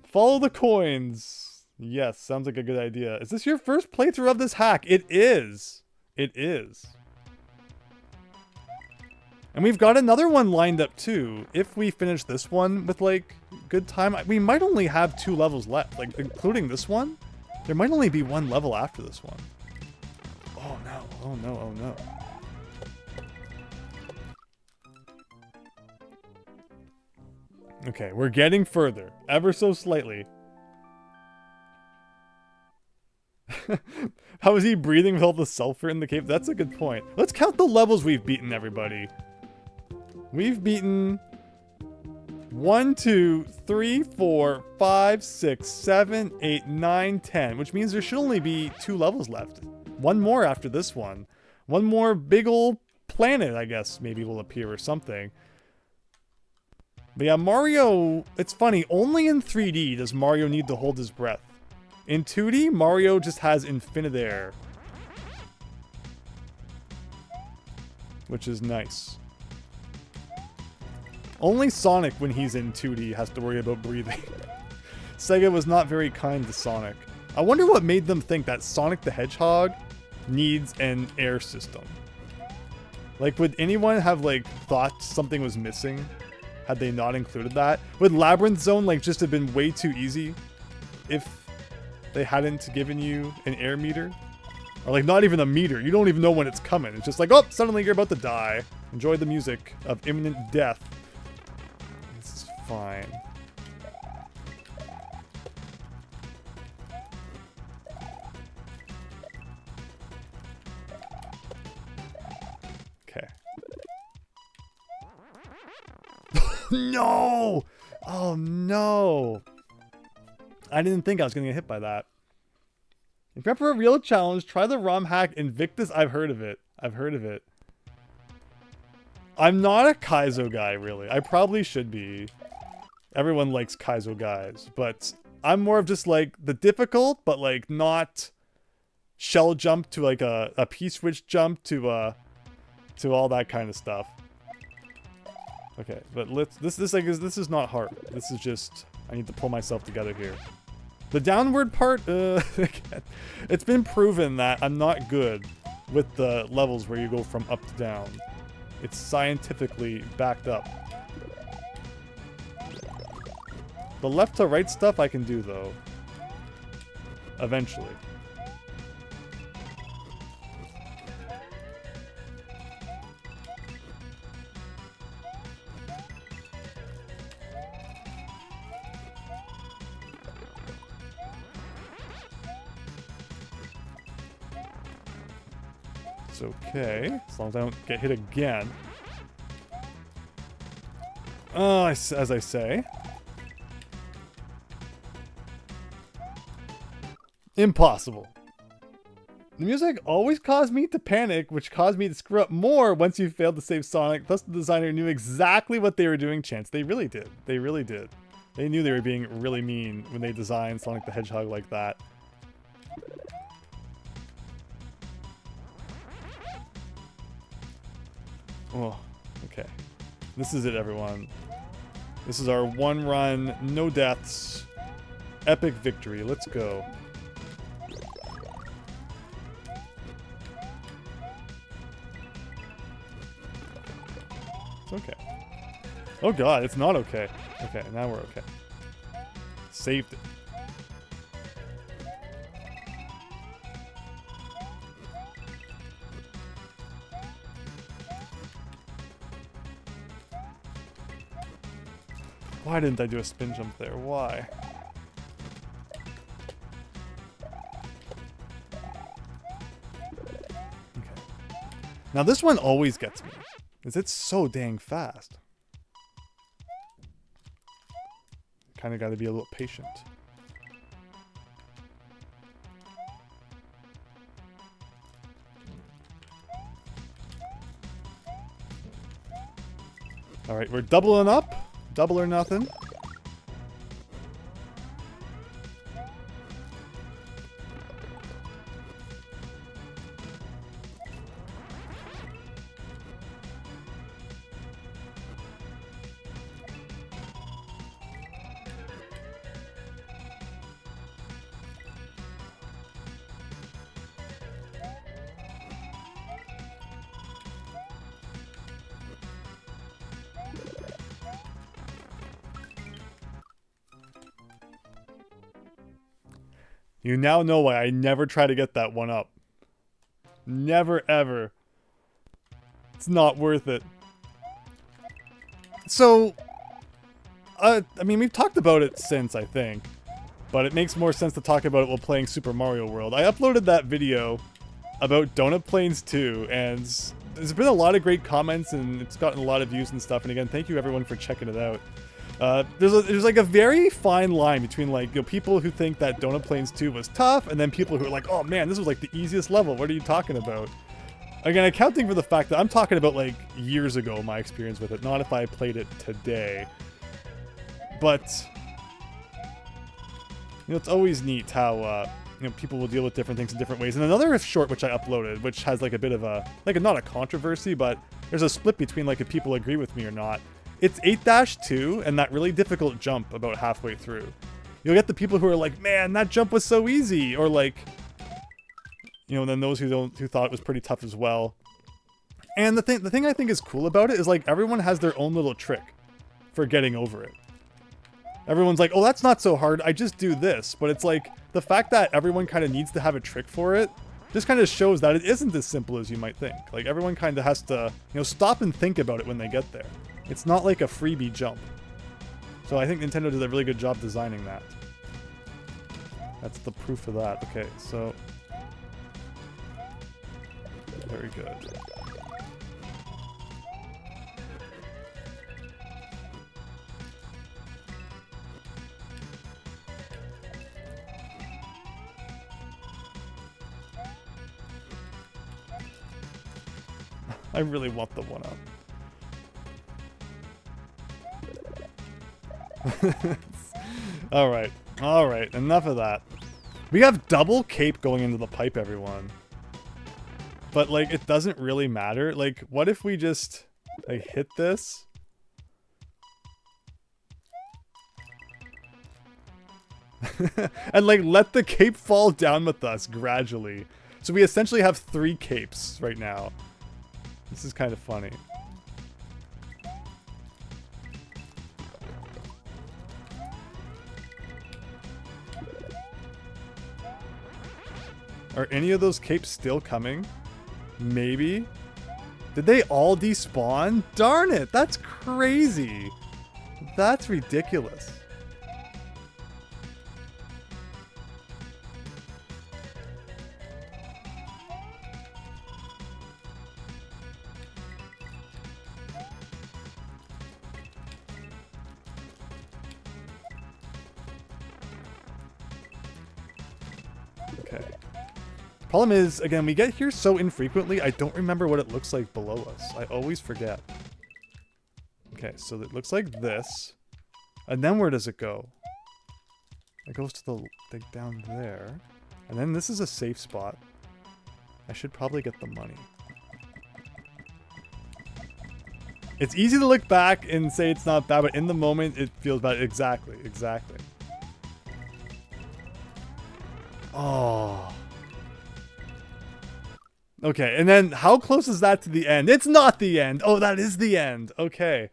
Follow the coins. Yes, sounds like a good idea. Is this your first playthrough of this hack? It is. It is. And we've got another one lined up too. If we finish this one with like good time, we might only have 2 levels left, like including this one. There might only be 1 level after this one. Oh no, oh no, oh no. Okay, we're getting further, ever so slightly. How is he breathing with all the sulfur in the cave? That's a good point. Let's count the levels we've beaten, everybody. We've beaten 1, 2, 3, 4, 5, 6, 7, 8, 9, 10, which means there should only be 2 levels left. 1 more after this one. 1 more big ol' planet, I guess, maybe will appear or something. But yeah, Mario, it's funny, only in 3D does Mario need to hold his breath. In 2D, Mario just has infinite air. Which is nice. Only Sonic, when he's in 2D, has to worry about breathing. Sega was not very kind to Sonic. I wonder what made them think that Sonic the Hedgehog needs an air system. Like, would anyone have, like, thought something was missing had they not included that? Would Labyrinth Zone, like, just have been way too easy if they hadn't given you an air meter? Or, like, not even a meter. You don't even know when it's coming. It's just like, oh, suddenly you're about to die. Enjoy the music of imminent death. This is fine. Okay. No! Oh, no! I didn't think I was going to get hit by that. If you're up for a real challenge, try the ROM hack Invictus. I've heard of it. I've heard of it. I'm not a Kaizo guy, really. I probably should be. Everyone likes Kaizo guys, but I'm more of just like the difficult, but like not shell jump to like a P-switch jump to all that kind of stuff. Okay, but this is not hard. This is just, I need to pull myself together here. The downward part, it's been proven that I'm not good with the levels where you go from up to down. It's scientifically backed up. The left to right stuff I can do though. Eventually. It's okay, as long as I don't get hit again. As I say. Impossible. The music always caused me to panic, which caused me to screw up more once you failed to save Sonic. Thus, the designer knew exactly what they were doing. Chance, they really did. They really did. They knew they were being really mean when they designed Sonic the Hedgehog like that. Oh, okay. This is it, everyone. This is our 1 run, no deaths, epic victory. Let's go. It's okay. Oh god, it's not okay. Okay, now we're okay. Saved it. Why didn't I do a spin jump there? Why? Okay. Now this one always gets me, because it's so dang fast. Kind of got to be a little patient. All right, we're doubling up. Double or nothing. You now know why I never try to get that one up. Never, ever. It's not worth it. So, I mean, we've talked about it since, I think. But it makes more sense to talk about it while playing Super Mario World. I uploaded that video about Donut Plains 2, and there's been a lot of great comments, and it's gotten a lot of views and stuff. And again, thank you everyone for checking it out. There's like a very fine line between, like, you know, people who think that Donut Plains 2 was tough, and then people who are like, oh man, this was like the easiest level, what are you talking about? Again, accounting for the fact that I'm talking about like years ago, my experience with it, not if I played it today. But, you know, it's always neat how, you know, people will deal with different things in different ways. And another short which I uploaded, which has like a bit of a, like, not a controversy, but there's a split between like if people agree with me or not. It's 8-2 and that really difficult jump about halfway through. You'll get the people who are like, man, that jump was so easy, or like, you know, and then those who thought it was pretty tough as well. And the thing I think is cool about it is, like, everyone has their own little trick for getting over it. Everyone's like, oh, that's not so hard, I just do this. But it's like, the fact that everyone kind of needs to have a trick for it just kind of shows that it isn't as simple as you might think. Like, everyone kind of has to, you know, stop and think about it when they get there. It's not like a freebie jump. So I think Nintendo did a really good job designing that. That's the proof of that. Okay, so... very good. I really want the one up. Alright, enough of that. We have double cape going into the pipe, everyone. But, like, it doesn't really matter. Like, what if we just, like, hit this? And, like, let the cape fall down with us gradually. So we essentially have 3 capes right now. This is kind of funny. Are any of those capes still coming? Maybe? Did they all despawn? Darn it, that's crazy. That's ridiculous. Okay. Problem is, again, we get here so infrequently, I don't remember what it looks like below us. I always forget. Okay, so it looks like this. And then where does it go? It goes to the, like, down there. And then this is a safe spot. I should probably get the money. It's easy to look back and say it's not bad, but in the moment, it feels bad. Exactly, exactly. Oh... okay, and then how close is that to the end? It's not the end. Oh, that is the end. Okay.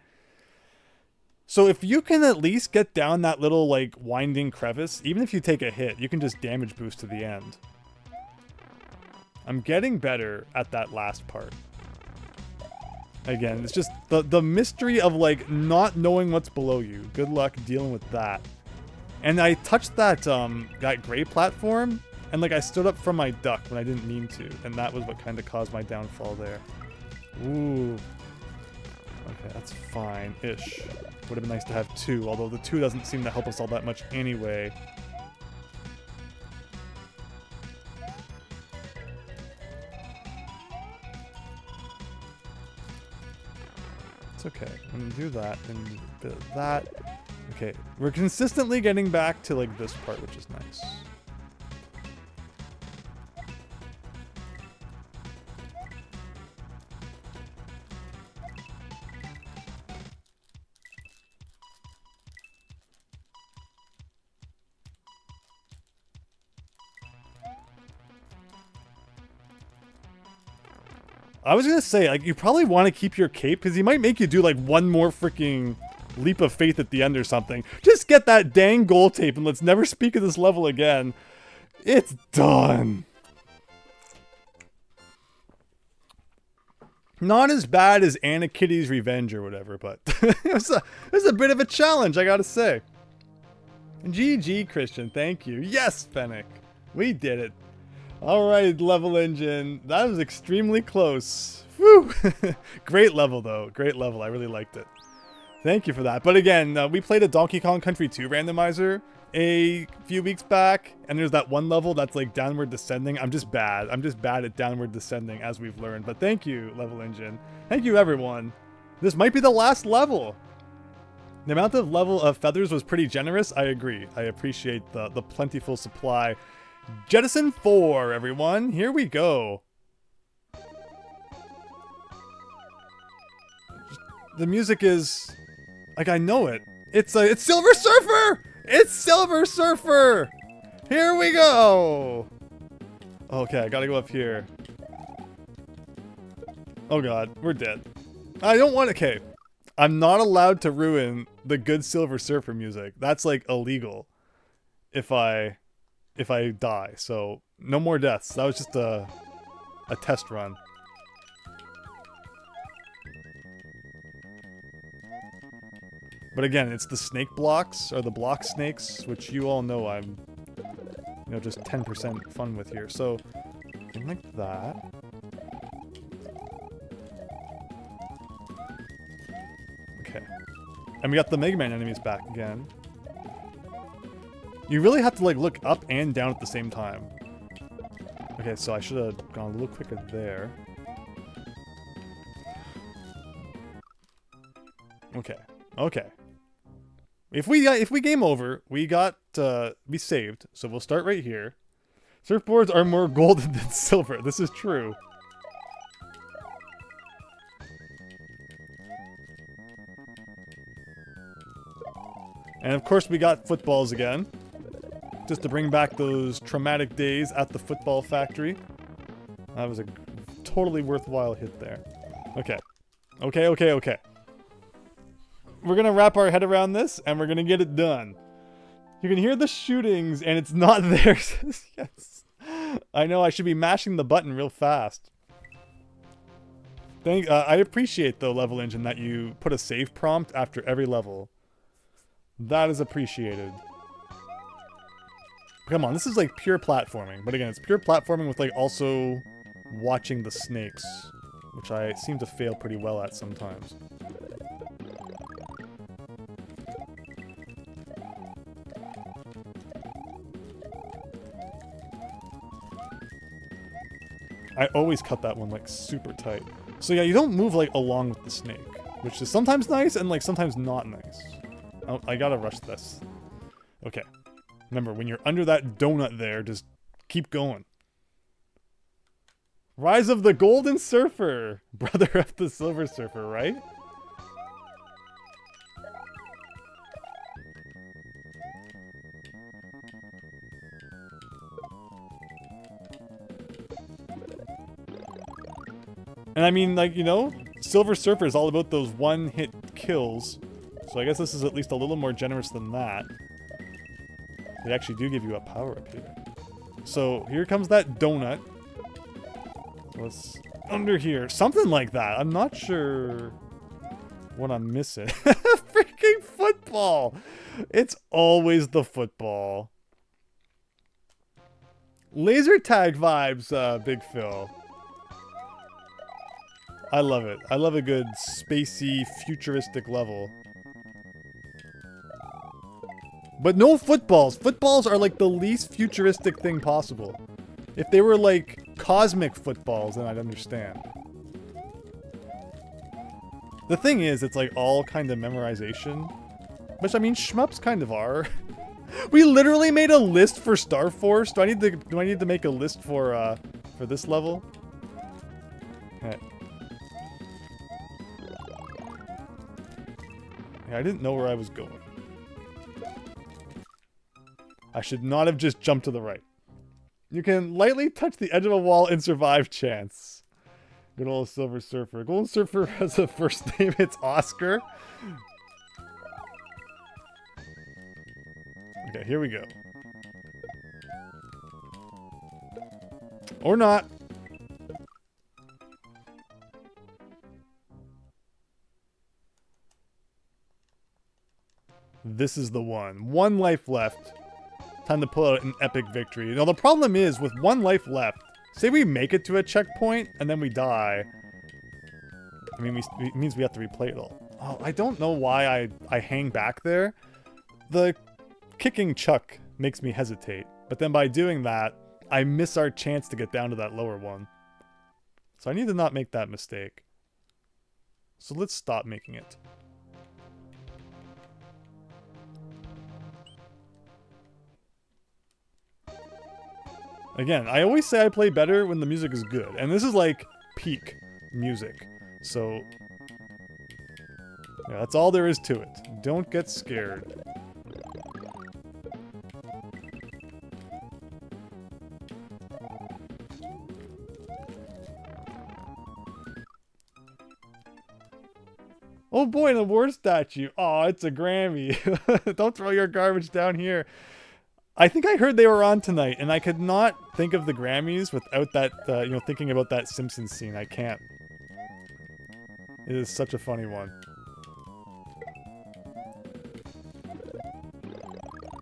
So if you can at least get down that little, like, winding crevice, even if you take a hit, you can just damage boost to the end. I'm getting better at that last part. Again, it's just the mystery of, like, not knowing what's below you. Good luck dealing with that. And I touched that gray platform, and, like, I stood up from my duck when I didn't mean to. And that was what kind of caused my downfall there. Ooh. Okay, that's fine-ish. Would have been nice to have 2, although the 2 doesn't seem to help us all that much anyway. It's okay. When you do that, then you do that. Okay, we're consistently getting back to, like, this part, which is nice. I was gonna say, like, you probably want to keep your cape, because he might make you do, like, one more freaking leap of faith at the end or something. Just get that dang goal tape, and let's never speak of this level again. It's done. Not as bad as Anna Kitty's Revenge or whatever, but it was a bit of a challenge, I gotta say. GG, Christian, thank you. Yes, Fennec, we did it. Alright, level engine. That was extremely close. Whew. Great level, though. Great level. I really liked it. Thank you for that. But again, we played a Donkey Kong Country 2 randomizer a few weeks back, and there's that one level that's, like, downward descending. I'm just bad. I'm just bad at downward descending, as we've learned. But thank you, level engine. Thank you, everyone. This might be the last level. The amount of level of feathers was pretty generous. I agree. I appreciate the plentiful supply. Jettison 4, everyone. Here we go. The music is... like, I know it. It's Silver Surfer! It's Silver Surfer! Here we go! Okay, I gotta go up here. Oh god, we're dead. I don't want to... okay. I'm not allowed to ruin the good Silver Surfer music. That's, like, illegal. If I die, so no more deaths. That was just a test run. But again, it's the snake blocks, or the block snakes, which you all know I'm, you know, just 10% fun with here. So, something like that. Okay. And we got the Mega Man enemies back again. You really have to, like, look up and down at the same time. Okay, so I should have gone a little quicker there. Okay. Okay. If we game over, we saved, so we'll start right here. Surfboards are more golden than silver. This is true. And of course we got footballs again. Just to bring back those traumatic days at the football factory. That was a totally worthwhile hit there. Okay. Okay, okay, okay. We're gonna wrap our head around this, and we're gonna get it done. You can hear the shootings, and it's not there. Yes. I know, I should be mashing the button real fast. I appreciate, though, Level Engine, that you put a save prompt after every level. That is appreciated. Come on, this is like pure platforming. But again, it's pure platforming with, like, also watching the snakes, which I seem to fail pretty well at sometimes. I always cut that one, like, super tight. So yeah, you don't move, like, along with the snake, which is sometimes nice and, like, sometimes not nice. Oh, I gotta rush this. Okay. Remember, when you're under that donut there, just keep going. Rise of the Golden Surfer! Brother of the Silver Surfer, right? And I mean, like, you know, Silver Surfer is all about those one-hit kills. So I guess this is at least a little more generous than that. They actually do give you a power-up here. So here comes that donut. Let's Under here. Something like that. I'm not sure what I'm missing. Freaking football. It's always the football. Laser tag vibes, Big Phil. I love it. I love a good spacey, futuristic level. But no footballs. Footballs are like the least futuristic thing possible. If they were like cosmic footballs, then I'd understand. The thing is, it's like all kind of memorization. Which, I mean, shmups kind of are. We literally made a list for Star Force. Do I need to make a list for this level? Okay. Yeah, I didn't know where I was going. I should not have just jumped to the right. You can lightly touch the edge of a wall and survive chance. Good old Silver Surfer. Golden Surfer has a first name. It's Oscar. Okay, here we go. Or not. This is the one. One life left. Time to pull out an epic victory. Now, the problem is, with one life left, say we make it to a checkpoint, and then we die. I mean, it means we have to replay it all. Oh, I don't know why I hang back there. The kicking chuck makes me hesitate. But then by doing that, I miss our chance to get down to that lower one. So I need to not make that mistake. So let's stop making it. Again, I always say I play better when the music is good. And this is like peak music. So yeah, that's all there is to it. Don't get scared. Oh boy, an award statue. Oh, it's a Grammy. Don't throw your garbage down here. I think I heard they were on tonight, and I could not think of the Grammys without that, thinking about that Simpsons scene. I can't. It is such a funny one.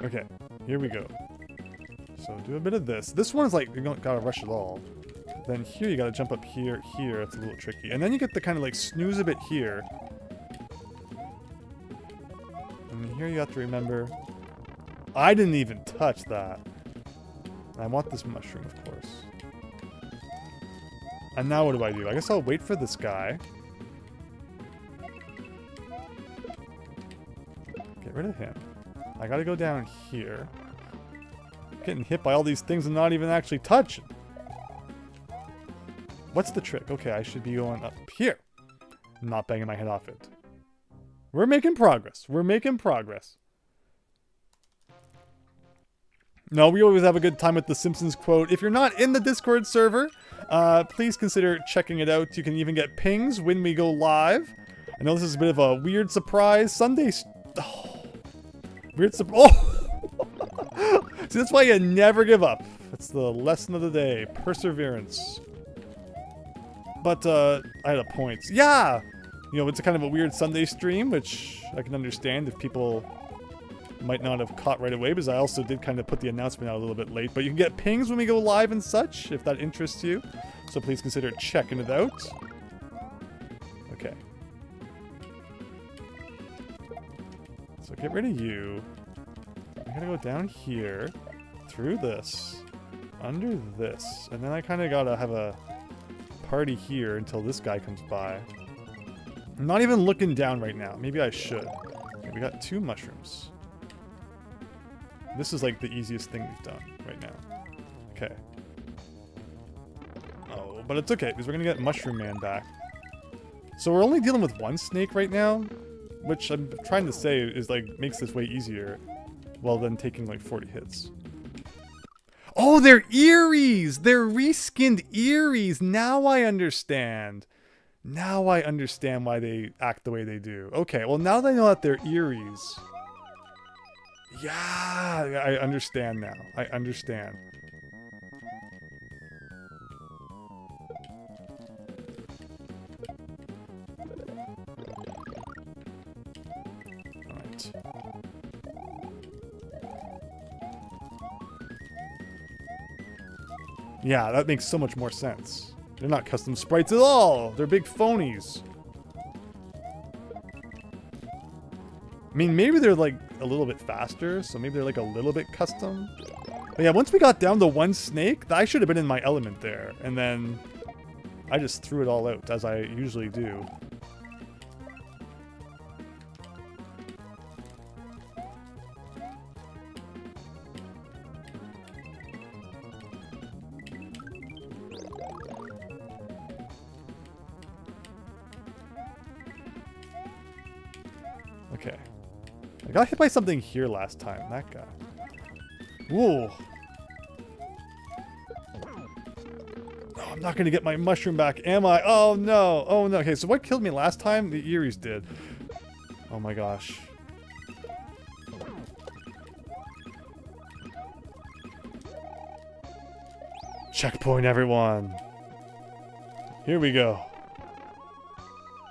Okay, here we go. So do a bit of this. This one is like, you don't gotta rush it all. Then here you gotta jump up here, here. It's a little tricky. And then you get the kind of like snooze a bit here. And here you have to remember, I didn't even touch that. I want this mushroom, of course. And now what do? I guess I'll wait for this guy. Get rid of him. I gotta go down here. Getting hit by all these things and not even actually touching. What's the trick? Okay, I should be going up here. Not banging my head off it. We're making progress. We're making progress. No, we always have a good time with the Simpsons quote. If you're not in the Discord server, please consider checking it out. You can even get pings when we go live. I know this is a bit of a weird surprise. Sunday... Oh, weird surprise. Oh! See, that's why you never give up. That's the lesson of the day. Perseverance. But, I had a point. Yeah! You know, it's a kind of a weird Sunday stream, which I can understand if people might not have caught right away, because I also did kind of put the announcement out a little bit late. But you can get pings when we go live and such, if that interests you. So please consider checking it out. Okay. So get rid of you. I gotta go down here, through this, under this, and then I kind of gotta have a party here until this guy comes by. I'm not even looking down right now. Maybe I should. Okay, we got 2 mushrooms. This is like the easiest thing we've done right now. Okay. Oh, but it's okay, because we're gonna get Mushroom Man back. So we're only dealing with 1 snake right now, which I'm trying to say is like, makes this way easier, while then taking like 40 hits. Oh, they're Eeries! They're reskinned Eeries! Now I understand. Now I understand why they act the way they do. Okay, well now that I know that they're Eeries. Yeah, I understand now. I understand. it. Yeah, that makes so much more sense. They're not custom sprites at all. They're big phonies. I mean, maybe they're like a little bit faster, so maybe they're like a little bit custom. But yeah, once we got down to one snake, I should have been in my element there. And then I just threw it all out, as I usually do. Okay. I got hit by something here last time. That guy. Whoa. Oh, I'm not going to get my mushroom back, am I? Oh, no. Oh, no. Okay, so what killed me last time? The Eries did. Oh, my gosh. Checkpoint, everyone. Here we go.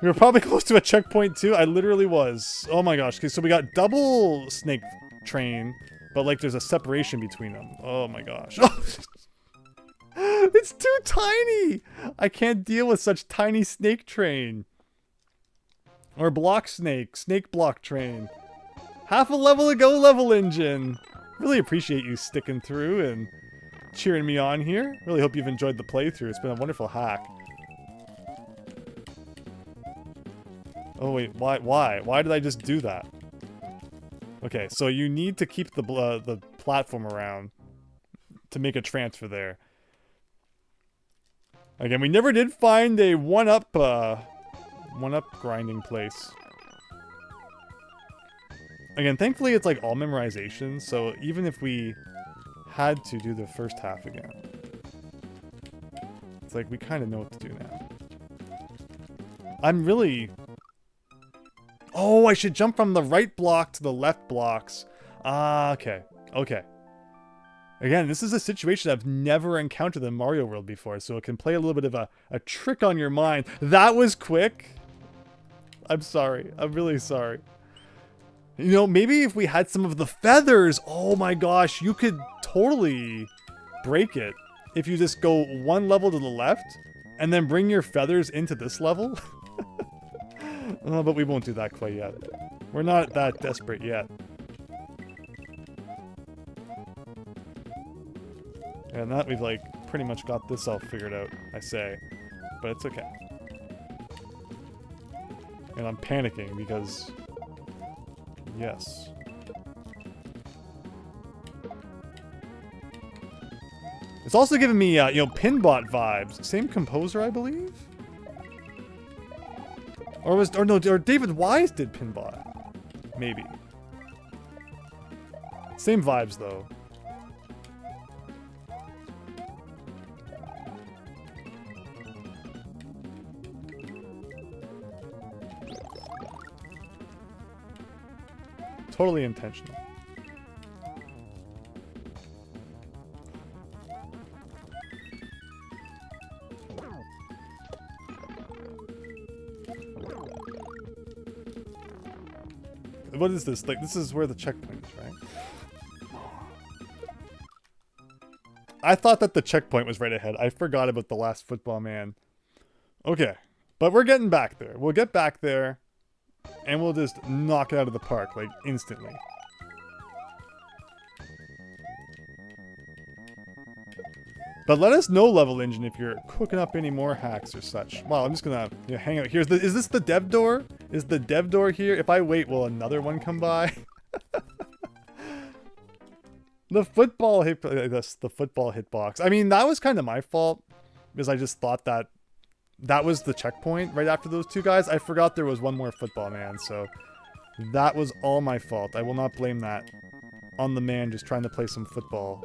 We were probably close to a checkpoint, too. I literally was. Oh, my gosh. Okay, so we got double snake train, but, like, there's a separation between them. Oh, my gosh. It's too tiny! I can't deal with such tiny snake train. Or block snake. Snake block train. Half a level to go, level engine. Really appreciate you sticking through and cheering me on here. Really hope you've enjoyed the playthrough. It's been a wonderful hack. Oh wait, why? Why did I just do that? Okay, so you need to keep the platform around to make a transfer there. Again, we never did find a one-up grinding place. Again, thankfully it's like all memorization, so even if we had to do the first half again, it's like we kind of know what to do now. I'm really... Oh, I should jump from the right block to the left blocks. Ah, okay. Okay. Again, this is a situation I've never encountered in Mario World before, so it can play a little bit of a trick on your mind. That was quick. I'm sorry. I'm really sorry. You know, maybe if we had some of the feathers, oh my gosh, you could totally break it. If you just go one level to the left, and then bring your feathers into this level. Oh, but we won't do that quite yet. We're not that desperate yet. And that we've like pretty much got this all figured out, I say. But it's okay. And I'm panicking because... Yes. It's also giving me, you know, Pinbot vibes. Same composer, I believe? Or David Wise did Pinbot. Maybe. Same vibes, though. Totally intentional. What is this? Like, this is where the checkpoint is, right? I thought that the checkpoint was right ahead. I forgot about the last football man. Okay. But we're getting back there. We'll get back there. And we'll just knock it out of the park, like, instantly. But let us know, Level Engine, if you're cooking up any more hacks or such. Well, I'm just gonna hang out here. Is this the dev door? Is the dev door here? If I wait, will another one come by? The football hitbox. I mean, that was kind of my fault. Because I just thought that was the checkpoint right after those two guys. I forgot there was one more football man, so that was all my fault. I will not blame that on the man just trying to play some football.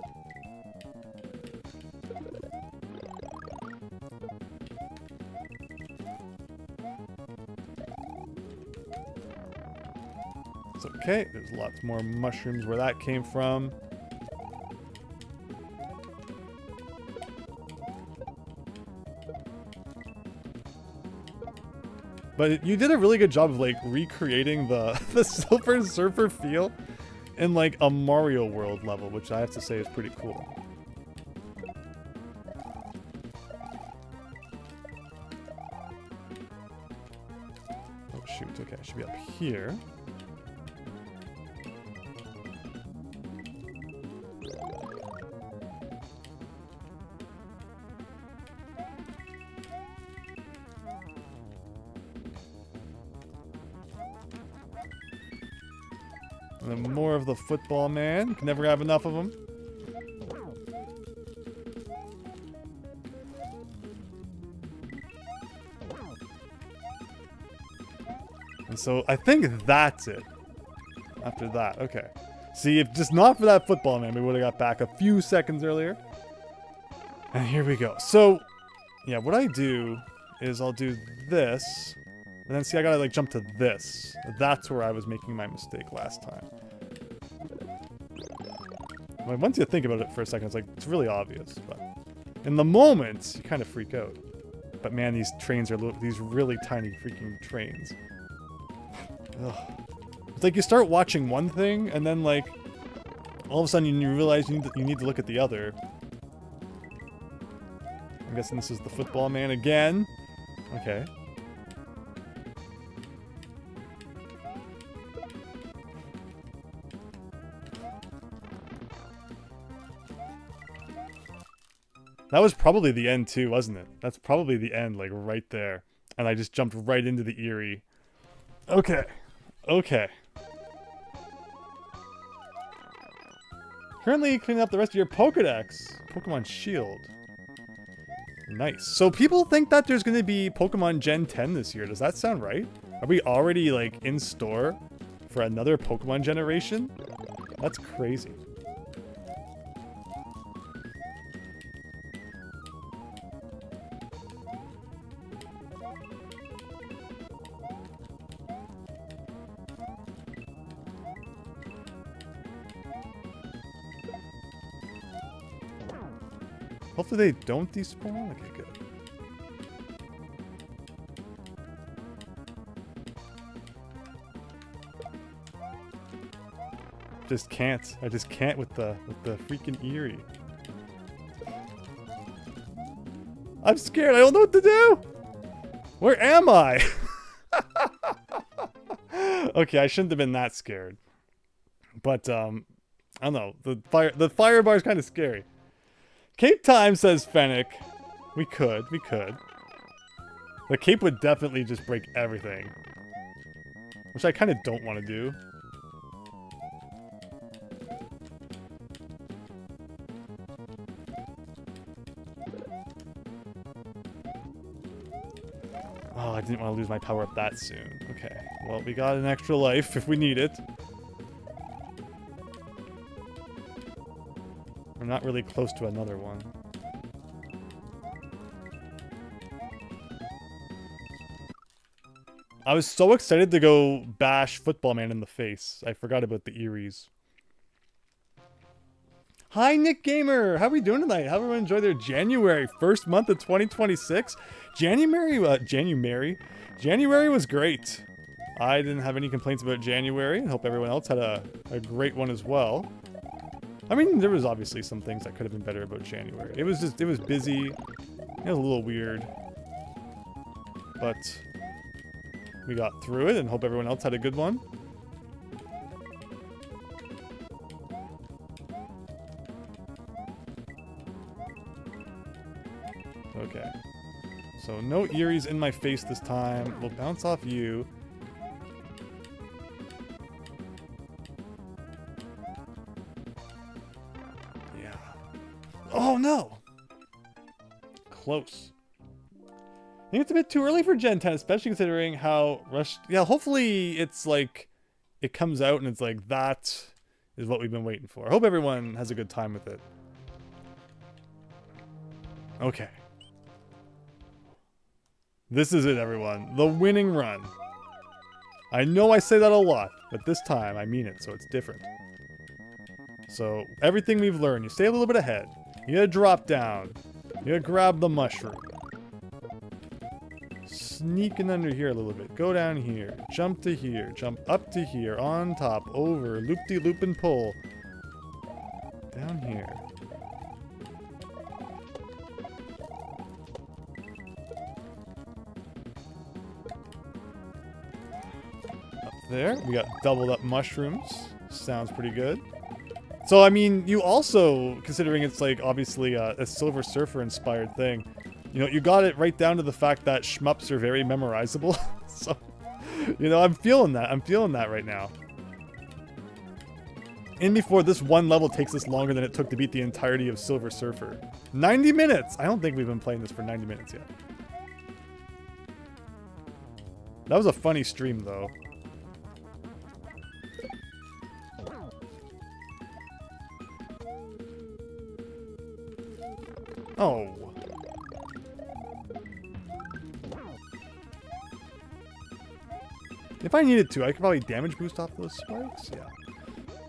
It's okay. There's lots more mushrooms where that came from. But you did a really good job of like recreating the the Silver Surfer feel in like a Mario World level, which I have to say is pretty cool. Oh shoot, okay, I should be up here. And then more of the football man. Can never have enough of them. And so I think that's it. After that, okay. See, if just not for that football man, we would have got back a few seconds earlier. And here we go. So, yeah, what I do is I'll do this. And then see, I gotta like jump to this. That's where I was making my mistake last time. Well, once you think about it for a second, it's really obvious. But in the moment, you kind of freak out. But man, these trains are these really tiny freaking trains. Ugh. It's like you start watching one thing, and then like all of a sudden you realize you need to look at the other. I'm guessing this is the football man again. Okay. That was probably the end too, wasn't it? That's probably the end, like right there. And I just jumped right into the Eerie. Okay. Okay. Currently cleaning up the rest of your Pokedex. Pokemon Shield. Nice. So people think that there's going to be Pokemon Gen 10 this year. Does that sound right? Are we already like in store for another Pokemon generation? That's crazy. Hopefully they don't despawn? Okay, good. Just can't. I just can't with the freaking Eerie. I'm scared. I don't know what to do. Where am I? Okay, I shouldn't have been that scared. But I don't know. The fire bar is kind of scary. Cape time, says Fennec. We could. The cape would definitely just break everything. Which I kind of don't want to do. Oh, I didn't want to lose my power up that soon. Okay, well, we got an extra life if we need it. We're not really close to another one. I was so excited to go bash Football Man in the face. I forgot about the Eries. Hi, Nick Gamer! How are we doing tonight? How everyone enjoy their January, first month of 2026? January was great. I didn't have any complaints about January. I hope everyone else had a great one as well. I mean, there was obviously some things that could have been better about January. It was busy. It was a little weird. But we got through it and hope everyone else had a good one. Okay. So no Eries in my face this time. We'll bounce off you. Oh no! Close. I think it's a bit too early for Gen 10, especially considering how rushed... Yeah, hopefully it's like... It comes out and it's like, that is what we've been waiting for. I hope everyone has a good time with it. Okay. This is it, everyone. The winning run. I know I say that a lot, but this time I mean it, so it's different. So, everything we've learned, you stay a little bit ahead. You gotta drop down. You gotta grab the mushroom. sneaking under here a little bit. Go down here. Jump to here. Jump up to here. On top. Over. Loop-de-loop and pull. Down here. Up there. We got doubled up mushrooms. Sounds pretty good. So, I mean, you also, considering it's like obviously a Silver Surfer inspired thing, you know, you got it right down to the fact that shmups are very memorizable. So, you know, I'm feeling that. I'm feeling that right now. In before this one level takes us longer than it took to beat the entirety of Silver Surfer. 90 minutes! I don't think we've been playing this for 90 minutes yet. That was a funny stream, though. Oh. If I needed to, I could probably damage boost off those spikes. Yeah.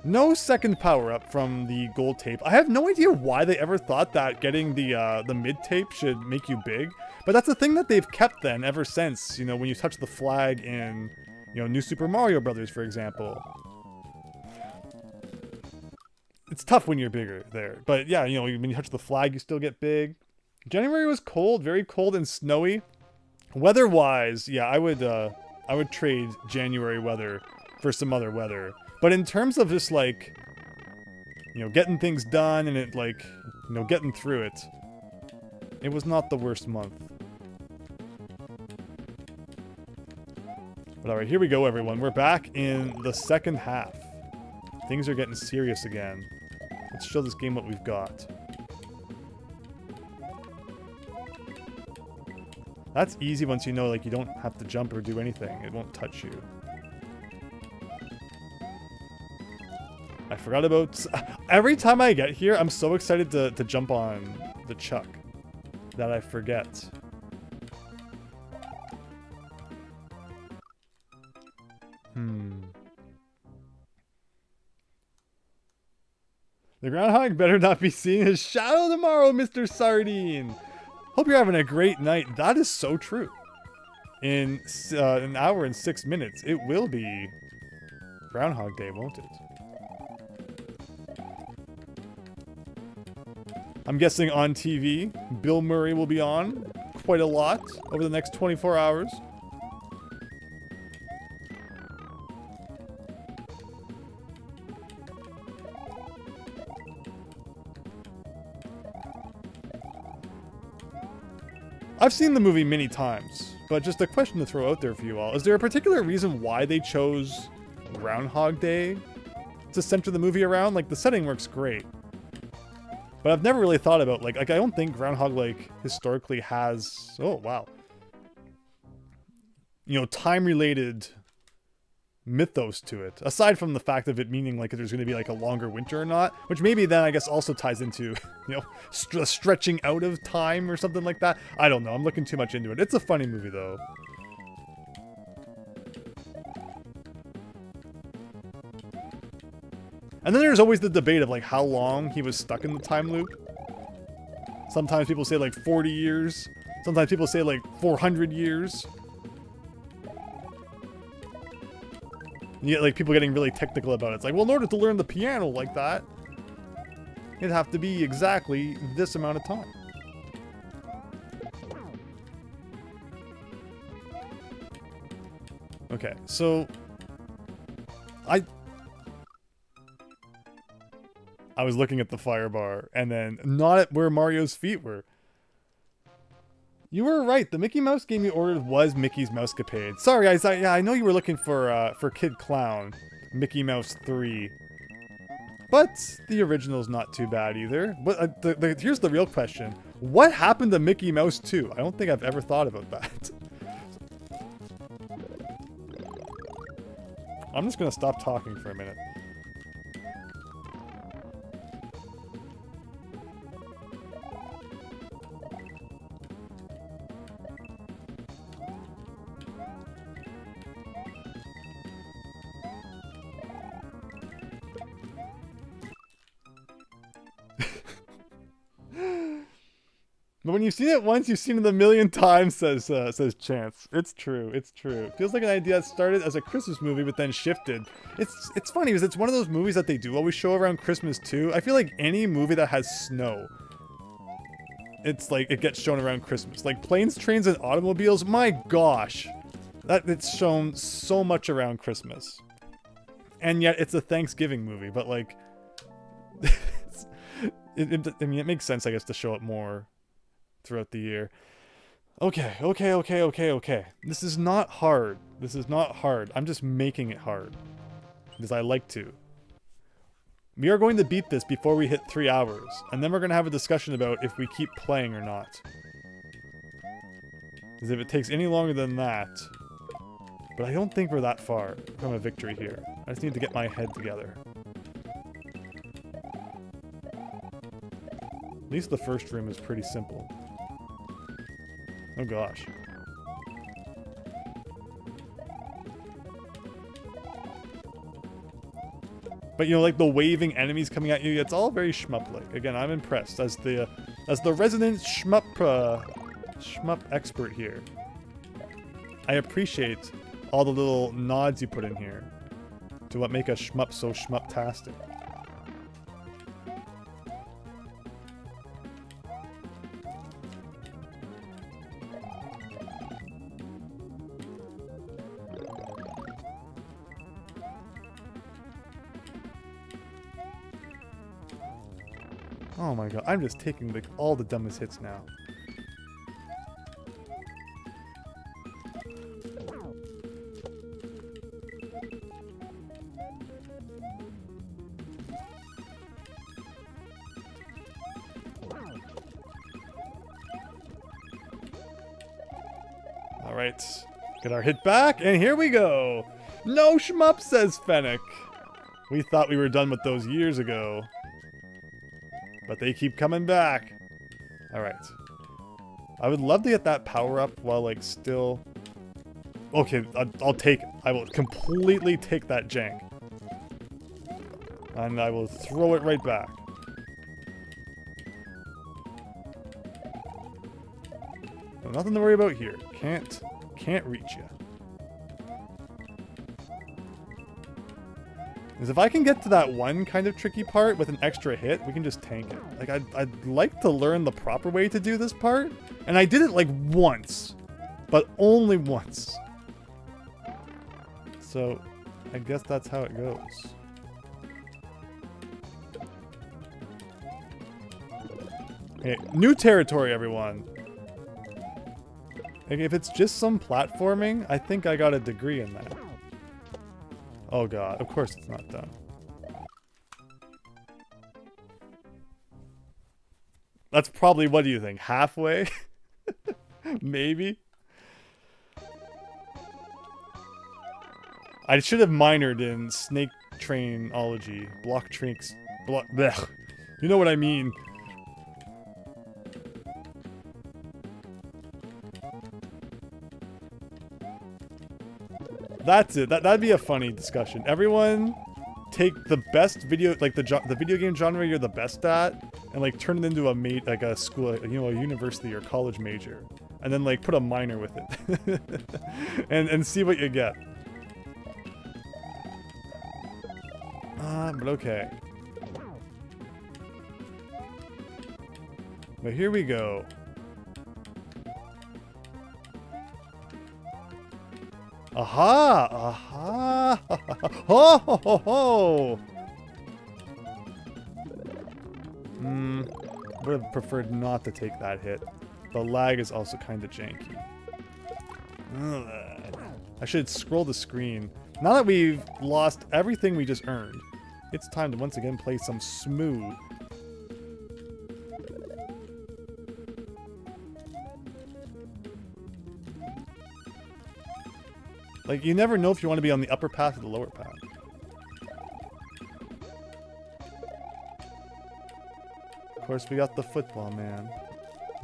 No second power-up from the gold tape. I have no idea why they ever thought that getting the mid tape should make you big. But that's a thing that they've kept then ever since, you know, when you touch the flag in, you know, New Super Mario Brothers, for example. It's tough when you're bigger there. But yeah, you know, when you touch the flag, you still get big. January was cold, very cold and snowy. Weather-wise, yeah, I would trade January weather for some other weather. But in terms of just like, you know, getting things done and it like, you know, getting through it, it was not the worst month. But alright, here we go, everyone. We're back in the second half. Things are getting serious again. Let's show this game what we've got. That's easy once you know, like, you don't have to jump or do anything. It won't touch you. I forgot about... Every time I get here, I'm so excited to jump on the chuck that I forget. The groundhog better not be seeing his shadow tomorrow, Mr. Sardine. Hope you're having a great night. That is so true. In an hour and 6 minutes, it will be Groundhog Day, won't it? I'm guessing on TV, Bill Murray will be on quite a lot over the next 24 hours. I've seen the movie many times, but just a question to throw out there for you all. Is there a particular reason why they chose Groundhog Day to center the movie around? Like, the setting works great. But I've never really thought about, like I don't think Groundhog, like, historically has... Oh, wow. You know, time-related mythos to it. Aside from the fact of it meaning, like, if there's going to be, like, a longer winter or not. Which maybe then, I guess, also ties into, you know, stretching out of time or something like that. I don't know. I'm looking too much into it. It's a funny movie, though. And then there's always the debate of, like, how long he was stuck in the time loop. Sometimes people say, like, 40 years. Sometimes people say, like, 400 years. You get, like, people getting really technical about it. It's like, well, in order to learn the piano like that, it'd have to be exactly this amount of time. Okay, so... I was looking at the fire bar, and then not at where Mario's feet were. You were right. The Mickey Mouse game you ordered was Mickey's Mousecapade. Sorry, guys. I know you were looking for Kid Clown, Mickey Mouse 3. But the original's not too bad either. But here's the real question. What happened to Mickey Mouse 2? I don't think I've ever thought about that. I'm just going to stop talking for a minute. But when you've seen it once, you've seen it a million times, says Chance. It's true, it's true. It feels like an idea that started as a Christmas movie, but then shifted. It's funny, because it's one of those movies that they do always show around Christmas, too. I feel like any movie that has snow, it's like, it gets shown around Christmas. Like, Planes, Trains, and Automobiles, my gosh. It's shown so much around Christmas. And yet, it's a Thanksgiving movie, but like... I mean, it makes sense, I guess, to show it more throughout the year. Okay. This is not hard. This is not hard. I'm just making it hard. Because I like to. We are going to beat this before we hit 3 hours. And then we're going to have a discussion about if we keep playing or not. Because if it takes any longer than that... But I don't think we're that far from a victory here. I just need to get my head together. At least the first room is pretty simple. Oh gosh. But you know, like the waving enemies coming at you, it's all very shmup-like. Again, I'm impressed as the resident shmup expert here. I appreciate all the little nods you put in here to what make a shmup so shmup-tastic. Oh my god, I'm just taking like all the dumbest hits now. Alright, get our hit back, and here we go! No shmup, says Fennec! We thought we were done with those years ago. But they keep coming back. Alright. I would love to get that power up while, like, still... Okay, I'll take it. I will completely take that jank. And I will throw it right back. So nothing to worry about here. Can't reach you. Because if I can get to that one kind of tricky part with an extra hit, we can just tank it. Like, I'd like to learn the proper way to do this part. And I did it, like, once. But only once. So, I guess that's how it goes. Okay, new territory, everyone. Like, if it's just some platforming, I think I got a degree in that. Oh god, of course it's not done. That's probably, what do you think, halfway? Maybe? I should have minored in snake trainology. Block trinks. Blech. You know what I mean. That's it. That'd be a funny discussion. Everyone take the best video, like the video game genre you're the best at, and like turn it into a school, you know, a university or college major, and then like put a minor with it, and see what you get. But okay. But here we go. Aha! Aha! Ho ho ho ho! Would have preferred not to take that hit. The lag is also kind of janky. Ugh. I should scroll the screen. Now that we've lost everything we just earned, it's time to once again play some smooth. Like, you never know if you want to be on the upper path or the lower path. Of course, we got the football, man.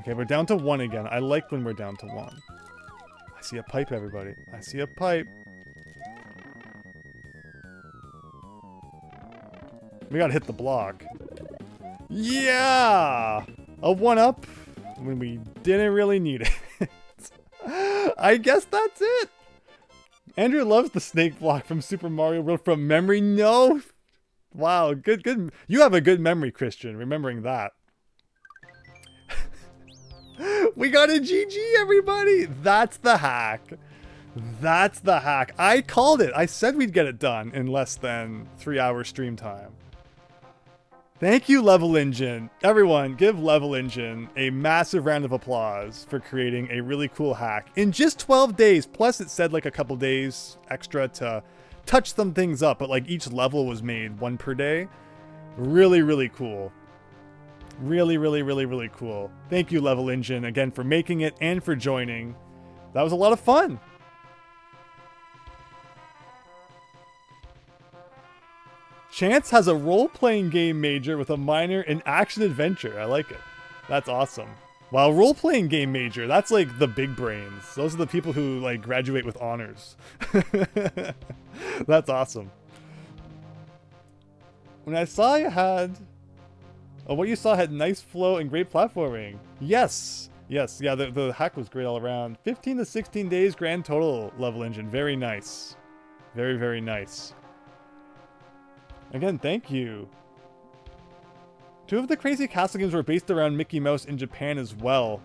Okay, we're down to 1 again. I like when we're down to 1. I see a pipe, everybody. I see a pipe. We gotta hit the block. Yeah! A 1-up. when we didn't really need it. I guess that's it. Andrew loves the snake block from Super Mario World from memory. No. Wow, good. You have a good memory, Christian, remembering that. We got a GG, everybody. That's the hack. That's the hack. I called it. I said we'd get it done in less than 3 hour stream time. Thank you, Level Engine. Everyone, give Level Engine a massive round of applause for creating a really cool hack in just 12 days. Plus, it said like a couple days extra to touch some things up, but like each level was made 1 per day. Really, really cool. Really cool. Thank you, Level Engine, again for making it and for joining. That was a lot of fun. Chance has a role-playing game major with a minor in action-adventure. I like it. That's awesome. Wow, role-playing game major. That's like the big brains. Those are the people who like graduate with honors. That's awesome. When I saw you had... Oh, what you saw had nice flow and great platforming. Yes. Yes. Yeah, the hack was great all around. 15 to 16 days grand total, Level Engine. Very nice. Very nice. Again, thank you. 2 of the crazy castle games were based around Mickey Mouse in Japan as well.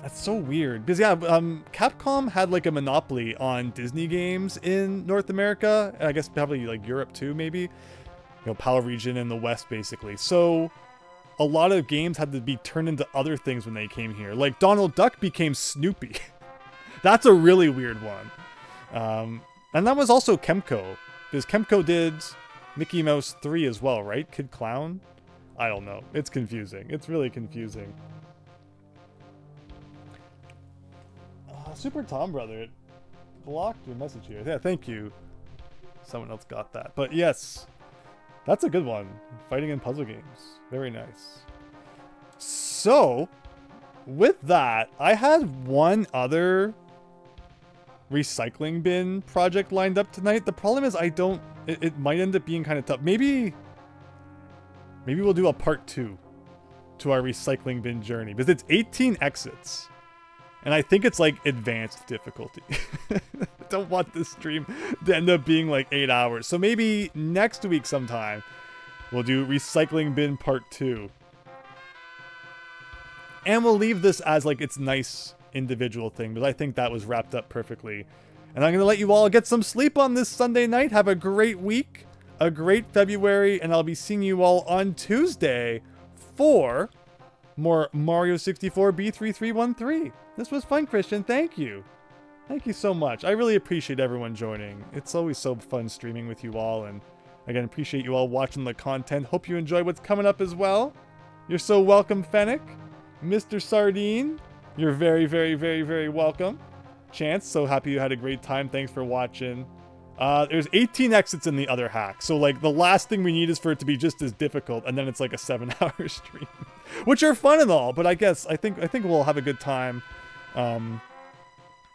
That's so weird. Because yeah, Capcom had like a monopoly on Disney games in North America. And I guess probably like Europe too, maybe. You know, PAL region in the West, basically. So a lot of games had to be turned into other things when they came here. Like Donald Duck became Snoopy. That's a really weird one. And that was also Kemco. Because Kemco did Mickey Mouse 3 as well, right? Kid Clown? I don't know. It's confusing. It's really confusing. Super Tom Brother, it blocked your message here. Yeah, thank you. Someone else got that. But yes, that's a good one. Fighting in puzzle games. Very nice. So, with that, I had one other recycling bin project lined up tonight. The problem is it might end up being kind of tough. Maybe we'll do a part 2 to our recycling bin journey, because it's 18 exits. And I think it's like advanced difficulty. I don't want this stream to end up being like 8 hours. So maybe next week sometime we'll do recycling bin part 2. And we'll leave this as like its nice individual thing, but I think that was wrapped up perfectly. And I'm going to let you all get some sleep on this Sunday night. Have a great week, a great February, and I'll be seeing you all on Tuesday for more Mario 64 B3313. This was fun, Christian. Thank you. Thank you so much. I really appreciate everyone joining. It's always so fun streaming with you all, and again, appreciate you all watching the content. Hope you enjoy what's coming up as well. You're so welcome, Fennec. Mr. Sardine, you're very welcome. Chance, so happy you had a great time. Thanks for watching. There's 18 exits in the other hack, so like the last thing we need is for it to be just as difficult, and then it's like a 7-hour stream, which are fun and all. But I think we'll have a good time, you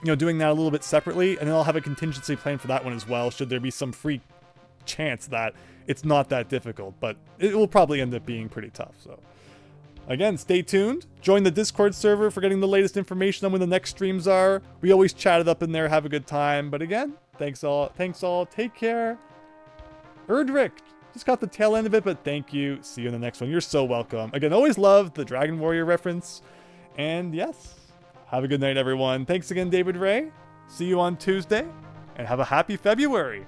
know, doing that a little bit separately, and then I'll have a contingency plan for that one as well. Should there be some freak chance that it's not that difficult, but it will probably end up being pretty tough. So again, stay tuned. Join the Discord server for getting the latest information on when the next streams are. We always chat it up in there, have a good time. But again, thanks all. Take care. Erdrick just got the tail end of it, but thank you. See you in the next one. You're so welcome. Again, always love the Dragon Warrior reference. And yes, have a good night, everyone. Thanks again, David Ray. See you on Tuesday, and have a happy February.